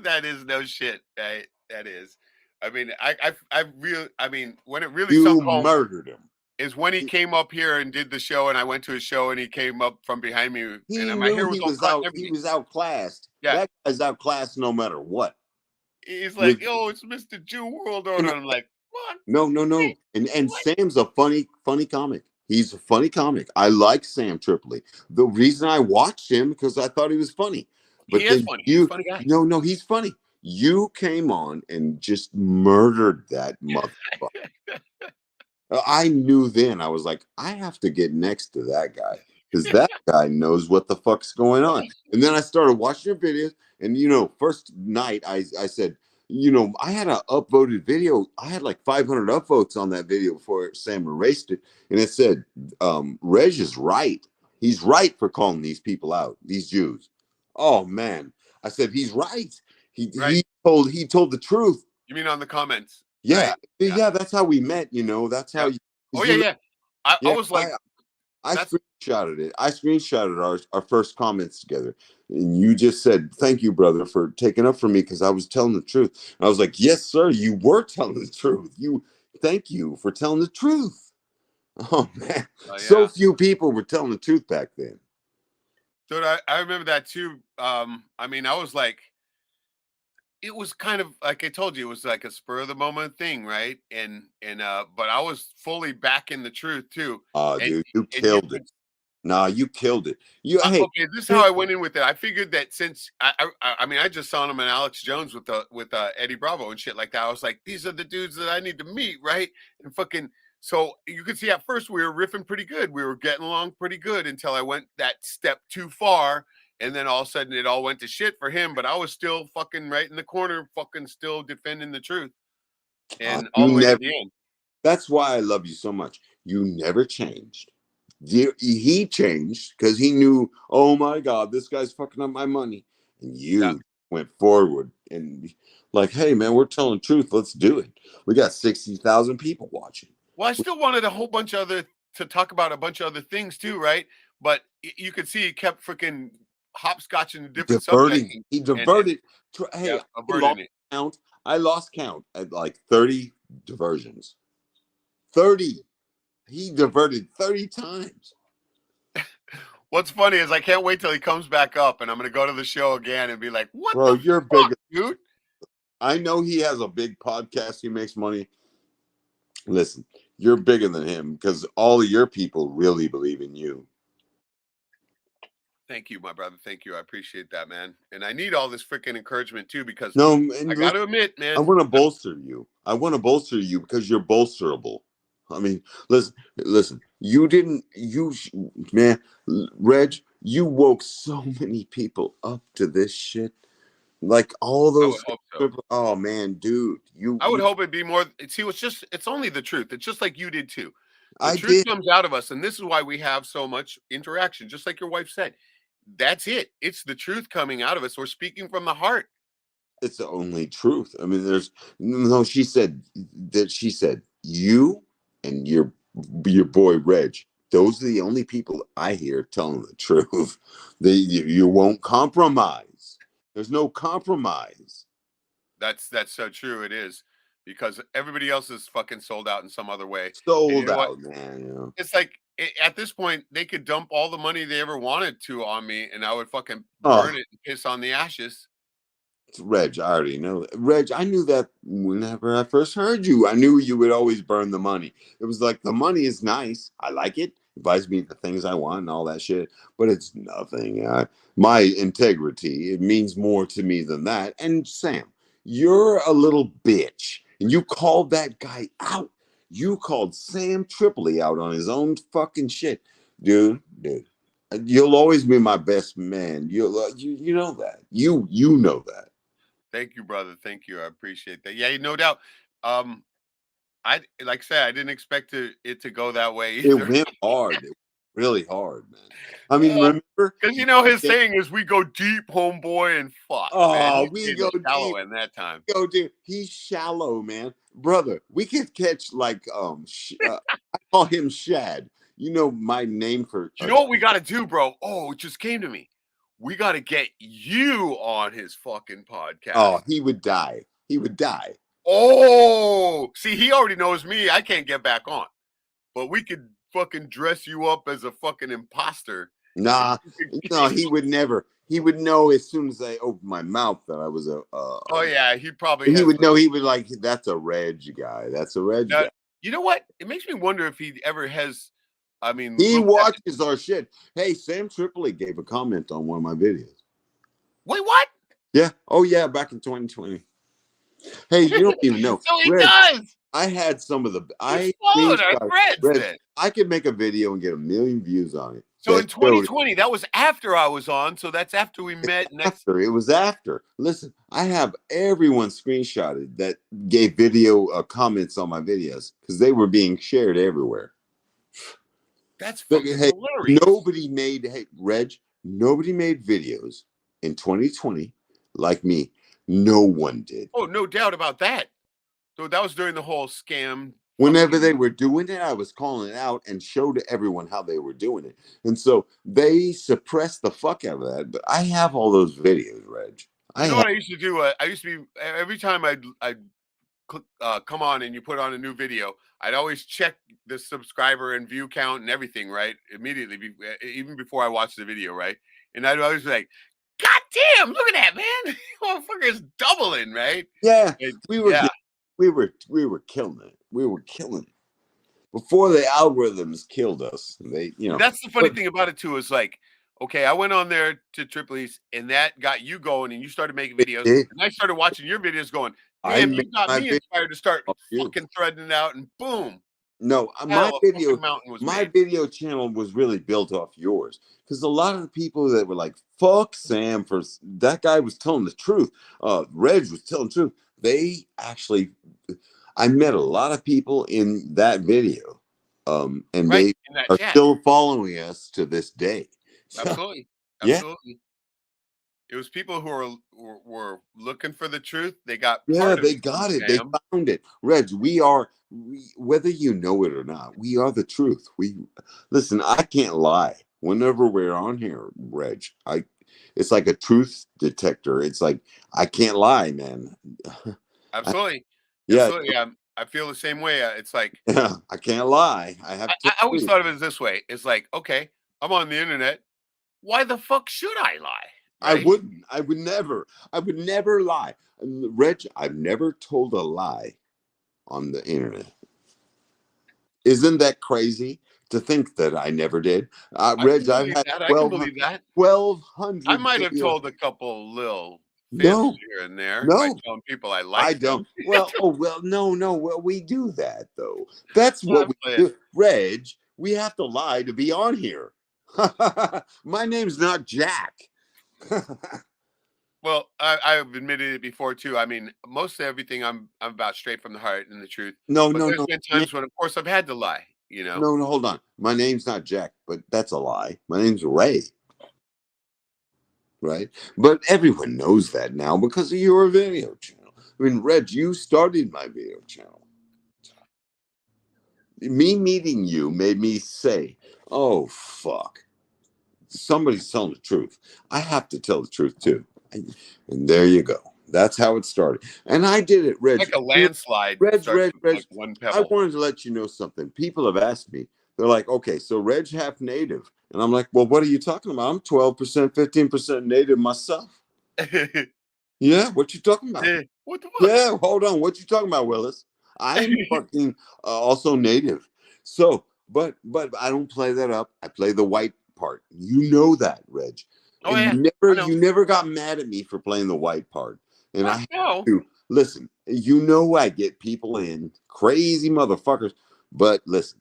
Speaker 1: That is no shit, right? That is. I mean, I mean, when it really
Speaker 2: murdered him.
Speaker 1: is when he came up here and did the show, and I went to his show, and he came up from behind me,
Speaker 2: He
Speaker 1: and my
Speaker 2: knew
Speaker 1: hair was
Speaker 2: he
Speaker 1: all
Speaker 2: was
Speaker 1: cut and
Speaker 2: out. He
Speaker 1: everything.
Speaker 2: was outclassed.
Speaker 1: Yeah.
Speaker 2: That guy's outclassed no matter what.
Speaker 1: He's like, "Yo, it's Mr. Jew World Order." I'm like, "What?
Speaker 2: No. And Sam's a funny comic. He's a funny comic. I like Sam Tripoli. The reason I watched him because I thought he was funny. But
Speaker 1: He is
Speaker 2: then
Speaker 1: funny. He's a funny guy.
Speaker 2: no, he's funny. You came on and just murdered that motherfucker. I knew then. I was like, I have to get next to that guy because that guy knows what the fuck's going on. And then I started watching your videos, and first night I said, I had an upvoted video. I had like 500 upvotes on that video before Sam erased it, and it said, "Reg is right. He's right for calling these people out, these Jews." Oh man, I said he's right. He told the truth.
Speaker 1: You mean on the comments?
Speaker 2: Yeah,
Speaker 1: right?
Speaker 2: yeah, that's how we met. That's how.
Speaker 1: Oh yeah. I was like,
Speaker 2: I screenshotted it. I screenshotted our first comments together, and you just said, "Thank you, brother, for taking up for me because I was telling the truth." And I was like, "Yes, sir, you were telling the truth. Thank you for telling the truth." Oh man, so few people were telling the truth back then.
Speaker 1: Dude, I remember that too. I mean, I was like, it was kind of like I told you, it was like a spur of the moment thing, right? And but I was fully back in the truth too.
Speaker 2: Dude, you killed it. Nah, you killed it. Hey,
Speaker 1: okay, this is how I went in with it. I figured that since I mean, I just saw him and Alex Jones with Eddie Bravo and shit like that. I was like, these are the dudes that I need to meet, right? And fucking, so you could see at first we were riffing pretty good. We were getting along pretty good until I went that step too far. And then all of a sudden it all went to shit for him, but I was still fucking right in the corner, fucking still defending the truth. And all the way to the end.
Speaker 2: That's why I love you so much. You never changed. He changed because he knew, oh my God, this guy's fucking up my money. And you went forward and like, hey man, we're telling the truth. Let's do it. We got 60,000 people watching.
Speaker 1: Well, I still wanted a whole bunch of to talk about a bunch of other things too, right? But you could see he kept freaking hopscotching different subjects.
Speaker 2: He diverted. Hey, I lost count at like 30 diversions. 30. He diverted 30 times.
Speaker 1: What's funny is I can't wait till he comes back up, and I'm gonna go to the show again and be like, "What,
Speaker 2: bro? You're big,
Speaker 1: dude."
Speaker 2: I know he has a big podcast. He makes money. Listen, you're bigger than him because all of your people really believe in you.
Speaker 1: Thank you, my brother. Thank you. I appreciate that, man. And I need all this freaking encouragement too, because I got to admit, man,
Speaker 2: I want to bolster you. I want to bolster you because you're bolsterable. I mean, listen. Man, Reg, you woke so many people up to this shit. Like all those. Oh man, dude,
Speaker 1: I would hope it'd be more. See, it's only the truth. It's just like you did too. The truth comes out of us, and this is why we have so much interaction. Just like your wife said, that's it. It's the truth coming out of us. We're speaking from the heart.
Speaker 2: It's the only truth. I mean, she said you and your boy Reg, those are the only people I hear telling the truth. You won't compromise. There's no compromise.
Speaker 1: That's so true. It is, because everybody else is fucking sold out in some other way.
Speaker 2: Sold out, man.
Speaker 1: It's like at this point they could dump all the money they ever wanted to on me, and I would fucking burn it and piss on the ashes.
Speaker 2: Reg, I already know that. Reg, I knew that whenever I first heard you. I knew you would always burn the money. It was like, the money is nice. I like it. It buys me the things I want and all that shit. But it's nothing. My integrity, it means more to me than that. And Sam, you're a little bitch. And you called that guy out. You called Sam Tripoli out on his own fucking shit. Dude. You'll always be my best man. You know that. You know that.
Speaker 1: Thank you, brother. Thank you. I appreciate that. Yeah, no doubt. I like I said, I didn't expect it to go that way either.
Speaker 2: It went hard. It went really hard, man. I mean, remember?
Speaker 1: Because his saying is, "We go deep, homeboy," and fuck.
Speaker 2: Oh,
Speaker 1: man.
Speaker 2: we go
Speaker 1: shallow
Speaker 2: deep.
Speaker 1: in that time.
Speaker 2: Go deep. He's shallow, man. Brother, we could catch like I call him Shad. You know my name for.
Speaker 1: You know what we got to do, bro? Oh, it just came to me. We got to get you on his fucking podcast.
Speaker 2: Oh, he would die. He would die.
Speaker 1: Oh, see, he already knows me. I can't get back on. but we could fucking dress you up as a fucking imposter.
Speaker 2: Nah, no, he would never. He would know as soon as I opened my mouth that I was a.
Speaker 1: Oh yeah, he probably
Speaker 2: He
Speaker 1: has.
Speaker 2: would know. He would like. That's a Reg guy. That's a Reg
Speaker 1: Now,
Speaker 2: guy.
Speaker 1: you know what? It makes me wonder if he ever has. I mean,
Speaker 2: He
Speaker 1: looked at
Speaker 2: watches our shit. Hey, Sam Tripoli gave a comment on one of my videos.
Speaker 1: Wait, what?
Speaker 2: Yeah. Oh yeah, back in 2020. Hey, you don't even know.
Speaker 1: So he
Speaker 2: Reg,
Speaker 1: does.
Speaker 2: I had some of the.
Speaker 1: He followed our threads
Speaker 2: Reg,
Speaker 1: then.
Speaker 2: I could make a video and get 1 million views on it.
Speaker 1: So in 2020, that was after I was on. So that's after we met.
Speaker 2: After it was after. Listen, I have everyone screenshotted that gave video comments on my videos because they were being shared everywhere.
Speaker 1: That's fucking hilarious.
Speaker 2: Nobody made. Hey, Reg, nobody made videos in 2020 like me. No one did.
Speaker 1: Oh, no doubt about that. So that was during the whole scam.
Speaker 2: Whenever they were doing it, I was calling it out and showed everyone how they were doing it. And so they suppressed the fuck out of that. But I have all those videos, Reg.
Speaker 1: You know what I used to do? I used to be, every time I'd come on and you put on a new video, I'd always check the subscriber and view count and everything, right? Immediately, even before I watched the video, right? And I'd always be like, God damn, look at that, man. Motherfucker's doubling, right?
Speaker 2: Yeah. We were killing it. We were killing it. Before the algorithms killed us. They,
Speaker 1: That's the funny thing about it too, is like, okay, I went on there to Tripoli's and that got you going and you started making videos. And I started watching your videos going, damn, you got me inspired to start fucking threading it out, and boom.
Speaker 2: No, my video channel was really built off yours, because a lot of the people that were like, fuck Sam, for that guy was telling the truth. Reg was telling the truth. They actually, I met a lot of people in that video, and they are still following us to this day.
Speaker 1: Absolutely. Absolutely. It was people who were looking for the truth. They got
Speaker 2: they got it. They found it. Reg, whether you know it or not, we are the truth. Listen, I can't lie. Whenever we're on here, Reg, it's like a truth detector. It's like I can't lie, man.
Speaker 1: Absolutely.
Speaker 2: Absolutely.
Speaker 1: I feel the same way. It's like
Speaker 2: I can't lie. I
Speaker 1: always thought of it this way. It's like, okay, I'm on the internet. Why the fuck should I lie? Right?
Speaker 2: I wouldn't. I would never lie. Reg, I've never told a lie on the internet. Isn't that crazy to think that I never did? Reg, I've had 1,200.
Speaker 1: I might have told a couple little fibs here and there by telling people I like.
Speaker 2: I don't. No. Well, we do that though. That's what we do. Reg, we have to lie to be on here. My name's not Jack.
Speaker 1: Well, I've admitted it before too. I mean, most of everything I'm about straight from the heart and the truth.
Speaker 2: No.
Speaker 1: There's been times when, of course, I've had to lie.
Speaker 2: No, hold on. My name's not Jack, but that's a lie. My name's Ray. Right? But everyone knows that now because of your video channel. I mean, Reg, you started my video channel. Me meeting you made me say, oh, fuck. Somebody's telling the truth. I have to tell the truth too. And there you go. That's how it started. And I did it, Reg.
Speaker 1: Like a landslide.
Speaker 2: Reg,
Speaker 1: like one pebble.
Speaker 2: I wanted to let you know something. People have asked me. They're like, okay, so Reg half native. And I'm like, well, what are you talking about? I'm 12%, 15% native myself. Yeah, what you talking about?
Speaker 1: What the fuck?
Speaker 2: Yeah, hold on. What you talking about, Willis? I'm fucking also native. So, but I don't play that up. I play the white part. You know that, Reg.
Speaker 1: Oh,
Speaker 2: you never got mad at me for playing the white part. And I have to listen. I get people in, crazy motherfuckers. But listen,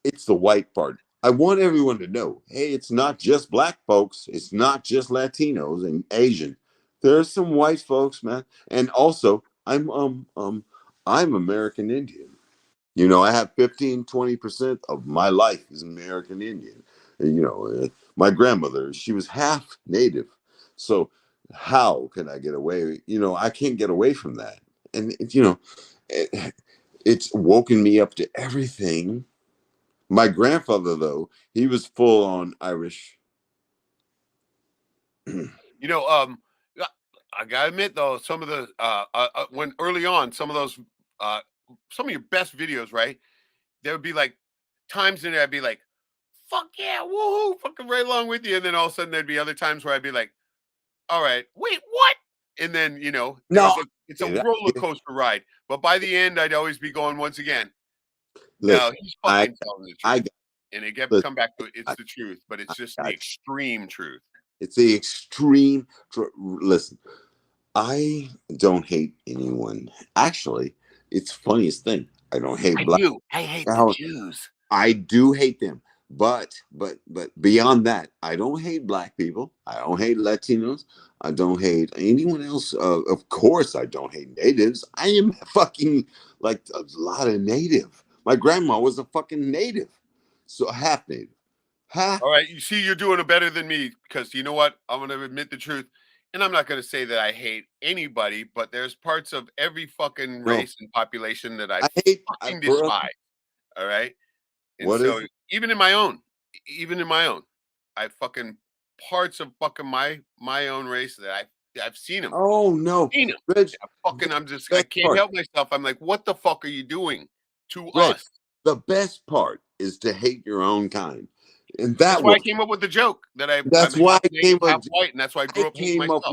Speaker 2: it's the white part. I want everyone to know, hey, it's not just black folks. It's not just Latinos and Asian. There's some white folks, man. And also, I'm American Indian. I have 15-20% of my life is American Indian. My grandmother, she was half native. So how can I get away? I can't get away from that. And, it's woken me up to everything. My grandfather, though, he was full on Irish.
Speaker 1: I gotta admit though, some of the when early on, some of those some of your best videos, right? There would be like times in it I'd be like, fuck yeah, woohoo, fucking right along with you. And then all of a sudden there'd be other times where I'd be like, all right, wait, what? And then,
Speaker 2: No,
Speaker 1: it's a roller coaster ride. But by the end, I'd always be going once again. No, he's fucking telling the truth. And it come back to it's the truth, but it's just the extreme truth.
Speaker 2: It's the extreme. Listen, I don't hate anyone. Actually, it's the funniest thing. I don't hate black.
Speaker 1: I hate the Jews.
Speaker 2: I do hate them. But beyond that, I don't hate black people. I don't hate Latinos. I don't hate anyone else. Of course, I don't hate natives. I am fucking like a lot of native. My grandma was a fucking native. So half native. Half.
Speaker 1: All right. You see, you're doing it better than me because you know what? I'm going to admit the truth. And I'm not going to say that I hate anybody, but there's parts of every fucking race and population that I
Speaker 2: hate.
Speaker 1: Fucking despise. All right. And
Speaker 2: what
Speaker 1: so
Speaker 2: is
Speaker 1: even in my own, I fucking parts of fucking my own race that I've seen them.
Speaker 2: Oh no.
Speaker 1: Seen them.
Speaker 2: Reg,
Speaker 1: I can't help myself. I'm like, what the fuck are you doing to us?
Speaker 2: The best part is to hate your own kind. And that's
Speaker 1: why I came up with the joke that
Speaker 2: that's
Speaker 1: I'm
Speaker 2: why I came
Speaker 1: half white, and that's why I grew up hating myself.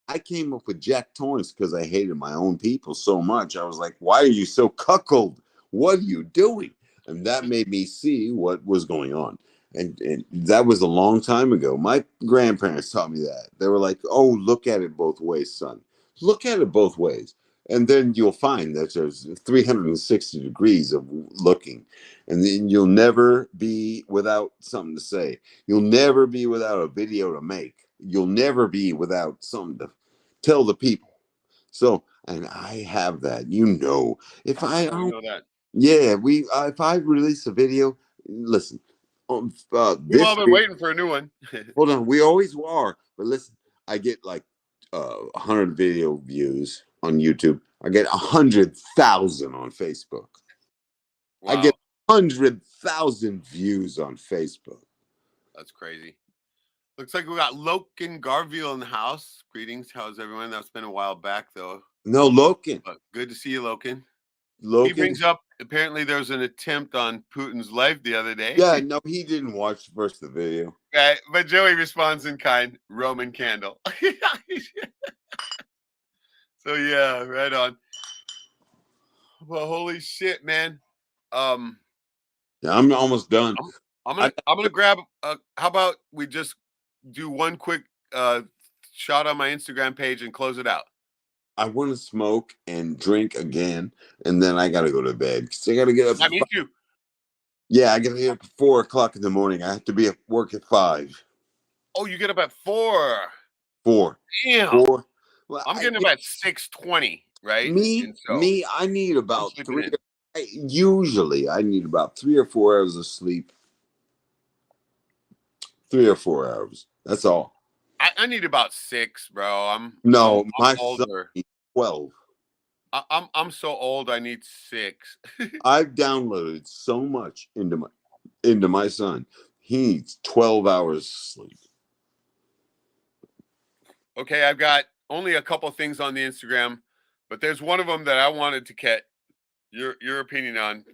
Speaker 2: I came up with Jack Torrance because I hated my own people so much. I was like, why are you so cuckold? What are you doing? And that made me see what was going on. And that was a long time ago. My grandparents taught me that. They were like, oh, look at it both ways, son. Look at it both ways. And then you'll find that there's 360 degrees of looking. And then you'll never be without something to say. You'll never be without a video to make. You'll never be without something to tell the people. So, and I have that. If I don't
Speaker 1: know that.
Speaker 2: Yeah, if I release a video, listen.
Speaker 1: We've all been waiting for a new one.
Speaker 2: Hold on, we always are. But listen, I get like 100 video views on YouTube. I get 100,000 on Facebook. Wow. I get 100,000 views on Facebook.
Speaker 1: That's crazy. Looks like we got Loken Garville in the house. Greetings. How's everyone? That's been a while back, though.
Speaker 2: No, Loken.
Speaker 1: But good to see you, Loken.
Speaker 2: Loken.
Speaker 1: He brings up, apparently there was an attempt on Putin's life the other day.
Speaker 2: Yeah, no, he didn't watch the video.
Speaker 1: Okay, but Joey responds in kind, Roman candle. So yeah, right on. Well, holy shit, man.
Speaker 2: Yeah, I'm almost done.
Speaker 1: I'm gonna grab. How about we just do one quick shot on my Instagram page and close it out?
Speaker 2: I want to smoke and drink again, and then I got to go to bed because I got to get up.
Speaker 1: Me too.
Speaker 2: Yeah, I got to get up at 4 o'clock in the morning. I have to be at work at 5.
Speaker 1: Oh, you get up at 4.
Speaker 2: 4.
Speaker 1: Damn.
Speaker 2: 4.
Speaker 1: Well, I'm getting up at 6:20. Right.
Speaker 2: Me. I need about 3. Usually, I need about 3 or 4 hours of sleep. 3 or 4 hours. That's all.
Speaker 1: I need about 6, bro. I'm
Speaker 2: older. Son, 12.
Speaker 1: I'm so old. I need 6.
Speaker 2: I've downloaded so much into my son. He needs 12 hours sleep.
Speaker 1: Okay, I've got only a couple things on the Instagram, but there's one of them that I wanted to get your opinion on,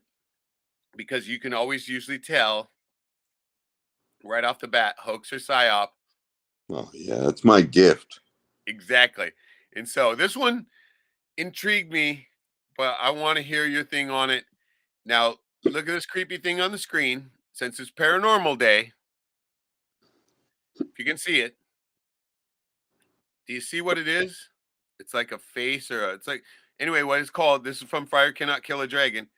Speaker 1: because you can always usually tell right off the bat, hoax or psyop.
Speaker 2: Oh, yeah, that's my gift.
Speaker 1: Exactly. And so this one intrigued me, but I want to hear your thing on it. Now, look at this creepy thing on the screen. Since it's Paranormal Day, if you can see it, do you see what it is? It's like a face anyway, what it's called, this is from Fire Cannot Kill a Dragon.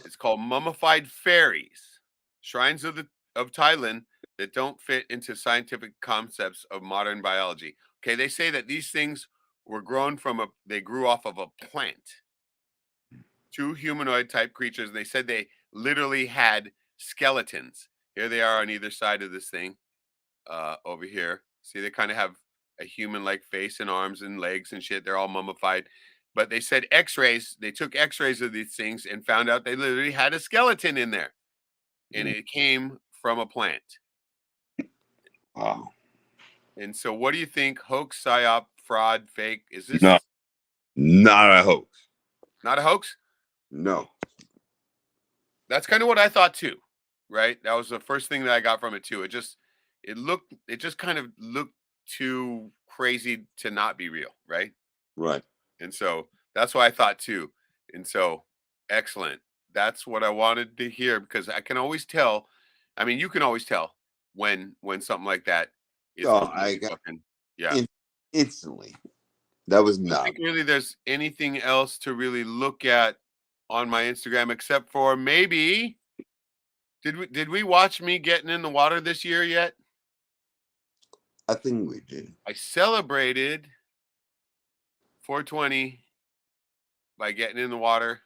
Speaker 1: It's called Mummified Fairies, Shrines of Thailand that don't fit into scientific concepts of modern biology. Okay, they say that these things were they grew off of a plant. 2 humanoid type creatures, and they said they literally had skeletons. Here they are on either side of this thing, over here. See, they kind of have a human-like face and arms and legs and shit. They're all mummified. But they said they took x-rays of these things and found out they literally had a skeleton in there. And it came from a plant.
Speaker 2: Wow.
Speaker 1: And so what do you think? Hoax, psyop, fraud, fake? Is this
Speaker 2: not a hoax?
Speaker 1: Not a hoax?
Speaker 2: No.
Speaker 1: That's kind of what I thought too. right? That was the first thing that I got from it too. It just kind of looked too crazy to not be real, right?
Speaker 2: Right.
Speaker 1: And so that's what I thought too. And so excellent. That's what I wanted to hear because I can always tell. I mean, you can always tell when something like that is
Speaker 2: Oh, I
Speaker 1: completely
Speaker 2: got
Speaker 1: fucking yeah.
Speaker 2: in instantly. That was
Speaker 1: I don't
Speaker 2: not
Speaker 1: think really there's anything else to really look at on my Instagram except for maybe did we watch me getting in the water this year yet?
Speaker 2: I think we did.
Speaker 1: I celebrated 420 by getting in the water.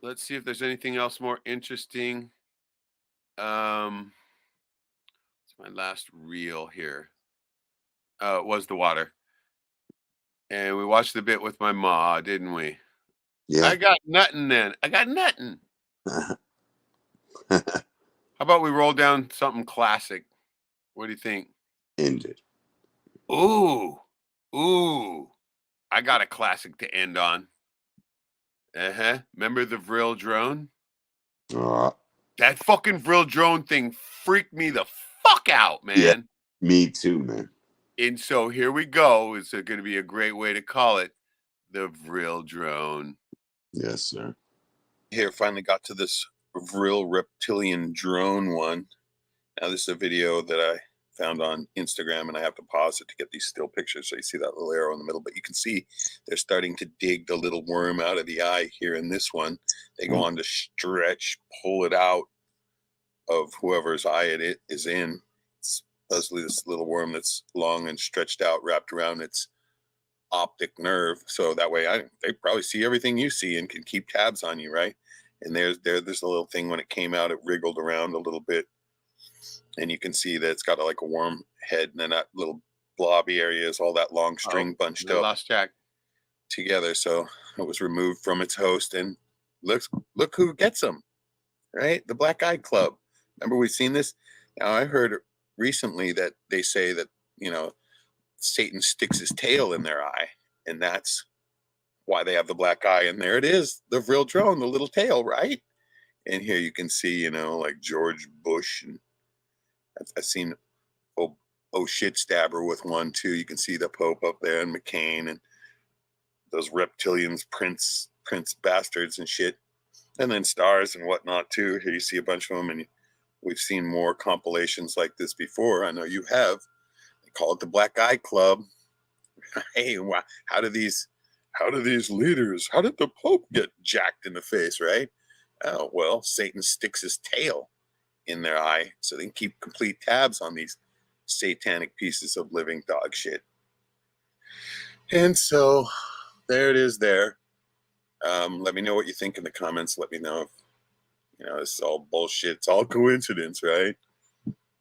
Speaker 1: Let's see if there's anything else more interesting. It's my last reel here. It was the water. And we watched the bit with my ma, didn't we?
Speaker 2: Yeah.
Speaker 1: I got nothing then. I got nothing. How about we roll down something classic? What do you think?
Speaker 2: Ended.
Speaker 1: Ooh. Ooh. I got a classic to end on. Uh-huh. Remember the Vril drone?
Speaker 2: Uh,
Speaker 1: That fucking Vril drone thing freaked me the fuck out,
Speaker 2: yeah.
Speaker 1: man.
Speaker 2: Me too, man.
Speaker 1: And so here we go. It's going to be a great way to call it the Vril drone.
Speaker 2: Yes, sir.
Speaker 1: Here, finally got to this Vril reptilian drone one. Now, this is a video that I found on Instagram, and I have to pause it to get these still pictures. So you see that little arrow in the middle, but you can see they're starting to dig the little worm out of the eye here in this one. They go on to stretch, pull it out of whoever's eye it is in. It's supposedly this little worm that's long and stretched out, wrapped around its optic nerve. So that way they probably see everything you see and can keep tabs on you, right? And there's a little thing when it came out, it wriggled around a little bit. And you can see that it's got like a worm head, and then that little blobby area is all that long string bunched up
Speaker 3: Lost track.
Speaker 1: together. So it was removed from its host, and look who gets them, right? The Black Eye Club. Remember we've seen this? Now I heard recently that they say that, Satan sticks his tail in their eye, and that's why they have the black eye. And there it is, the real drone, the little tail, right? And here you can see, like George Bush, and I've seen oh shit stabber with one too. You can see the Pope up there, and McCain, and those reptilians, prince bastards and shit, and then stars and whatnot too. Here you see a bunch of them, and we've seen more compilations like this before. I know you have. They call it the Black Eye Club. Hey, how do these leaders? How did the Pope get jacked in the face? Right? Oh well, Satan sticks his tail in their eye so they can keep complete tabs on these satanic pieces of living dog shit. And so there it is there. Let me know what you think in the comments. Let me know if, this is all bullshit. It's all coincidence, right?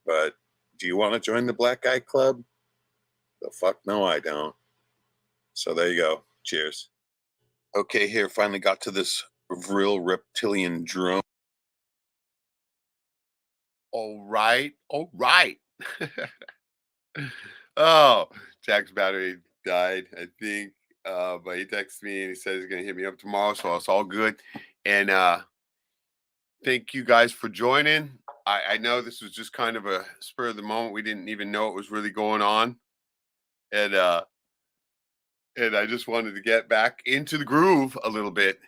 Speaker 1: But do you want to join the Black Eye Club? The fuck no, I don't. So there you go. Cheers. Okay, here, finally got to this Vril reptilian drone. All right. Oh, Jack's battery died, I think. But he texted me and he said he's gonna hit me up tomorrow, so it's all good. And thank you guys for joining. I know this was just kind of a spur of the moment. We didn't even know it was really going on. And I just wanted to get back into the groove a little bit.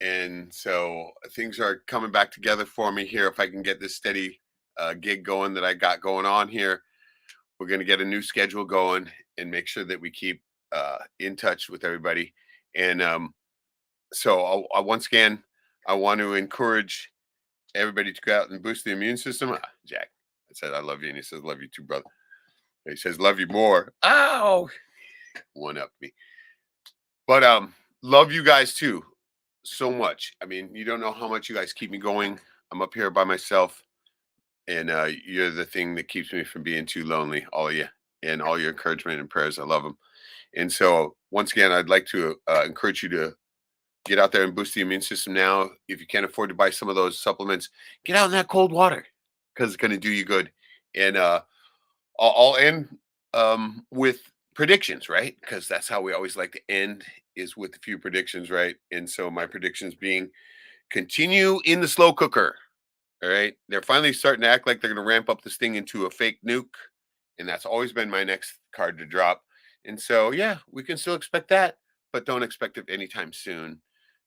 Speaker 1: And so things are coming back together for me here. If I can get this steady gig going that I got going on here, we're going to get a new schedule going and make sure that we keep in touch with everybody. And so once again, I want to encourage everybody to go out and boost the immune system. Jack, I said, I love you. And he says, love you too, brother. He says, love you more. Oh, one up me. But love you guys too so much. I mean, you don't know how much you guys keep me going. I'm up here by myself, and you're the thing that keeps me from being too lonely, all of you, and all your encouragement and prayers. I love them. And so once again, I'd like to encourage you to get out there and boost the immune system now. If you can't afford to buy some of those supplements, get out in that cold water because it's going to do you good. And I'll end with predictions, right? Because that's how we always like to end, is with a few predictions, right? And so my predictions being, continue in the slow cooker. All right. They're finally starting to act like they're going to ramp up this thing into a fake nuke. And that's always been my next card to drop. And so, yeah, we can still expect that, but don't expect it anytime soon.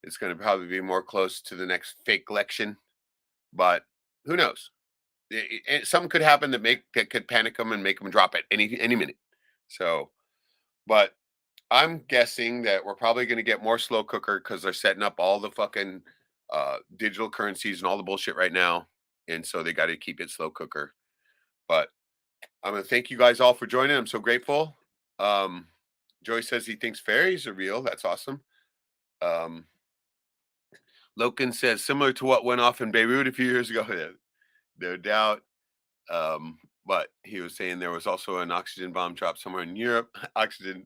Speaker 1: It's going to probably be more close to the next fake election, but who knows? Something could happen that could panic them and make them drop at any minute. So, but I'm guessing that we're probably going to get more slow cooker because they're setting up all the fucking digital currencies and all the bullshit right now, and so they got to keep it slow cooker. But I'm going to thank you guys all for joining. I'm so grateful. Joey says he thinks fairies are real. That's awesome. Loken says similar to what went off in Beirut a few years ago. No doubt. But he was saying there was also an oxygen bomb dropped somewhere in Europe. Oxygen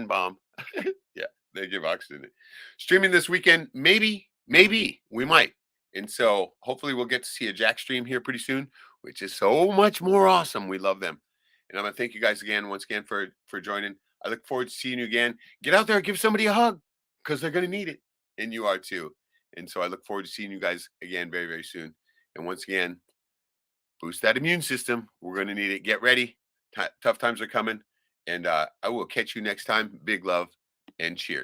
Speaker 1: bomb. Yeah, they give oxygen. Streaming this weekend, maybe we might. And so hopefully we'll get to see a Jack stream here pretty soon, which is so much more awesome. We love them. And I'm gonna thank you guys once again for joining. I look forward to seeing you again. Get out there, give somebody a hug, because they're gonna need it. And you are too. And so I look forward to seeing you guys again very, very soon. And once again, boost that immune system. We're going to need it. Get ready. Tough times are coming. And I will catch you next time. Big love and cheers.